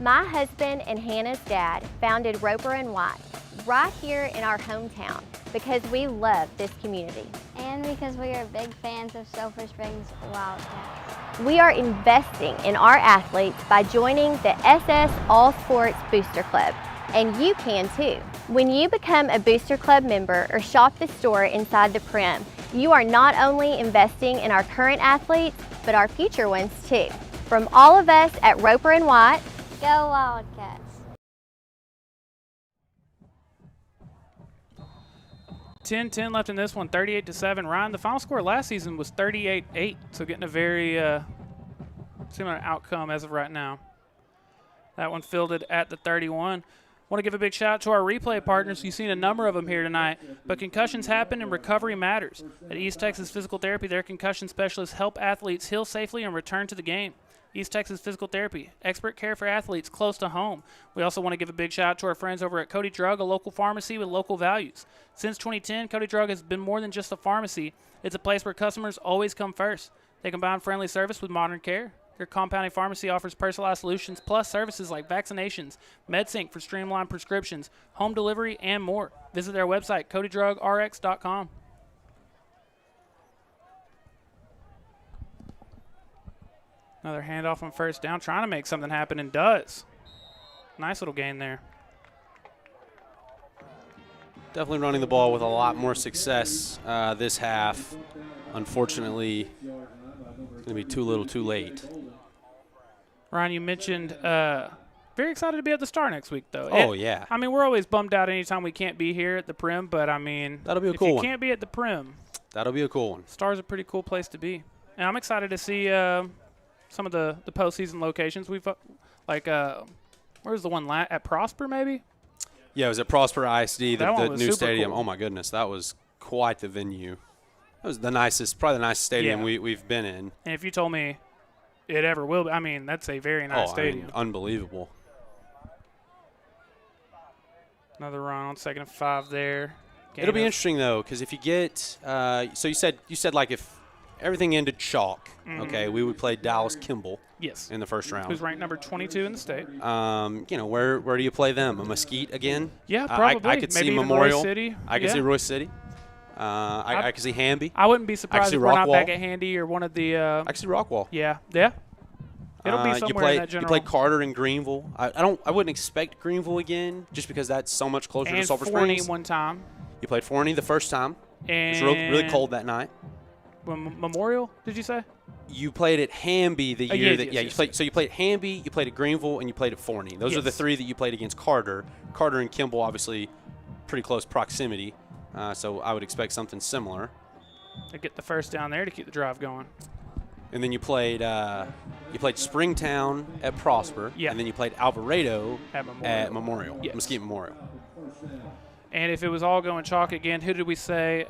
My husband and Hannah's dad founded Roper & White right here in our hometown because we love this community. And because we are big fans of Sulphur Springs Wildcats. We are investing in our athletes by joining the SS All Sports Booster Club, and you can too. When you become a Booster Club member or shop the store inside the Prim, you are not only investing in our current athletes, but our future ones too. From all of us at Roper & White, go Wildcats. 10-10 left in this one, 38-7. Ryan, the final score last season was 38-8, so getting a very similar outcome as of right now. That one fielded at the 31. Want to give a big shout out to our replay partners. You've seen a number of them here tonight, but concussions happen and recovery matters. At East Texas Physical Therapy, their concussion specialists help athletes heal safely and return to the game. East Texas Physical Therapy, expert care for athletes close to home. We also want to give a big shout out to our friends over at Cody Drug, a local pharmacy with local values. Since 2010, Cody Drug has been more than just a pharmacy. It's a place where customers always come first. They combine friendly service with modern care. Your compounding pharmacy offers personalized solutions plus services like vaccinations, MedSync for streamlined prescriptions, home delivery, and more. Visit their website, CodyDrugRx.com. Another handoff on first down, trying to make something happen, and does. Nice little gain there. Definitely running the ball with a lot more success this half. Unfortunately, it's going to be too little too late. Ryan, you mentioned very excited to be at the Star next week, though. Oh, yeah. I mean, we're always bummed out anytime we can't be here at the Prim, but, I mean, that'll be a cool one. If you can't be at the Prim, that'll be a cool one. Star's a pretty cool place to be. And I'm excited to see some of the postseason locations. We've, where's the one at Prosper, maybe? Yeah, it was at Prosper ISD, the new stadium. Cool. Oh, my goodness. That was quite the venue. That was the nicest, probably the nicest stadium we've been in. And if you told me it ever will be, I mean, that's a very nice stadium. I mean, unbelievable. Another run on 2nd and 5 there. It'll be interesting, though, because if you get so you said like if everything ended chalk, okay, we would play Dallas Kimball in the first round. Who's ranked number 22 in the state. Where do you play them? A Mesquite again? Yeah, probably. I could Maybe see Memorial. Royce City. I could see Royce City. I could see Hamby. I wouldn't be surprised if we're not back at Handy or one of the I could see Rockwall. Yeah. It'll be somewhere in that general. You played Carter and Greenville. I wouldn't expect Greenville again just because that's so much closer to Sulphur Springs. And one time. You played Forney the first time. And it was really cold that night. Memorial, did you say? You played at Hamby the year you played. So you played at Hamby, you played at Greenville, and you played at Forney. Those are the three that you played against Carter. Carter and Kimball, obviously, pretty close proximity. So I would expect something similar. They get the first down there to keep the drive going. And then you played Springtown at Prosper. Yeah. And then you played Alvarado at Memorial. Yes. Mesquite Memorial. And if it was all going chalk again, who did we say?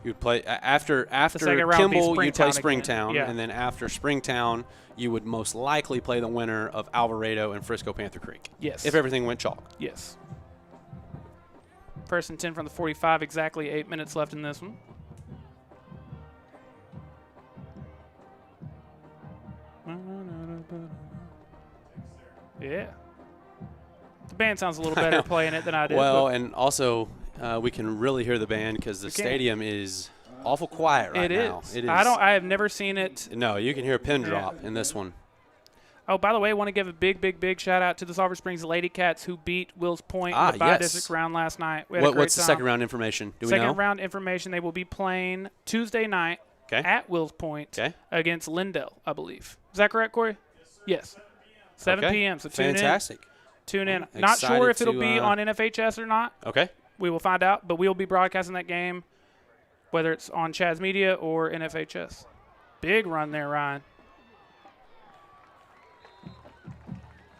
You'd play after Kimball. You'd play Springtown, and then after Springtown, you would most likely play the winner of Alvarado and Frisco Panther Creek. Yes. If everything went chalk. Yes. 1st and 10 from the 45. Exactly 8 minutes left in this one. Yeah. The band sounds a little better playing it than I did. Well, and also we can really hear the band because the stadium is awful quiet right now. It is. I have never seen it. No, you can hear a pin drop in this one. Oh, by the way, I want to give a big shout out to the Sulphur Springs Lady Cats who beat Wills Point in the bi-district round last night. We had a great What's the time. second round information? Do we know? Second round information, they will be playing Tuesday night at Wills Point against Lindell, I believe. Is that correct, Corey? Yes. 7 p.m. So Fantastic. Tune in. Not sure if it'll be on NFHS or not. Okay. We will find out, but we will be broadcasting that game, whether it's on Chaz Media or NFHS. Big run there, Ryan.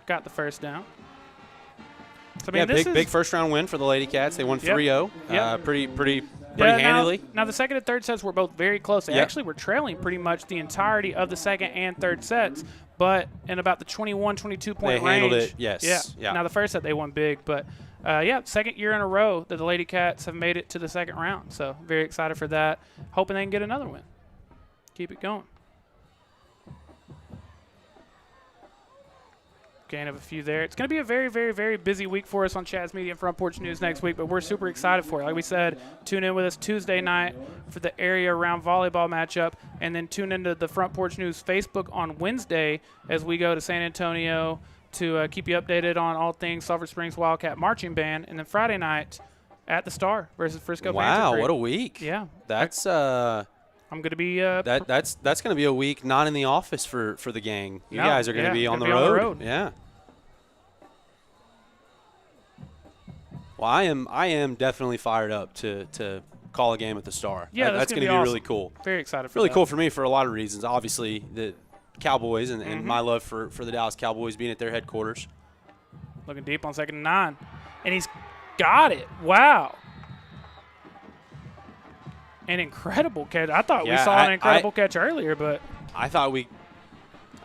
Got the first down. So, I mean, big first round win for the Lady Cats. They won 3-0. Pretty handily. Now the second and third sets were both very close. They actually were trailing pretty much the entirety of the second and third sets, but in about the 21, 22 point range. They handled it, yes. Yeah. Now the first set they won big, but second year in a row that the Lady Cats have made it to the second round. So very excited for that. Hoping they can get another win. Keep it going. Gain of a few there. It's going to be a very busy week for us on Chaz Media and Front Porch News next week, but we're super excited for it. Like we said, tune in with us Tuesday night for the area round volleyball matchup, and then tune into the Front Porch News Facebook on Wednesday as we go to San Antonio to keep you updated on all things Sulphur Springs Wildcat Marching Band, and then Friday night at the Star versus Frisco. Wow, what a week! Yeah, that's I'm going to be that's going to be a week not in the office for the gang. You guys are going to be on the road. Yeah. Well, I am definitely fired up to call a game at the Star. Yeah, that's going to be awesome. really cool. Very excited for really that. Cool for me for a lot of reasons. Obviously, the Cowboys and my love for the Dallas Cowboys being at their headquarters. Looking deep on 2nd and 9. And he's got it. Wow. An incredible catch. I thought we saw an incredible catch earlier, but I thought we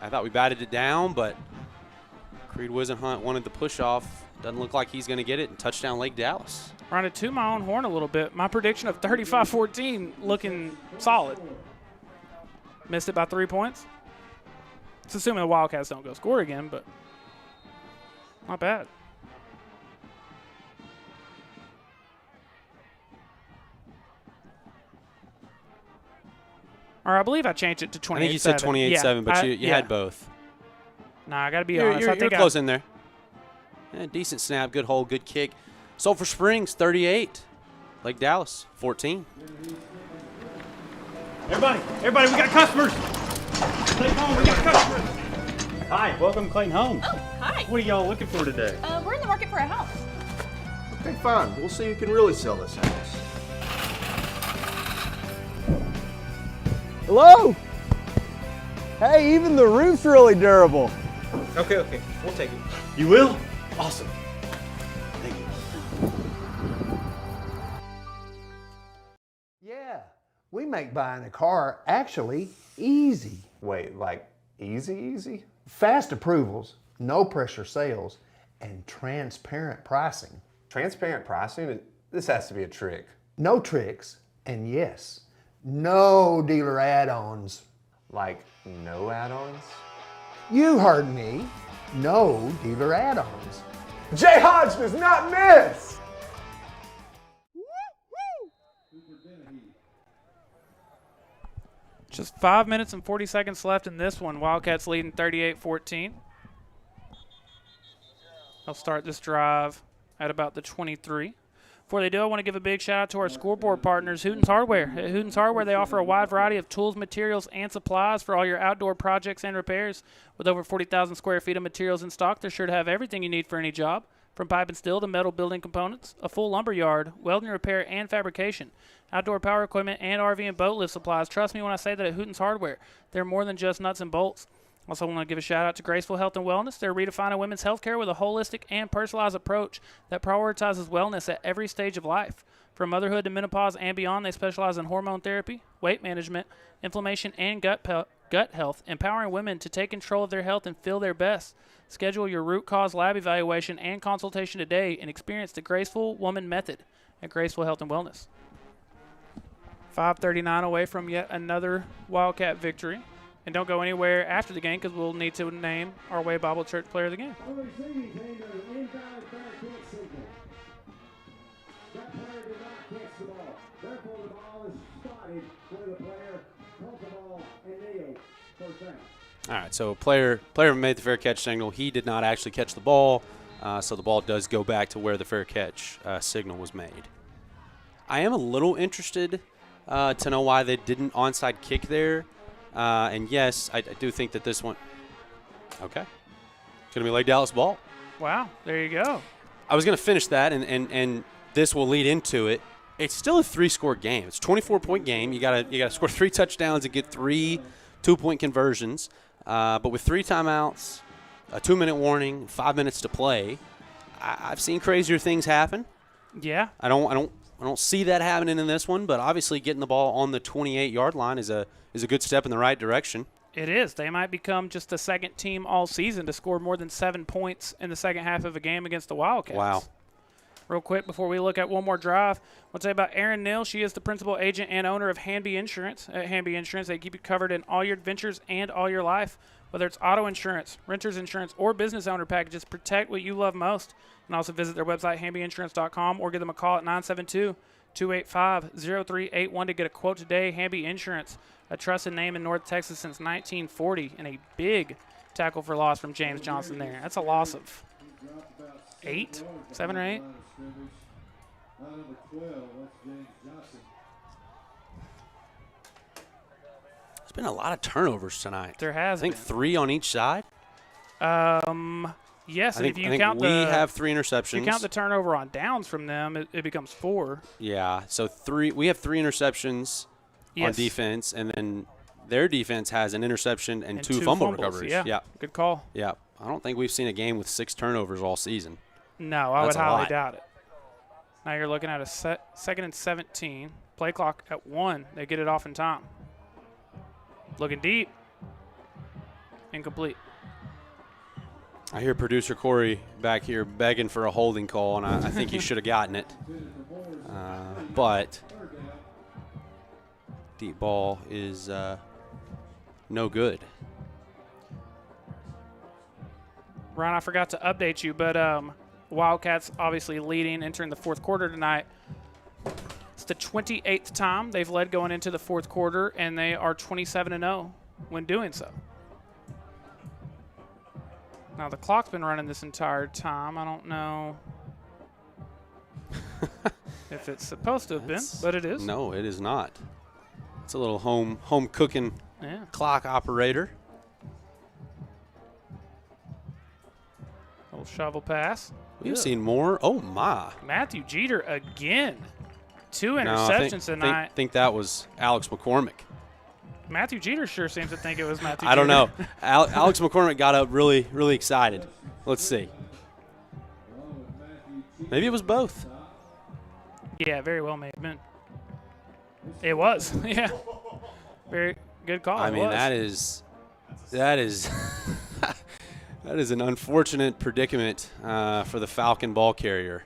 batted it down, but Creed Wisenhunt wanted the push off. Doesn't look like he's going to get it. And touchdown Lake Dallas. Trying to toot my own horn a little bit. My prediction of 35-14 looking solid. Missed it by 3 points. It's assuming the Wildcats don't go score again, but not bad. Or I believe I changed it to 28-7. I think you said 28-7, but you had both. Nah, I got to be honest. You're close in there. Yeah, decent snap, good hold, good kick. Sulphur Springs, 38. Lake Dallas, 14. Everybody, we got customers. Clayton Home, we got customers. Hi, welcome to Clayton Home. Oh, hi. What are y'all looking for today? We're in the market for a house. Okay, fine. We'll see who can really sell this house. Hello? Hey, even the roof's really durable. Okay, we'll take it. You will? Awesome. Thank you. Yeah, we make buying a car actually easy. Wait, like easy? Fast approvals, no pressure sales, and transparent pricing. Transparent pricing? This has to be a trick. No tricks, and yes, no dealer add-ons. Like no add-ons? You heard me. No dealer add-ons. Jay Hodge does not miss! Just 5 minutes and 40 seconds left in this one. Wildcats leading 38-14. They'll start this drive at about the 23. Before they do, I want to give a big shout out to our scoreboard partners, Hooten's Hardware. At Hooten's Hardware, they offer a wide variety of tools, materials, and supplies for all your outdoor projects and repairs. With over 40,000 square feet of materials in stock, they're sure to have everything you need for any job, from pipe and steel to metal building components, a full lumber yard, welding, repair, and fabrication, outdoor power equipment, and RV and boat lift supplies. Trust me when I say that at Hooten's Hardware, they're more than just nuts and bolts. Also want to give a shout out to Graceful Health and Wellness. They're redefining women's health care with a holistic and personalized approach that prioritizes wellness at every stage of life. From motherhood to menopause and beyond, they specialize in hormone therapy, weight management, inflammation, and gut health, empowering women to take control of their health and feel their best. Schedule your root cause lab evaluation and consultation today and experience the Graceful Woman Method at Graceful Health and Wellness. 5:39 away from yet another Wildcat victory. And don't go anywhere after the game because we'll need to name our Way Bible Church player of the game. All right, so player made the fair catch signal. He did not actually catch the ball, so the ball does go back to where the fair catch signal was made. I am a little interested to know why they didn't onside kick there. And yes, I do think that this one – okay. It's going to be Lake Dallas ball. Wow, there you go. I was going to finish that, and this will lead into it. It's still a 3-score game. It's a 24-point game. You gotta score 3 touchdowns and get 3 2-point conversions. But with 3 timeouts, a 2-minute warning, 5 minutes to play, I've seen crazier things happen. Yeah. I don't see that happening in this one. But obviously, getting the ball on the 28-yard line is a good step in the right direction. It is. They might become just the second team all season to score more than 7 points in the second half of a game against the Wildcats. Wow. Real quick, before we look at one more drive, I'll tell you about Erin Neal. She is the principal agent and owner of Hanby Insurance. At Hanby Insurance, they keep you covered in all your adventures and all your life. Whether it's auto insurance, renter's insurance, or business owner packages, protect what you love most. And also visit their website, hanbyinsurance.com, or give them a call at 972-285-0381 to get a quote today. Hanby Insurance, a trusted name in North Texas since 1940, and a big tackle for loss from James Johnson there. That's a loss of 7 or 8. There's been a lot of turnovers tonight. There has been. 3 on each side. Yes, I think, if you count we have 3 interceptions. If you count the turnover on downs from them, it becomes 4. Yeah, so 3. We have 3 interceptions on defense, and then their defense has an interception and 2 fumble recoveries. Yeah, good call. Yeah, I don't think we've seen a game with 6 turnovers all season. No, I would highly doubt it. Now you're looking at a 2nd and 17. Play clock at 1. They get it off in time. Looking deep. Incomplete. I hear producer Corey back here begging for a holding call, and I think he should have gotten it. But deep ball is no good. Ron, I forgot to update you, but Wildcats obviously leading, entering the fourth quarter tonight. It's the 28th time they've led going into the fourth quarter, and they are 27-0 when doing so. Now, the clock's been running this entire time. I don't know if it's supposed to have been, but it is. No, it is not. It's a little home cooking clock operator. Little shovel pass. We've seen more. Oh, my. Matthew Jeter again. 2 interceptions tonight. I think that was Alex McCormick. Matthew Jeter sure seems to think it was Matthew Jeter. I don't know. Alex McCormick got up really, really excited. Let's see. Maybe it was both. Yeah, very well may have been. It was. Yeah. Very good call. I mean, that is that is an unfortunate predicament for the Falcon ball carrier.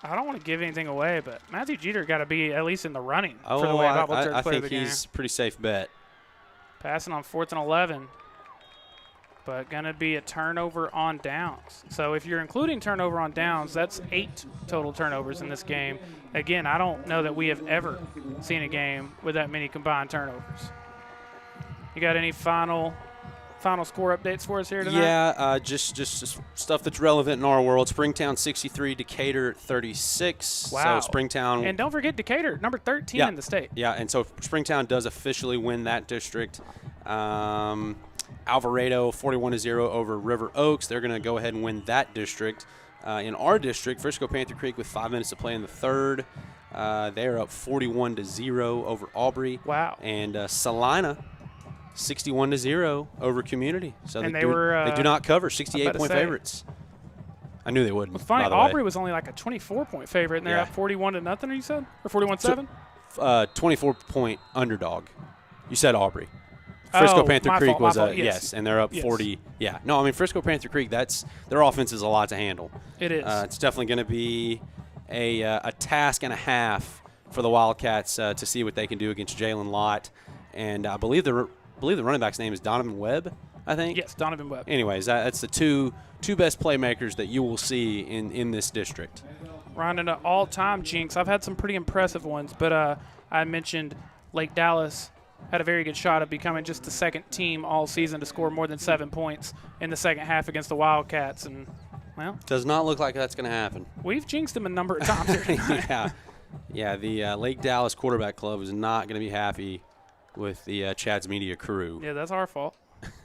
I don't want to give anything away, but Matthew Jeter got to be at least in the running for the way Bob Church I played think the game. he's a pretty safe bet. Passing on 4th and 11, but going to be a turnover on downs. So if you're including turnover on downs, that's 8 total turnovers in this game. Again, I don't know that we have ever seen a game with that many combined turnovers. You got any final score updates for us here tonight? Yeah, just stuff that's relevant in our world. Springtown 63, Decatur 36. Wow. So Springtown. And don't forget Decatur, number 13 in the state. Yeah, and so Springtown does officially win that district. Alvarado 41-0 over River Oaks. They're going to go ahead and win that district. In our district, Frisco Panther Creek with 5 minutes to play in the third. They're up 41-0 over Aubrey. Wow. And Salina 61-0 over Community. So and they do not cover 68-point favorites. I knew they wouldn't. It's funny, by the Aubrey way. was only like a 24-point favorite, and they're at 41-0, you said? Or 41-7? 24-point underdog. You said Aubrey. Frisco Panther Creek was yes, and they're up 40. Yeah. No, I mean, Frisco Panther Creek, their offense is a lot to handle. It is. It's definitely going to be a task and a half for the Wildcats to see what they can do against Jalen Lott. And I believe the running back's name is Donovan Webb, I think. Yes, Donovan Webb. Anyways, that's the two best playmakers that you will see in this district. Ron, in an all-time jinx, I've had some pretty impressive ones, but I mentioned Lake Dallas had a very good shot of becoming just the second team all season to score more than 7 points in the second half against the Wildcats. And, well, does not look like that's going to happen. We've jinxed them a number of times here tonight. Yeah, the Lake Dallas Quarterback Club is not going to be happy with the Chad's Media crew. Yeah, that's our fault.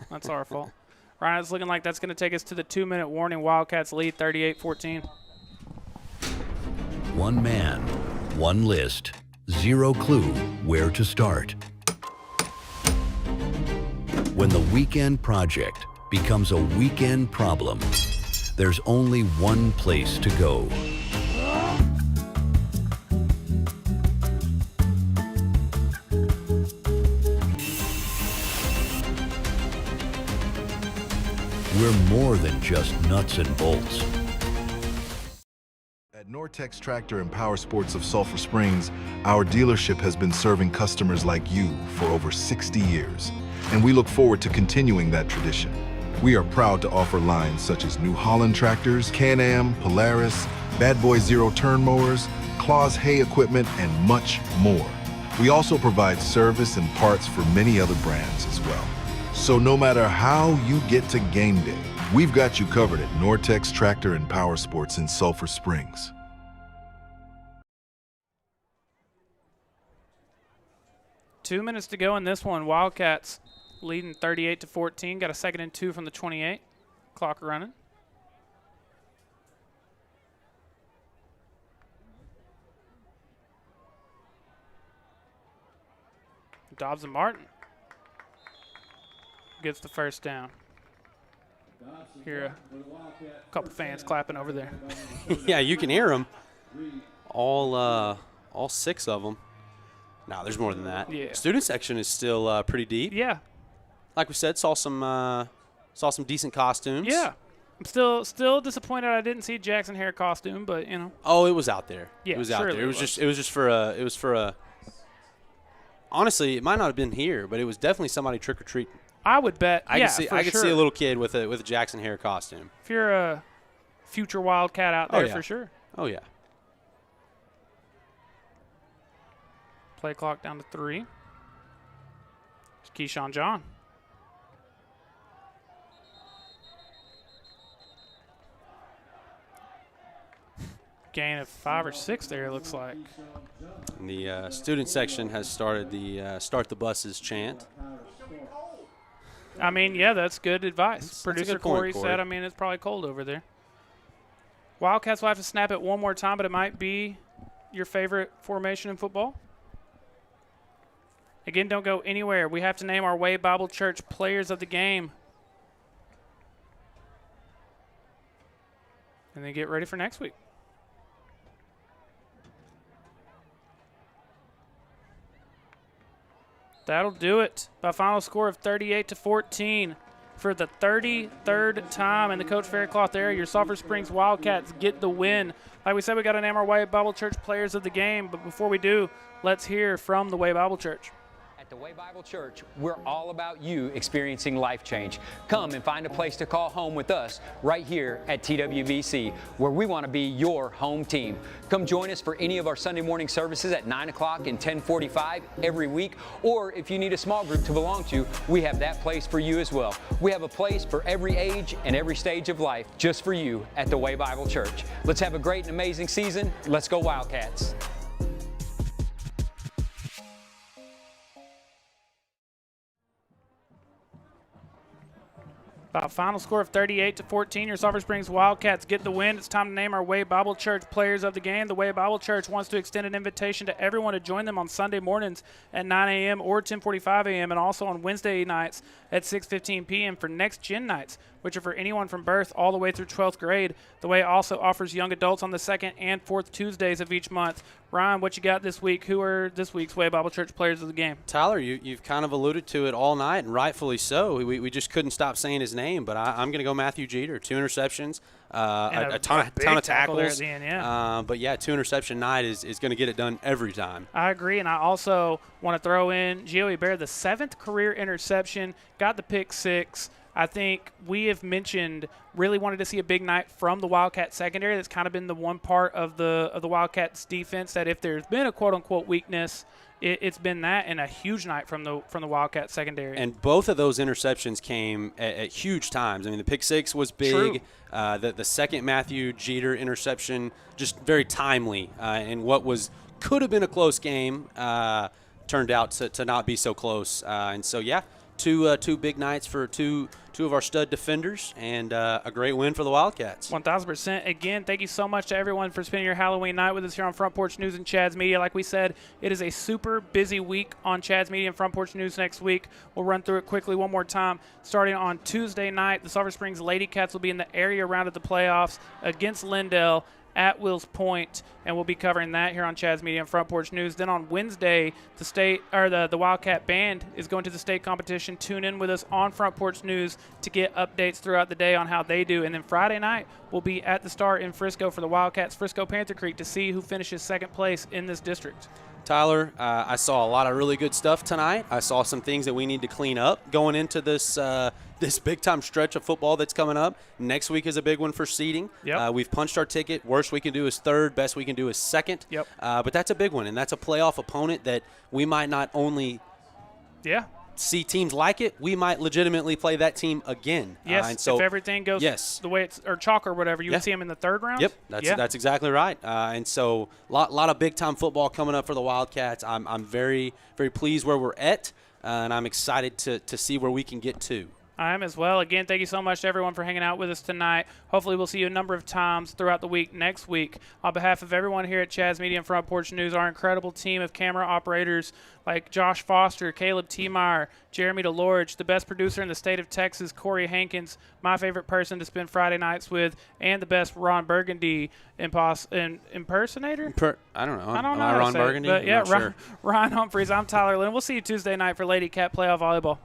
That's our fault. Ryan, it's looking like that's going to take us to the 2-minute warning. Wildcats lead 38-14. One man, one list, zero clue where to start. When the weekend project becomes a weekend problem, there's only one place to go. We're more than just nuts and bolts. At Nortex Tractor and Power Sports of Sulphur Springs, our dealership has been serving customers like you for over 60 years, and we look forward to continuing that tradition. We are proud to offer lines such as New Holland tractors, Can-Am, Polaris, Bad Boy Zero Turn Mowers, Claws hay equipment, and much more. We also provide service and parts for many other brands as well. So no matter how you get to game day, we've got you covered at Nortex Tractor and Power Sports in Sulphur Springs. Two minutes to go in this one. Wildcats leading 38-14. Got a 2nd and 2 from the 28. Clock running. Dobbs and Martin gets the first down. Hear a couple fans clapping over there. Yeah, you can hear them. All 6 of them. No, there's more than that. Yeah. Student section is still pretty deep. Yeah. Like we said, saw some decent costumes. Yeah. I'm still disappointed I didn't see Jackson Hare costume, but you know. Oh, it was out there. Yeah, it was out there. It was just for a. Honestly, it might not have been here, but it was definitely somebody trick or treating. I would bet. I could see a little kid with a Jackson Hare costume. If you're a future Wildcat out there, for sure. Oh yeah. Play clock down to 3. It's Keyshawn John. Gain of 5 or 6 there, it looks like. And the student section has started the Start the Buses chant. I mean, yeah, that's good advice. That's Producer a good point, Corey said, I mean, it's probably cold over there. Wildcats will have to snap it one more time, but it might be your favorite formation in football. Again, don't go anywhere. We have to name our Way Bible Church players of the game. And then get ready for next week. That'll do it by a final score of 38-14 for the 33rd time in the Coach Faircloth area. Your Sulphur Springs Wildcats get the win. Like we said, we got to name our Way Bible Church players of the game. But before we do, let's hear from the Way Bible Church. At the Way Bible Church, we're all about you experiencing life change. Come and find a place to call home with us right here at TWBC, where we want to be your home team. Come join us for any of our Sunday morning services at 9 o'clock and 10:45 every week, or if you need a small group to belong to, we have that place for you as well. We have a place for every age and every stage of life just for you at the Way Bible Church. Let's have a great and amazing season. Let's go Wildcats. By a final score of 38-14, your Sulphur Springs Wildcats get the win. It's time to name our Way Bible Church players of the game. The Way Bible Church wants to extend an invitation to everyone to join them on Sunday mornings at 9 a.m. or 10:45 a.m. and also on Wednesday nights at 6:15 p.m. for Next Gen Nights, which are for anyone from birth all the way through 12th grade. The Way also offers young adults on the 2nd and 4th Tuesdays of each month. Ryan, what you got this week? Who are this week's Way Bible Church players of the game? Tyler, you've kind of alluded to it all night, and rightfully so. We just couldn't stop saying his name, but I'm going to go Matthew Jeter. 2 interceptions, a ton of tackles. There at the end, yeah. But, yeah, 2 interception night is going to get it done every time. I agree, and I also want to throw in Gio Hebert, the 7th career interception, got the pick 6. I think we have mentioned really wanted to see a big night from the Wildcat secondary. That's kind of been the one part of the Wildcats defense that if there's been a quote-unquote weakness, it's been that, and a huge night from the Wildcat secondary. And both of those interceptions came at huge times. I mean, the pick six was big. The second Matthew Jeter interception, just very timely. And what could have been a close game turned out to not be so close. And so, yeah, two big nights for two of our stud defenders, and a great win for the Wildcats. 1,000%. Again, thank you so much to everyone for spending your Halloween night with us here on Front Porch News and Chad's Media. Like we said, it is a super busy week on Chad's Media and Front Porch News next week. We'll run through it quickly one more time. Starting on Tuesday night, the Sulphur Springs Lady Cats will be in the area round of the playoffs against Lindale at Wills Point, and we'll be covering that here on Chad's Media and Front Porch News. Then on Wednesday, the Wildcat Band is going to the state competition. Tune in with us on Front Porch News to get updates throughout the day on how they do. And then Friday night, we'll be at the Star in Frisco for the Wildcats Frisco Panther Creek to see who finishes second place in this district. Tyler, I saw a lot of really good stuff tonight. I saw some things that we need to clean up going into this this big-time stretch of football that's coming up. Next week is a big one for seeding. Yep. We've punched our ticket. Worst we can do is third. Best we can do is second. Yep. But that's a big one, and that's a playoff opponent that we might not only see teams like it, we might legitimately play that team again. Yes, and so, if everything goes the way it's – or chalk or whatever, you would see them in the third round? Yep, that's exactly right. And so a lot of big-time football coming up for the Wildcats. I'm very, very pleased where we're at, and I'm excited to see where we can get to. I am as well. Again, thank you so much to everyone for hanging out with us tonight. Hopefully we'll see you a number of times throughout the week next week. On behalf of everyone here at Chad's Media and Front Porch News, our incredible team of camera operators like Josh Foster, Caleb T. Meyer, Jeremy DeLorge, the best producer in the state of Texas, Corey Hankins, my favorite person to spend Friday nights with, and the best Ron Burgundy impersonator? I don't know. I don't know. Ron Burgundy? But yeah, sure. Ryan Humphries. I'm Tyler Lennon. We'll see you Tuesday night for Lady Cat Playoff Volleyball.